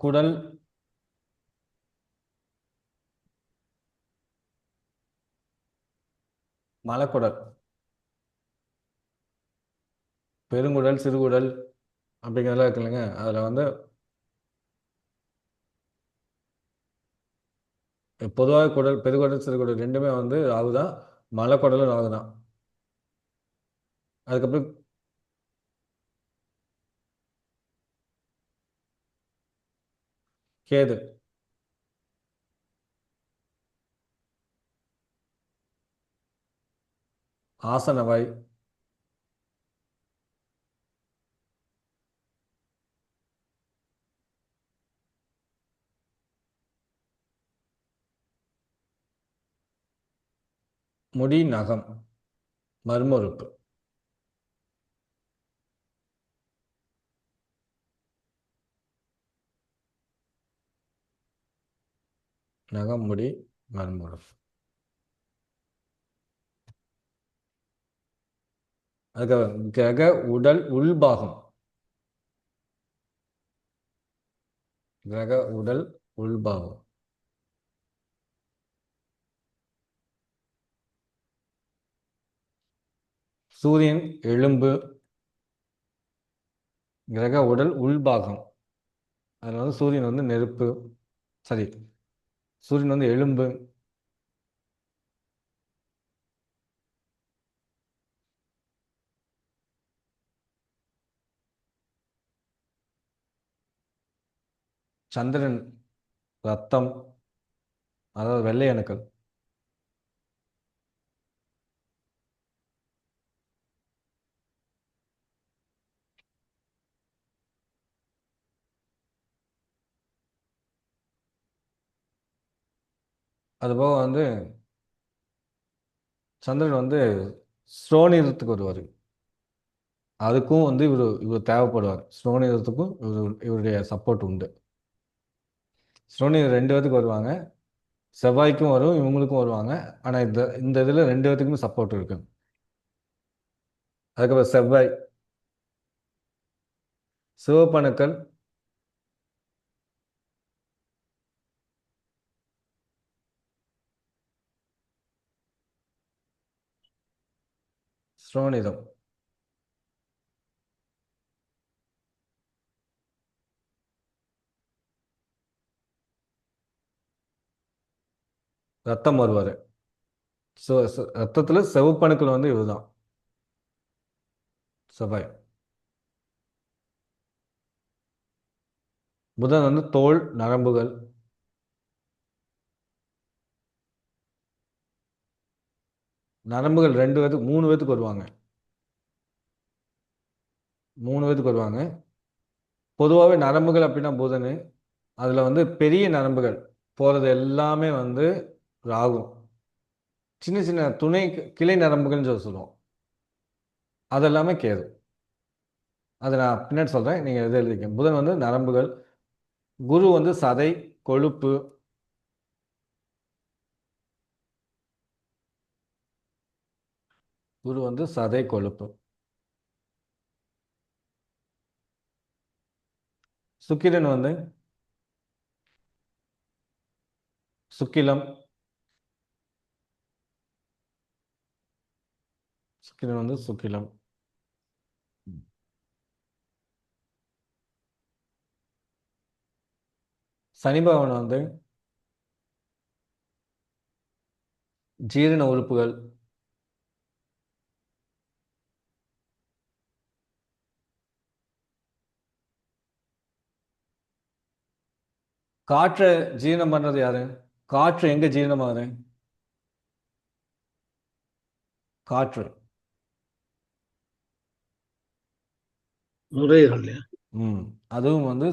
குடல், மலக்குடல், பெருங்குடல், சிறுகுடல் அப்படிங்கிறதெல்லாம் இருக்கு இல்லைங்க. அதில் வந்து பொதுவாக குடல், பெருங்குடல், சிறுகுடல் ரெண்டுமே வந்து ராகு தான். மலக்குடலும் ராகு தான். அதுக்கப்புறம் கேது, ஆசனவாய், முடி, நகம், மர்ம உறுப்பு. நகம், முடி, மர்ம உறுப்பு. அதுக்கப்புறம் கிரக உடல் உள்பாகம். கிரக உடல் உள்பாகம். சூரியன் எலும்பு. கிரக உடல் உள்பாகம். அதில் வந்து சூரியன் வந்து நெருப்பு. சரி, சூரியன் வந்து எலும்பு. சந்திரன் ரத்தம், அதாவது வெள்ளை அணுக்கள். அதுபோக வந்து சந்திரன் வந்து ஸ்ரோனிதத்துக்கு வருவார். அதுக்கும் வந்து இவர் தேவைப்படுவார். ஸ்ரோனிதத்துக்கும் இவருடைய சப்போர்ட் உண்டு. ஸ்ரோனிதர் 2 பேத்துக்கு வருவாங்க. செவ்வாய்க்கும் வரும், இவங்களுக்கும் வருவாங்க. ஆனால் இந்த இதில் 2 பேத்துக்குமே சப்போர்ட் இருக்கு. அதுக்கப்புறம் செவ்வாய், சிவப்பணுக்கள், ஸ்ரோனிதம், ரத்தம் வருவார். ரத்தத்தில் சிவப்பணுக்கள் வந்து இதுதான் செவ்வாய். புதன் வந்து தோல், நரம்புகள். நரம்புகள் 2 பேத்துக்கு 3 பேத்துக்கு வருவாங்க. 3 பேத்துக்கு வருவாங்க. பொதுவாகவே நரம்புகள் அப்படின்னா புதன். அதில் வந்து பெரிய நரம்புகள் போகிறது எல்லாமே வந்து ராகு. சின்ன சின்ன துணை கிளை நரம்புகள்னு சொல்லுவோம், அதெல்லாமே கேது. அதை நான் பின்னாடி சொல்கிறேன், நீங்கள் எது எழுதிக்க. புதன் வந்து நரம்புகள். குரு வந்து சதை, கொழுப்பு. குரு வந்து சதை, கொழுப்பு. சுக்கிரன் வந்து சுக்கிலம். சுக்கிரன் வந்து சுக்கிலம். சனி பகவான் வந்து ஜீரண உறுப்புகள். காற்றை ஜீரணம் பண்றது யாரு? காற்று எங்க ஜீரணமாகுது? காற்று நுரையீரல். அதுவும் வந்து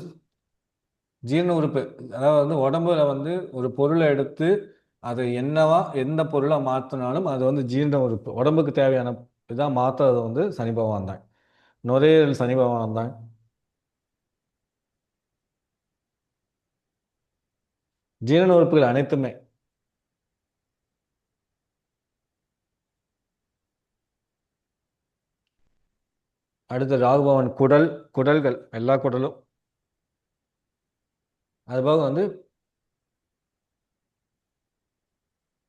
ஜீரண உறுப்பு. அதாவது வந்து உடம்புல வந்து ஒரு பொருளை எடுத்து அது என்னவா எந்த பொருளை மாற்றினாலும் அது வந்து ஜீரண உறுப்பு. உடம்புக்கு தேவையான இதாக மாற்றுறது வந்து சனி பகவான் தான். நுரையீரல் சனி பகவான் தான். ஜீரண உறுப்புகள் அனைத்துமே. அடுத்து ராகுபவன் குடல்கள், எல்லா குடலும். அதுபோக வந்து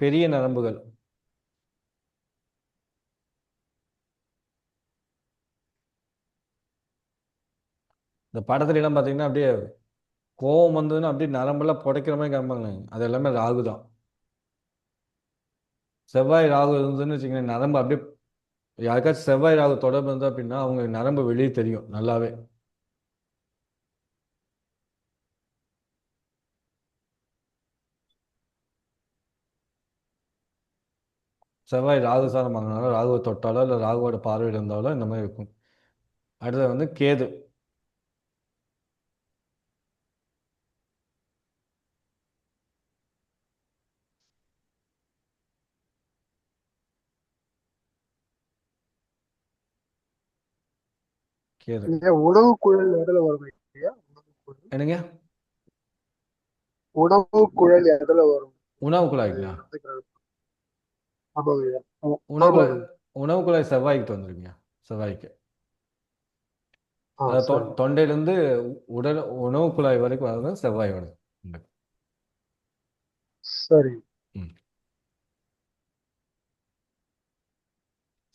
பெரிய நரம்புகள். இந்த படத்துல எல்லாம் பார்த்தீங்கன்னா அப்படியே கோவம் வந்ததுன்னா அப்படியே நரம்பெல்லாம் புடைக்கிற மாதிரி காமிப்பாங்க. அது எல்லாமே ராகு தான். செவ்வாய் ராகு இருந்ததுன்னு வச்சுக்கோங்க, நரம்பு அப்படியே யாருக்காச்சும் செவ்வாய் ராகு தொடர்பு இருந்தா அப்படின்னா அவங்க நரம்பு வெளியே தெரியும் நல்லாவே. செவ்வாய் ராகு சாரம் வாங்கினாலும், ராகுவை தொட்டாலோ இல்லை ராகுவோட பார்வையில் இருந்தாலோ இந்த மாதிரி இருக்கும். அடுத்தது வந்து கேது. கேது ஐயா, உணவு குழல் எதுல வரும் ஐயா? என்னங்க? உணவு குழல் எதுல வரும்? உணவு குழாய்ங்களா? ஆமாங்க ஐயா. உணவு குழாய் ஆமாங்க. உணவு குழாய் செவ்வாய்க்கு வந்துருங்க. செவ்வாய்க்கு அதாவது சரி தொண்டையிலேருந்து உடல் உணவு குழாய் வரைக்கும் வர்றது செவ்வாய் வருது. சரி.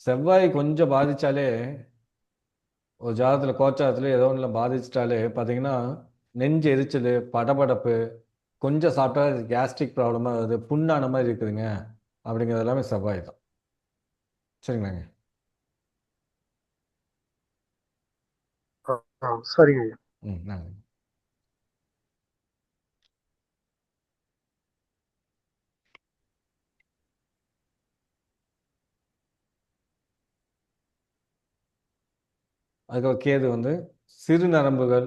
செவ்வாய் கொஞ்சம் பாதிச்சாலே, ஒரு ஜாதகத்தில் கோச்சாரத்துல ஏதோ ஒன்றுல பாதிச்சிட்டாலே பார்த்தீங்கன்னா நெஞ்சு எரிச்சல், படபடப்பு, கொஞ்சம் சாப்பிட்டா கேஸ்ட்ரிக் ப்ராப்ளமாக வருது, புண்ணான மாதிரி இருக்குதுங்க அப்படிங்கிறது எல்லாமே செவ்வாய் தான். சரிங்களாங்க? சரிங்க ஐயா. நன்றி. அதுக்கப்புறம் கேது வந்து சிறு நரம்புகள்,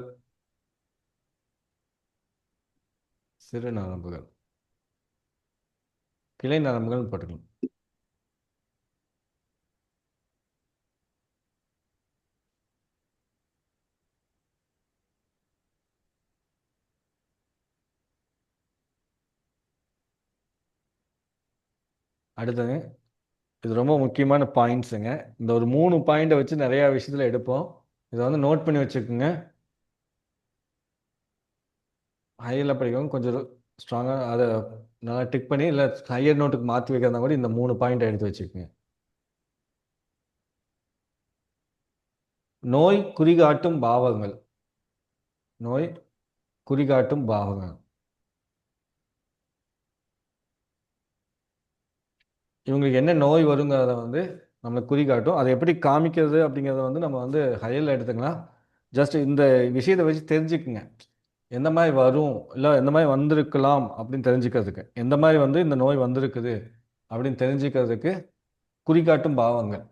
கிளை நரம்புகள் போட்டுக்கலாம். அடுத்தது, இது ரொம்ப முக்கியமான பாயிண்ட்ஸுங்க. இந்த ஒரு 3 பாயிண்டை வச்சு நிறையா விஷயத்தில் எடுப்போம். இதை வந்து நோட் பண்ணி வச்சுக்கோங்க. ஹையரில் படிக்கவும் கொஞ்சம் ஸ்ட்ராங்காக அதை நல்லா டிக் பண்ணி இல்லை ஹையர் நோட்டுக்கு மாற்றி வைக்கிறதா கூட இந்த 3 பாயிண்டை எடுத்து வச்சுக்கோங்க. நோய் குறிகாட்டும் பாவங்கள். இவங்களுக்கு என்ன நோய் வருங்கிறத வந்து நம்மளுக்கு குறிகாட்டும். அதை எப்படி காமிக்கிறது அப்படிங்கிறத வந்து நம்ம வந்து ஹையரில் எடுத்துக்கலாம். ஜஸ்ட் இந்த விஷயத்தை வச்சு தெரிஞ்சுக்குங்க, எந்த மாதிரி வரும் இல்லை எந்த மாதிரி வந்திருக்கலாம் அப்படின்னு தெரிஞ்சுக்கிறதுக்கு, எந்த மாதிரி வந்து இந்த நோய் வந்திருக்குது அப்படின்னு தெரிஞ்சுக்கிறதுக்கு குறிகாட்டும் பாவங்கள்.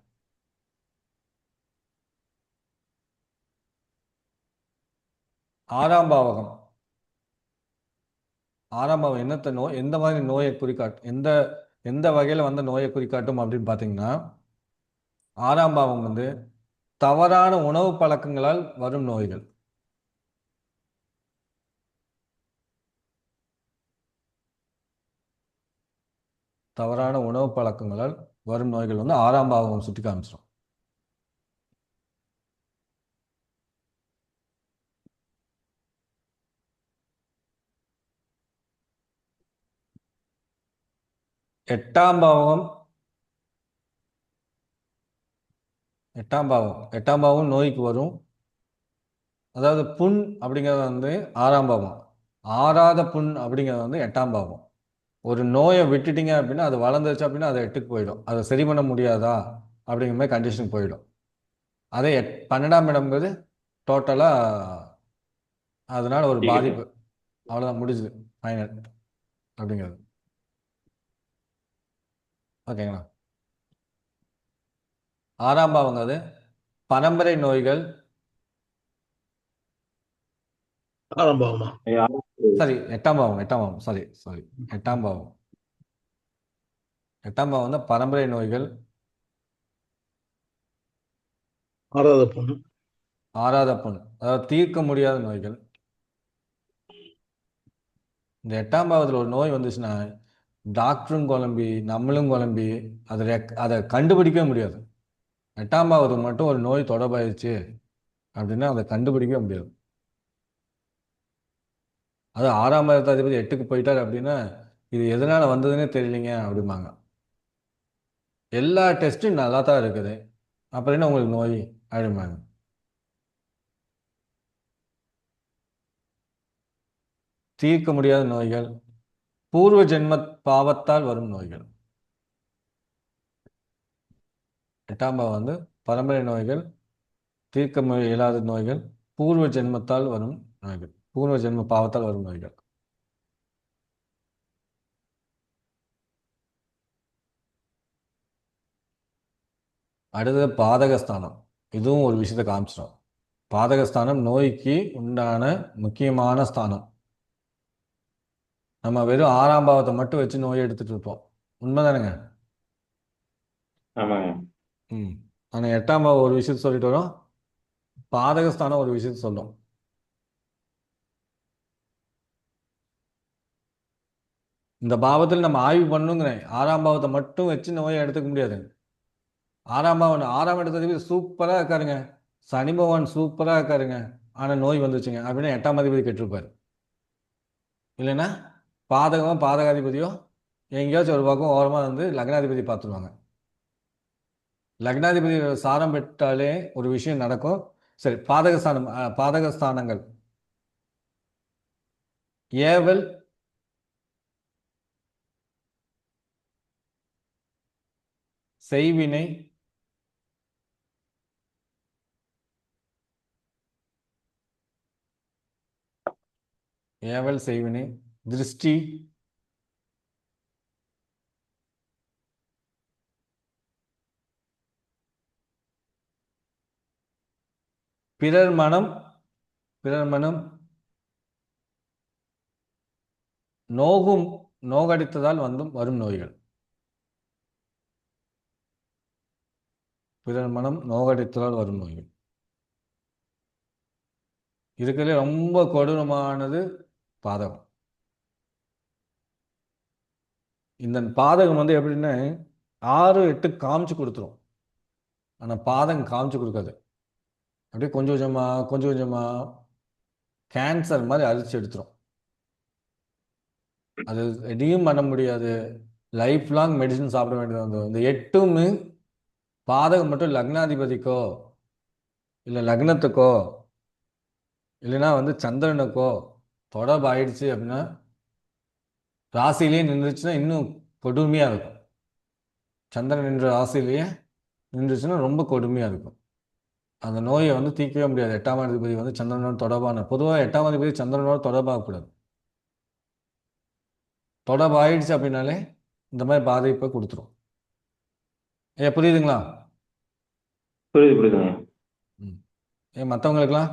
ஆறாம் பாவகம். ஆறாம் பாவம் என்னத்த நோய், எந்த மாதிரி நோயை குறிக்காட்டும், எந்த வகையில் வந்த நோயை குறிக்காட்டும் அப்படின்னு பார்த்தீங்கன்னா, ஆறாம் பாவம் வந்து தவறான உணவு பழக்கங்களால் வரும் நோய்கள். தவறான உணவு பழக்கங்களால் வரும் நோய்கள் வந்து ஆறாம் பாவம் சுட்டி காமிச்சிடும். எட்டாம் பாவம் நோய்க்கு வரும். அதாவது புண் அப்படிங்கிறது வந்து ஆறாம் பாவம், ஆறாத புண் அப்படிங்கிறது வந்து எட்டாம் பாவம். ஒரு நோயை விட்டுட்டீங்க அப்படின்னா அது வளர்ந்துருச்சு அப்படின்னா அது 8க்கு போயிடும். அதை சரி பண்ண முடியாதா அப்படிங்கிற மாதிரி கண்டிஷனுக்கு போயிடும். அதே 12ஆம் இடம்ங்கிறது டோட்டலாக அதனால ஒரு பாதிப்பு, அவ்வளோதான், முடிஞ்சுது, ஃபைனல் அப்படிங்கிறது. ஓகேங்களா? ஆறாம் பாவங்கிறது பரம்பரை நோய்கள். ஆரம்பமா சரி, எட்டாம் பாவம் சாரி எட்டாம் பாவம். எட்டாம் பாவம் வந்து பரம்பரை நோய்கள், ஆறாத புண், அதாவது தீர்க்க முடியாத நோய்கள். இந்த 8ஆம் பாவத்தில் ஒரு நோய் வந்துச்சுன்னா டாக்டரும் குழம்பி நம்மளும் குழம்பி அதை கண்டுபிடிக்கவே முடியாது. 8ஆம் பாவத்துக்கு மட்டும் ஒரு நோய் தொடர்பாயிருச்சு அப்படின்னா அதை கண்டுபிடிக்கவே முடியாது. அது 6ஆம் அதிபதி 8க்கு போயிட்டார் அப்படின்னா இது எதனால வந்ததுன்னே தெரியலீங்க அப்படிம்பாங்க. எல்லா டெஸ்ட்டும் நல்லா தான் இருக்குது, அப்புறம் என்ன உங்களுக்கு நோய் அப்படிம்பாங்க. தீர்க்க முடியாத நோய்கள், பூர்வ ஜென்ம பாவத்தால் வரும் நோய்கள். 8ஆம் பாவம் வந்து பரம்பரை நோய்கள், தீர்க்க இயலாத நோய்கள், பூர்வ ஜென்மத்தால் வரும் நோய்கள், பூர்வ ஜென்ம பாவத்தால் வரும் நோய்கள். அடுத்தது பாதகஸ்தானம். இதுவும் ஒரு விஷயத்தை காமிச்சிடும். பாதகஸ்தானம் நோய்க்கு உண்டான முக்கியமான ஸ்தானம். நம்ம வெறும் 6ஆம் பாவத்தை மட்டும் வச்சு நோயை எடுத்துட்டு இருப்போம், உண்மைதானுங்க? ஆமாங்க. ஆனால் 8ஆம் பாவம் ஒரு விஷயத்தை சொல்லிட்டு வரோம், பாதகஸ்தானம் ஒரு விஷயத்தை சொல்லும். இந்த பாவத்தில் நம்ம ஆய்வு பண்ணுங்கிறேன். 6ஆம் பாவத்தை மட்டும் வச்சு நோயை எடுத்துக்க முடியாது. 6ஆம் இடத்துல சூப்பராக இருக்காருங்க, சனி பகவான் சூப்பராக இருக்காருங்க, ஆனால் நோய் வந்துச்சுங்க அப்படின்னா 8ஆம் அதிபதி கெட்டிருப்பார். இல்லைன்னா பாதகமோ பாதகாதிபதியோ எங்கேயாச்சும் ஒரு பக்கம் ஓரமாக வந்து லக்னாதிபதி பார்த்துருவாங்க. லக்னாதிபதி சாரம் பெற்றாலே ஒரு விஷயம் நடக்கும். சரி, பாதகஸ்தானங்கள் ஏவல், செய்வினை, ஏவல் செய்வினை, திருஷ்டி, பிறர் மனம், நோகடித்ததால் வரும் நோய்கள். பிறர் மனம் நோகடித்ததால் வரும் நோய்கள் இருக்கிறதுல ரொம்ப கொடூரமானது பாதகம். இந்த பாதகம் வந்து எப்படின்னா 6, 8 காமிச்சு கொடுத்துரும், ஆனால் பாதகம் காமிச்சு கொடுக்காது. அப்படியே கொஞ்சம் கொஞ்சமாக கேன்சர் மாதிரி அரிச்சு எடுத்துரும். அது எதையும் பண்ண முடியாது, லைஃப் லாங் மெடிசன் சாப்பிட வேண்டியது வந்துடும். இந்த 8மே பாதகம் மட்டும் லக்னாதிபதிக்கோ இல்லை லக்னத்துக்கோ இல்லைன்னா வந்து சந்திரனுக்கோ தொடர்பு ஆயிடுச்சு அப்படின்னா, ராசிலேயே நின்றுச்சுன்னா இன்னும் கொடுமையாக இருக்கும். சந்திரன் நின்ற ராசிலேயே நின்றுச்சுன்னா ரொம்ப கொடுமையாக இருக்கும். அந்த நோயை வந்து தீர்க்கவே முடியாது. 8ஆம் அதிபதி வந்து சந்திரனோட தொடர்பான, பொதுவாக 8ஆம் அதிபதி சந்திரனோட தொடர்பாகக்கூடாது. தொடர்பு ஆயிடுச்சு அப்படின்னாலே இந்த மாதிரி பாதிப்பை கொடுத்துரும். புரியுதுங்களா? புரியுதுங்க. மற்றவங்களுக்குலாம்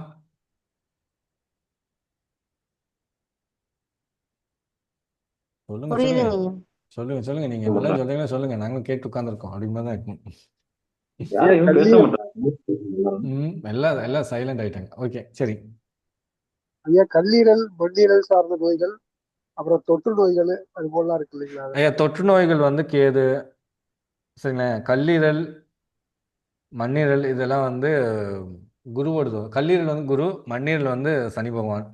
சொல்லுங்க. நீங்க எல்லாம் சொல்றீங்களா சொல்லுங்க, நாங்களும் கேட்டு உட்காந்துருக்கோம். அப்படிமா தான் இருக்கும். எல்லாம் சைலண்ட் ஆயிட்டாங்க. ஓகே, சரி. ஐயா, கல்லீரல், மண்ணீரல் சார்ந்த நோய்கள், அப்புறம் தொற்று நோய்கள் அது போலாம் இருக்கு இல்லைங்களா? ஐயா, தொற்று நோய்கள் வந்து கேது, சரிங்களா? கல்லீரல், மண்ணீரல் இதெல்லாம் வந்து குருவோடு. கல்லீரல் வந்து குரு, மண்ணீரல் வந்து சனி பகவான்.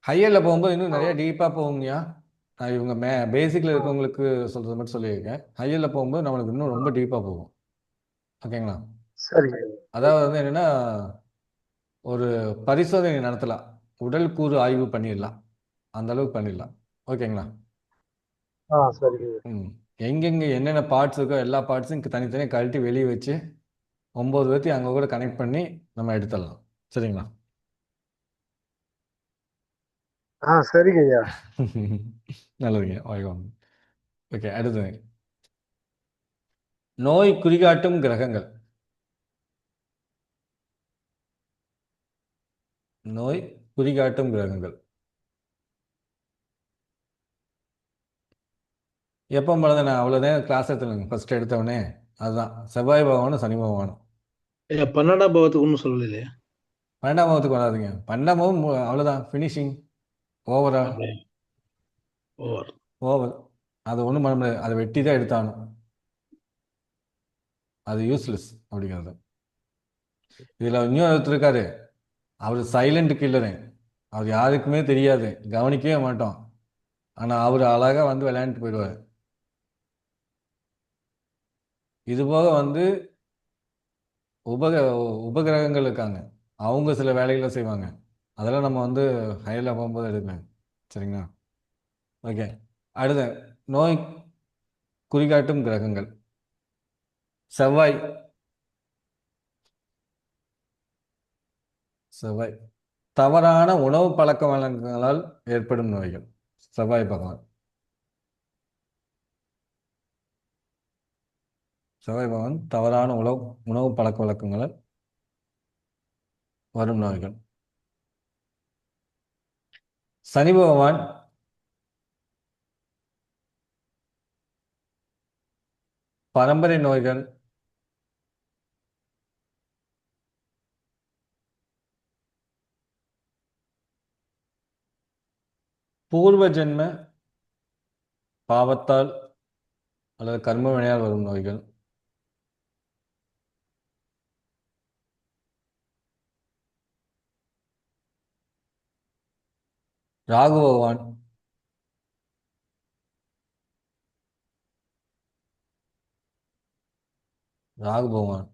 ஹையரில் போகும்போது இன்னும் நிறைய டீப்பாக போகுங்கய்யா. நான் இவங்க பேசிக்கில் இருக்கவங்களுக்கு சொல்கிறது மட்டும் சொல்லியிருக்கேன். ஹையரில் போகும்போது நம்மளுக்கு இன்னும் ரொம்ப டீப்பாக போகும். ஓகேங்களா? சரி. அதாவது வந்து என்னென்னா, ஒரு பரிசோதனை நடத்தலாம், உடல் கூறு ஆய்வு பண்ணிடலாம், அந்த அளவுக்கு பண்ணிடலாம். ஓகேங்களா? சரி. எங்கெங்கே என்னென்ன பார்ட்ஸ் இருக்கோ எல்லா பார்ட்ஸும் தனித்தனியாக கழட்டி வெளியே வச்சு 9 பேர்த்தையும் அங்கே கூட கனெக்ட் பண்ணி நம்ம எடுத்துடலாம். சரிங்களா? சரிங்க ஐயா. நல்லதுங்க, வாய்வாங்க. ஓகே, அடுத்தது நோய் குறிகாட்டும் கிரகங்கள். நோய் குறிகாட்டும் கிரகங்கள் எப்போ பிறந்த? நான் அவ்வளோதான் கிளாஸ் எடுத்துருங்க. ஃபர்ஸ்ட் எடுத்தவொடனே அதுதான் செவ்வாய் பகவானும் சனி பகவானும். 12ஆம் பாவத்துக்கு ஒன்றும் சொல்லலையே. 12ஆம் பாவத்துக்கு வராதுங்க. 12ஆம் பாவம் அவ்வளோதான், ஃபினிஷிங். ஓவரா? ஓவர். ஓவர். அது ஒன்றும் பண்ண முடியாது, அதை வெட்டி தான் எடுத்தாகணும். அது யூஸ்லெஸ் அப்படிங்கிறது. இதில் இன்னும் ஒருத்தர் இருக்காரு, அவர் சைலண்ட் கில்லரு. அவர் யாருக்குமே தெரியாது, கவனிக்கவே மாட்டோம். ஆனால் அவர் அழகாக வந்து விளையாண்டுட்டு போயிடுவார். இது போக வந்து உபக உபகிரகங்கள் இருக்காங்க, அவங்க சில வேலைகளை செய்வாங்க. அதெல்லாம் நம்ம வந்து ஹையரில் போகும்போது எடுப்பேன். சரிங்களா? ஓகே. அடுத்த நோய் குறிகாட்டும் கிரகங்கள். செவ்வாய். செவ்வாய் தவறான உணவு பழக்க வழக்கங்களால் ஏற்படும் நோய்கள். செவ்வாய் பகவான். செவ்வாய் பகவான் தவறான உணவு பழக்க வழக்கங்களால் வரும் நோய்கள். சனி பகவான் பரம்பரை நோய்கள், பூர்வ ஜென்ம பாவத்தால் அல்லது கர்ம வினையால் வரும் நோய்கள். ராகு பகவான் ராகு பகவான்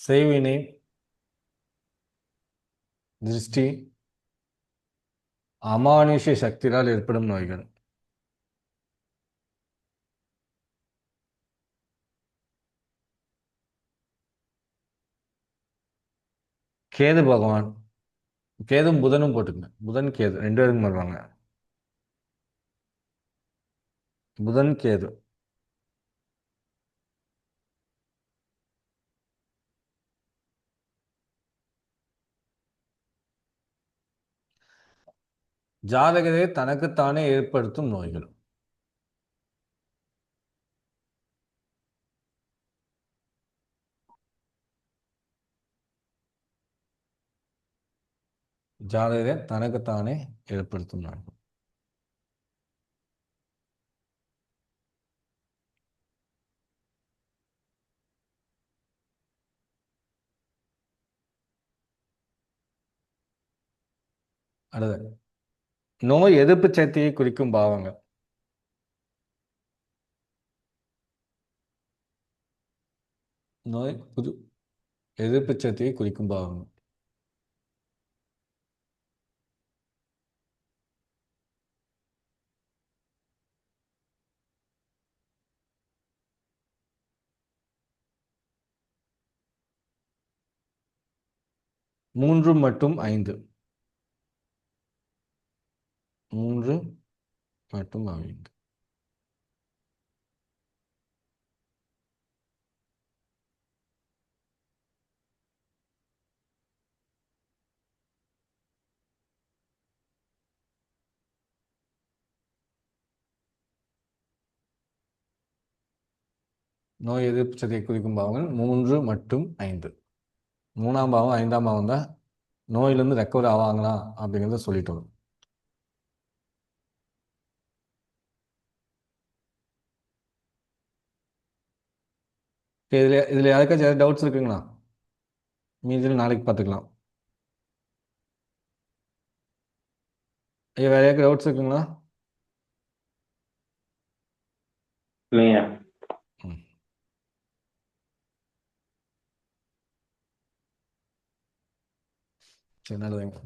செய்வினை, திருஷ்டி, அமானுஷ்ய சக்தியால் ஏற்படும் நோய்கள். கேது பகவான், கேதும் புதனும் போட்டுக்கங்க, புதன் கேது ரெண்டு பேருக்கும் வருவாங்க. புதன் கேது. ஜாதகத்தை தனக்குத்தானே ஏற்படுத்தும் நோய்கள். ஜாதகத்தை தனக்குத்தானே ஏற்படுத்தும் நோய்கள். அடுத்து நோய் எதிர்ப்பு சக்தியை குறிக்கும் பாவங்கள். நோய் எதிர்ப்பு சக்தியை குறிக்கும் பாவங்கள். மூன்று மற்றும் 5. 3 மற்றும் 5. நோய் எதிர்ப்பு சக்தியை குறிக்கும் பாவங்கள் 3 மற்றும் 5. 3ஆம் பாவம் 5ஆம் பாவம் தான் நோயிலிருந்து ரெக்கவர் ஆவாங்களா அப்படிங்கிறத சொல்லிட்டு வரும். இதில் யாருக்காச்சும் ஏதாவது டவுட்ஸ் இருக்குங்களா? மீதியில் நாளைக்கு பார்த்துக்கலாம். ஐயா, வேற யாருக்கு டவுட்ஸ் இருக்குங்களா? இல்லைங்க. சரி, நல்லதுங்க.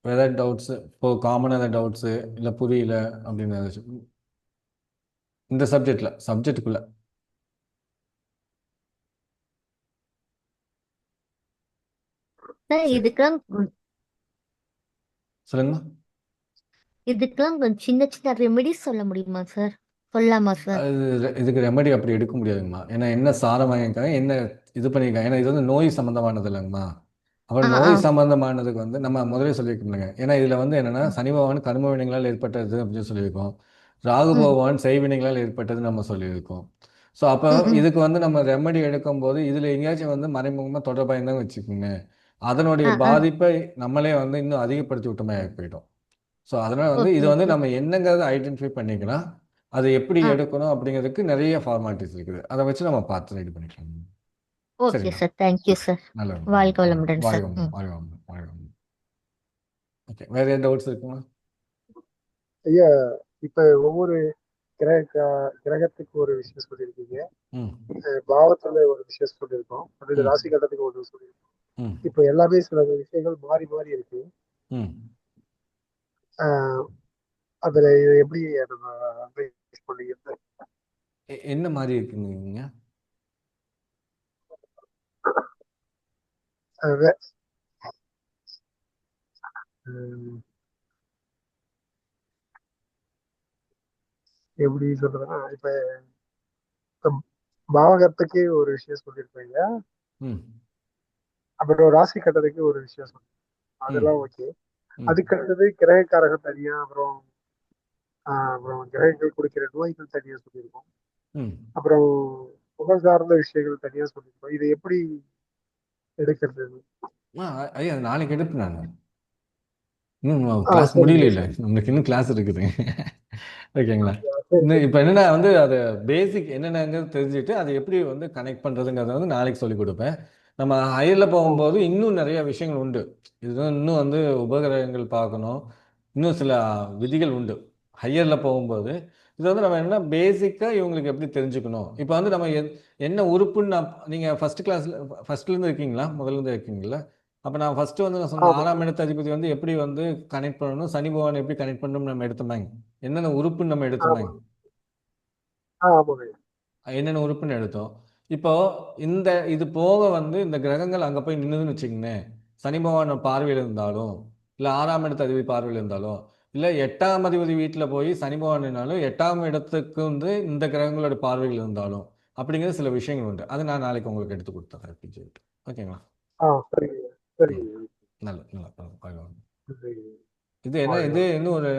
வேற ஏதாவது டவுட்ஸு, இப்போ காமனாக ஏதாவது டவுட்ஸு இல்லை புரியல அப்படின்னு ஏதாச்சும் இந்த சப்ஜெக்டுக்குள்ள இதுக்கெல்லாம் சொல்லுங்க. இதுக்கெல்லாம் கொஞ்சம் சின்ன சின்ன ரெமெடி சொல்ல முடியுமா சார்? சொல்லலாமா சார்? இதுக்கு ரெமெடி அப்படி எடுக்க முடியாதுங்கம்மா. ஏன்னா என்ன சாரம் வாங்கியிருக்காங்க, என்ன இது பண்ணியிருக்காங்க. ஏன்னா இது வந்து நோய் சம்மந்தமானது இல்லைங்கம்மா. அப்புறம் நோய் சம்பந்தமானதுக்கு வந்து நம்ம முதலே சொல்லியிருக்கோம்லங்க. ஏன்னா இதில் வந்து என்னென்னா சனி பகவான் கர்ம வினைகளால் ஏற்பட்டது அப்படின்னு சொல்லியிருக்கோம். ராகு பகவான் செய்வினைகளால் ஏற்பட்டது நம்ம சொல்லியிருக்கோம். ஸோ அப்போ ம். இதுக்கு வந்து நம்ம ரெமெடி எடுக்கும்போது இதில் எங்கேயாச்சும் வந்து மறைமுகமாக தொடர்பாயிருந்தாங்க வச்சுக்கோங்க, அதனுடைய ஆ. பாதிப்பை நம்மளே வந்து இன்னும் அதிகப்படுத்தி விட்டோமே போயிட்டோம். ஸோ அதனால் வந்து ஓகே, இது வந்து ஓகே. நம்ம என்னங்கிறத ஐடென்டிஃபை பண்ணிக்கலாம். அதை எப்படி ஆ. எடுக்கணும் அப்படிங்கிறதுக்கு நிறைய ஃபார்மாலிட்டிஸ் இருக்குது. அதை வச்சு நம்ம பார்த்து ரெடி பண்ணிக்கலாம். ஓகே சரிங்களா? சார். Thank you sir. நல்லது. வாழ்க வளமுடன் வாழ்க சார். வளமுடன், வாழ்க வளமுடன், வாழ்க வளமுடன். ஓகே, வேற ஏதாவது டவுட்ஸ் இருக்குங்களா? ஐயா, இப்ப ஒவ்வொரு கிரகத்துக்கு ஒரு விஷயம் சொல்லியிருக்கீங்க, ம் பாவத்துல ஒரு விஷயம் சொல்லியிருக்கோம், அடுத்து ம் ராசி கட்டத்துக்கு ஒரு சொல்லியிருக்கோம். ம் இப்ப எல்லாமே சில விஷயங்கள் மாறி மாறி இருக்கு. ம் ஆஹ் அதுல இது எப்படி நம்ம analyze பண்ணிக்கிறது? என்ன மாதிரி இருக்குங்க? அஹ் வே- ஹம் எப்படி சொல்றதுன்னா, இப்ப இப்ப பாவகத்துக்கு ஒரு விஷயம் சொல்லியிருப்பீங்க, ம் அப்புறம் ராசி கட்டத்துக்கு ஒரு விஷயம் சொல்லிருப்பீங்க, ம் அதெல்லாம் ஓகே. ம் அதுக்கு அடுத்தது கிரகக்காரகம் தனியா, அப்புறம் கிரகங்கள் கொடுக்கிற நோய்கள் தனியா சொல்லியிருக்கோம், ம் அப்புறம் புகழ் சார்ந்த விஷயங்கள் தனியா சொல்லியிருக்கோம். இதை எப்படி எடுக்கிறது? ஐயா நாளைக்கு எடுப்பேன் நான். இன்னும் கிளாஸ் சரிங்க முடியல, சார். நம்மளுக்கு இன்னும் கிளாஸ் இருக்குது. ஓகேங்களா? சரி இன்னும் சரி. இப்போ என்னென்னா வந்து அது பேசிக் என்னென்னங்கிறது தெரிஞ்சுட்டு அதை எப்படி வந்து கனெக்ட் பண்ணுறதுங்கிறத வந்து நாளைக்கு சொல்லிக் கொடுப்பேன். நம்ம ஹையரில் ஓ, போகும்போது இன்னும் நிறைய விஷயங்கள் உண்டு. இதுதான் இன்னும் வந்து உபகிரகங்கள் பார்க்கணும், இன்னும் சில விதிகள் உண்டு ஹையரில் போகும்போது. இது வந்து நம்ம என்ன பேசிக்காக இவங்களுக்கு எப்படி தெரிஞ்சுக்கணும். இப்போ வந்து நம்ம என்ன உறுப்புன்னு நீங்கள் ஃபஸ்ட்லேருந்து இருக்கீங்களா, முதல்லேருந்து இருக்கீங்களா? அப்போ நான் ஃபஸ்ட்டு வந்து நான் சொன்ன ஆமா. 6ஆம் இடத்து அதிபதி வந்து எப்படி வந்து கனெக்ட் பண்ணணும், சனி பகவான் எப்படி கனெக்ட் பண்ணணும் நம்ம எடுத்தோமாங்க. என்னென்ன உறுப்புன்னு நம்ம ஆமா. எடுத்தோமாங்க. ஆமாங்க. என்னென்ன உறுப்புன்னு எடுத்தோம். இப்போ இது போக வந்து இந்த கிரகங்கள் அங்கே போய் நின்றுதுன்னு வச்சுக்கோங்களேன், சனி பகவான் பார்வையில் இருந்தாலும், இல்லை 6ஆம் இடத்து அதிபதி பார்வையில் இருந்தாலும், இல்லை 8ஆம் அதிபதி வீட்டில் போய் சனி பகவான் நின்னாலும் 8ஆம் இடத்துக்கு வந்து இந்த கிரகங்களோட பார்வையில் இருந்தாலும் அப்படிங்கிற சில விஷயங்கள் உண்டு. அதை நான் நாளைக்கு உங்களுக்கு எடுத்து கொடுத்துறேன் அப்படின்னு சொல்லிட்டு. ஓகேங்களா? சரிங்க ம் சரிங்க. நல்ல நல்ல பரவாயில்ல. சரிங்க. இது என்ன இது இன்னும் ஒரு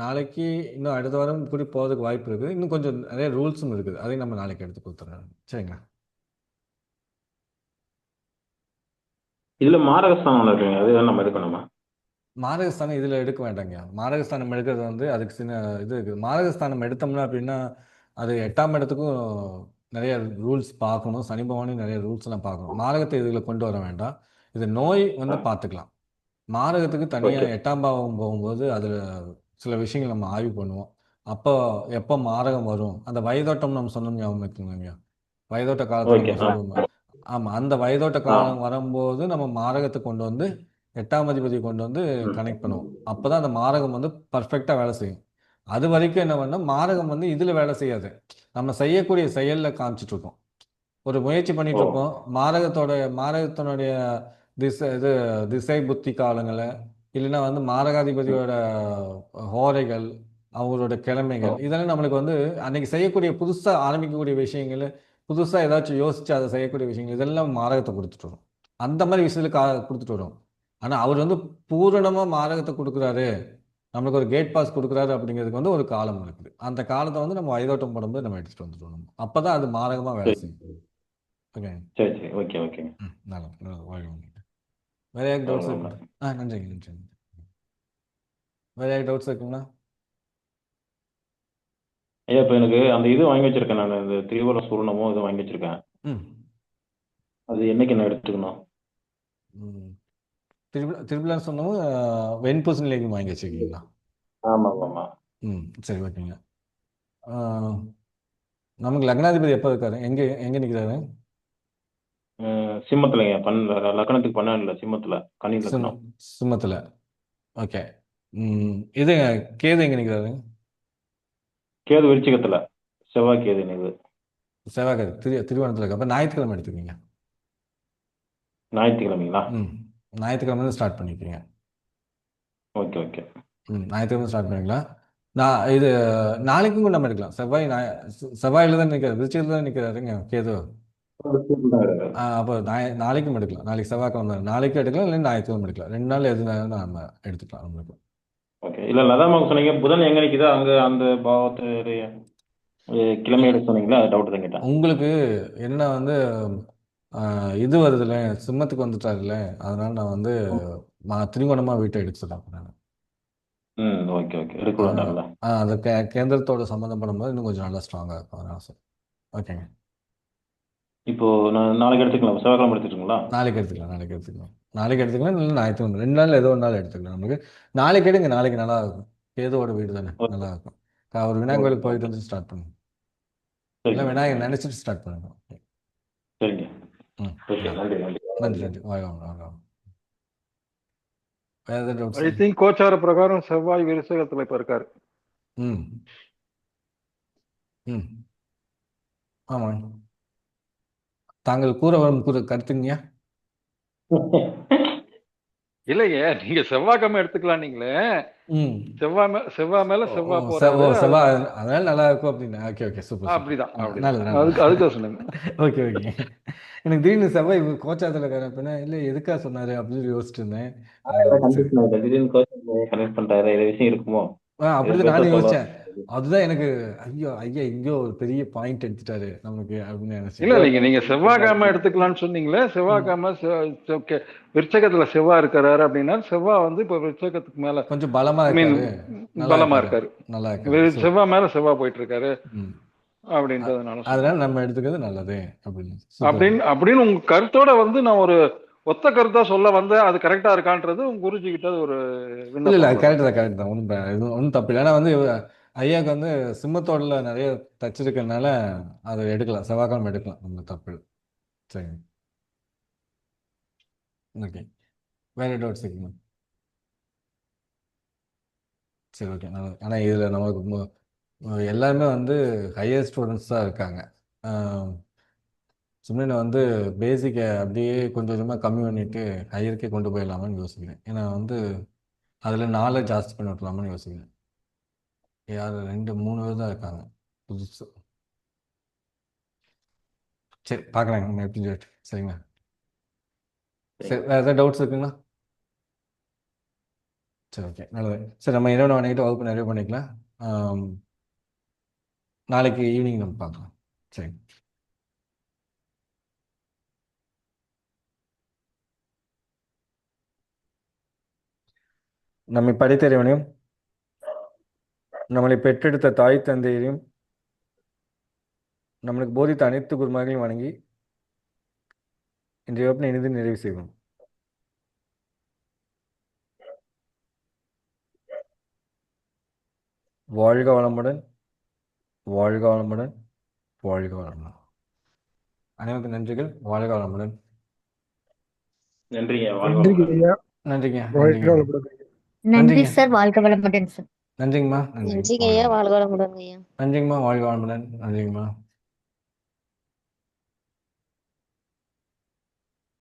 நாளைக்கு இன்னும் அடுத்த வாரம் கூடி போகிறதுக்கு வாய்ப்பு இருக்குது. இன்னும் கொஞ்சம் நிறைய ரூல்ஸும் இருக்குது. அதையும் நம்ம நாளைக்கு எடுத்து கொடுத்துட்றேன். சரிங்களா? இதுல மாரகஸ்தானம் இருக்குங்க, அது நம்ம எடுக்கணுமா? மாரகஸ்தானம் இதில் எடுக்க வேண்டாங்க. மாரகஸ்தானம் எடுக்கிறது வந்து அதுக்கு சின்ன இது இருக்குது. மாரகஸ்தானம் எடுத்தோம்னா அப்படின்னா அது 8ஆம் இடத்துக்கும் நிறைய ரூல்ஸ் பார்க்கணும், சனி பகவானையும் நிறைய ரூல்ஸ்லாம் பார்க்கணும். மாரகத்தை இதில் கொண்டு வர வேண்டாம். இது நோய் வந்து பார்த்துக்கலாம். மாரகத்துக்கு ஓகே. தனியாக 8ஆம் பாவம் போகும்போது அதில் சில விஷயங்கள் நம்ம ஆய்வு பண்ணுவோம். அப்போ எப்போ மாரகம் வரும், அந்த வயதோட்டம் நம்ம சொன்னோம், ஞாபகம் இருக்குங்களா? வயதோட்ட காலத்தை ஓகே. நம்ம சொல்லுவோம். ஆமாம், அந்த வயதோட்ட காலம் வரும்போது நம்ம மாரகத்தை கொண்டு வந்து 8ஆம் அதிபதி கொண்டு வந்து கனெக்ட் பண்ணுவோம். அப்போ தான் அந்த மாரகம் வந்து பர்ஃபெக்டாக வேலை செய்யும். அது வரைக்கும் என்ன பண்ணால் மாரகம் வந்து இதில் வேலை செய்யாது, நம்ம செய்யக்கூடிய செயலில் காமிச்சிட்டு இருக்கோம். ஒரு முயற்சி பண்ணிட்டு இருப்போம், மாரகத்தினுடைய திசை புத்தி காலங்களை, இல்லைன்னா வந்து மாரகாதிபதியோட ஹோரைகள், அவங்களோட கிழமைகள், இதெல்லாம் நம்மளுக்கு வந்து அன்னைக்கு செய்யக்கூடிய புதுசாக ஆரம்பிக்கக்கூடிய விஷயங்கள், புதுசாக ஏதாச்சும் யோசிச்சு அதை செய்யக்கூடிய விஷயங்கள், இதெல்லாம் மாரகத்தை கொடுத்துட்டு வரும். அந்த மாதிரி விஷயத்துக்கு கொடுத்துட்டு வரும். ஆனால் அவர் வந்து பூரணமாக மாரகத்தை கொடுக்குறாரு, நம்மளுக்கு ஒரு கேட் பாஸ் கொடுக்குறாரு அப்படிங்கிறதுக்கு வந்து ஒரு காலம் இருக்குது. அந்த காலத்தை வந்து நம்ம வயதோட்டம் போடும்போது நம்ம எடுத்துகிட்டு வந்துட்டு அப்போ தான் அது மாரகமாக வேலை செய்யும். ஓகே. சரி சரி. ஓகே ஓகேங்க. நல்லது நல்லது. வேற யாருக்கு டவுட்ஸ் இருக்குங்களா? நன்றிங்க நன்றிங்க. வேற யாருக்கு டவுட்ஸ் இருக்குங்களா? ஐயா, இப்போ எனக்கு அந்த இது வாங்கி வச்சிருக்கேன், நான் இந்த திரிபுர சூர்ணமும் இது வாங்கி வச்சிருக்கேன். அது என்னைக்கு நான் எடுத்துக்கணும்? திருவிழா சொன்னவும் வெண்பூசணி லேகியம் வாங்கி வச்சிருக்கீங்களா? ஆமாம் ஆமாம். சரி ஓகேங்க. நமக்கு லக்னாதிபதி எப்போ இருக்காரு, எங்கே எங்கே நிற்கிறாரு? சிம்மத்துலங்க, லக்னத்துக்கு 12 சிம்மத்துல, கன்னி லக்னம். சிம்மத்தில். ஓகே. இது கேது எங்கே நிற்கிறாரு? கேது விருச்சிகத்துல, செவ்வாய் கேது இது. செவ்வாய் கேது திருவண்ணத்தில் இருக்கு. அப்போ ஞாயிற்றுக்கிழமை எடுத்துக்கீங்க. ஞாயிற்றுக்கிழமைங்களா? ஞாயிற்றுக்கிழமை ஸ்டார்ட் பண்ணிக்கிறீங்க. Okay okay. ஞாயிற்றுக்கிழமை ஸ்டார்ட் பண்ணிக்கலாம். நான் இது நாளைக்கும் கூட நம்ம எடுக்கலாம். செவ்வாயில் தான் நிற்கிறார், விருச்சிகத்தில் தான் நிற்கிறாருங்க கேது. அப்போ நாளைக்கும் எடுக்கலாம். நாளைக்கு செவ்வாய்க்கிழமை, நாளைக்கும் எடுக்கலாம், இல்லை ஞாயிற்றுக்கிழமை எடுக்கலாம். 2 நாள் எது நம்ம எடுத்துக்கலாம் நம்மளுக்கு. ஓகே. இல்லை லதாமாவுக்கு சொன்னீங்க புதன் எங்கே நிற்குதோ அங்கே அந்த பாவத்துடைய கிழமை எடுக்க சொன்னீங்களா, அது டவுட் தான் கேட்டேன். உங்களுக்கு என்ன வந்து இது வருதுல்ல, சிம்மத்துக்கு வந்துட்டாருல்ல, அதனால நான் வந்து திரிகோணமா வீட்டை எடுக்க சொல்றேன். ஓகே ஓகே, எடுக்க வேண்டாம்ல. அந்த கேந்திரத்தோட சம்மந்தம் பண்ணும்போது இன்னும் கொஞ்சம் நல்லா ஸ்ட்ராங்காக இருக்கும், அதனால சார். ஓகேங்க. இப்போ நான் நாளைக்கு எடுத்துக்கலாம், செவ்வாய்க்கிழமை எடுத்துட்டுங்களா? நாளைக்கு எடுத்துக்கலாம், நாளைக்கு எடுத்துக்கலாம், நாளைக்கு எடுத்துக்கலாம், இல்லை ஞாயிற்றுக்கிழமை 2 நாள் ஏதோ ஒரு நாள் எடுத்துக்கலாம். நமக்கு நாளைக்கு எடுங்க, நாளைக்கு நல்லா இருக்கும். கேதுவோட வீடு தானே, நல்லா இருக்கும். ஒரு விநாயகர் கோயிலுக்கு போயிட்டு வந்து ஸ்டார்ட் பண்ணுங்க. இல்லை விநாயகர் நினைச்சிட்டு ஸ்டார்ட் பண்ணுங்க. சரிங்க. ஓகே, நன்றி நன்றி நன்றி நன்றி. வாங்க வாங்க. வேற ஏதாவது டவுட்ஸ்? ஐ திங்க் கோச்சார பிரகாரம் செவ்வாய் விருச்சகத்துல இப்ப இருக்காரு. ம் ம் ஆமாங்க. தாங்கள் கூற வரும் கருத்துங்கய்யா? இல்லையே, நீங்க செவ்வாய்க்கிழமை எடுத்துக்கலாம். நீங்களே செவ்வாய் மேல செவ்வாய் செவ்வாய் அதனால நல்லா இருக்கும் அப்படின்னு. Okay okay, super. அப்படிதான். அதுக்காக சொன்னேன். Okay okay. எனக்கு திடீர்னு செவ்வாய் கோச்சாரத்தில் கரெக்டாக இல்லை எதுக்காக சொன்னாரு அப்படின்னு யோசிச்சுட்டு இருந்தேன். திடீர்னு கனெக்ட் பண்றாரு, இது விஷயம் இருக்குமோ? அப்படிதான் நானும் யோசிச்சேன். அதுதான் எனக்கு ஐயா இங்கோ ஒரு பெரிய பாயிண்ட் எடுத்துட்டாரு நமக்கு அப்படின்னு நினைச்சேன். இல்ல நீங்க செவ்வாய்க்கிழமை எடுத்துக்கலாம்னு சொன்னீங்களே. செவ்வாய்க்கிழமை விருச்சகத்துல செவ்வாய் இருக்காரு அப்படின்னா, செவ்வாய் வந்து இப்ப விருச்சகத்துக்கு மேல கொஞ்சம் பலமா இருக்காரு. நல்லா இருக்கு. செவ்வாய் மேல செவ்வாய் போயிட்டு இருக்காரு அப்படின்றதுனால அதனால நம்ம எடுத்துக்கிறது நல்லது அப்படின்னு உங்க கருத்தோட வந்து நான் ஒரு ஒத்த கருத்தா சொல்ல வந்தேன். அது கரெக்டா இருக்கான்றது உங்க குருஜி கிட்ட ஒரு இல்ல கரெக்ட் தான். ஒன்றும் தப்பு இல்லை. ஏன்னா வந்து ஐயாவுக்கு வந்து சிம்மத்தோடல நிறைய தச்சிருக்கனால அதை எடுக்கலாம், செவ்வாய்க்கிழமை எடுக்கலாம், நம்ம தப்பு இல்லை. சரி ஓகே. வேற டவுட்ஸ் இருக்குமா? சரி ஓகே, நல்லது. ஆனால் இதில் நமக்கு எல்லாருமே வந்து ஹையர் ஸ்டூடெண்ட்ஸ் தான் இருக்காங்க. சும்மா வந்து பேசிக்கை அப்படியே கொஞ்சம் கொஞ்சமாக கம்மி பண்ணிட்டு ஹையருக்கே கொண்டு போயிடலாமான்னு யோசிக்கிறேன். ஏன்னா வந்து அதில் நாலேஜ் ஜாஸ்தி பண்ணி விட்டலாமான்னு யோசிக்கிறேன். யார் 2-3 பேர் தான் இருக்காங்க புதுசு. சரி பார்க்குறாங்க நம்ம எப்படி சொல்லிட்டு. சரிங்களா? சரி, வேறு ஏதாவது டவுட்ஸ் இருக்குங்களா? சரி ஓகே, நல்லது. சரி, நம்ம இரவு வணங்கிட்டு வகுப்பு நிறைவு பண்ணிக்கலாம். நாளைக்கு ஈவினிங் நம்ம பார்க்கலாம். சரி. நம்மை படித்தறிவனையும் நம்மளை பெற்றெடுத்த தாய் தந்தையரையும் நம்மளுக்கு போதித்த அனைத்து குருமார்களையும் வணங்கி இன்றைய வகுப்பினை இனிது நிறைவு செய்வோம். வாழ்க வளமுடன், வாழ்க வளமுடன், வாழ்க வளமுடன். அனைவருக்கும் நன்றிகள். வாழ்க வளமுடன். நன்றிங்க. நன்றிங்க. நன்றி சார். வாழ்க வளமுடன் சார். நன்றிங்கம்மா. நன்றிங்க ஐயா, வாழ்க வளமுடன் ஐயா. நன்றிங்கம்மா. வாழ்க வளமுடன். நன்றிங்கம்மா.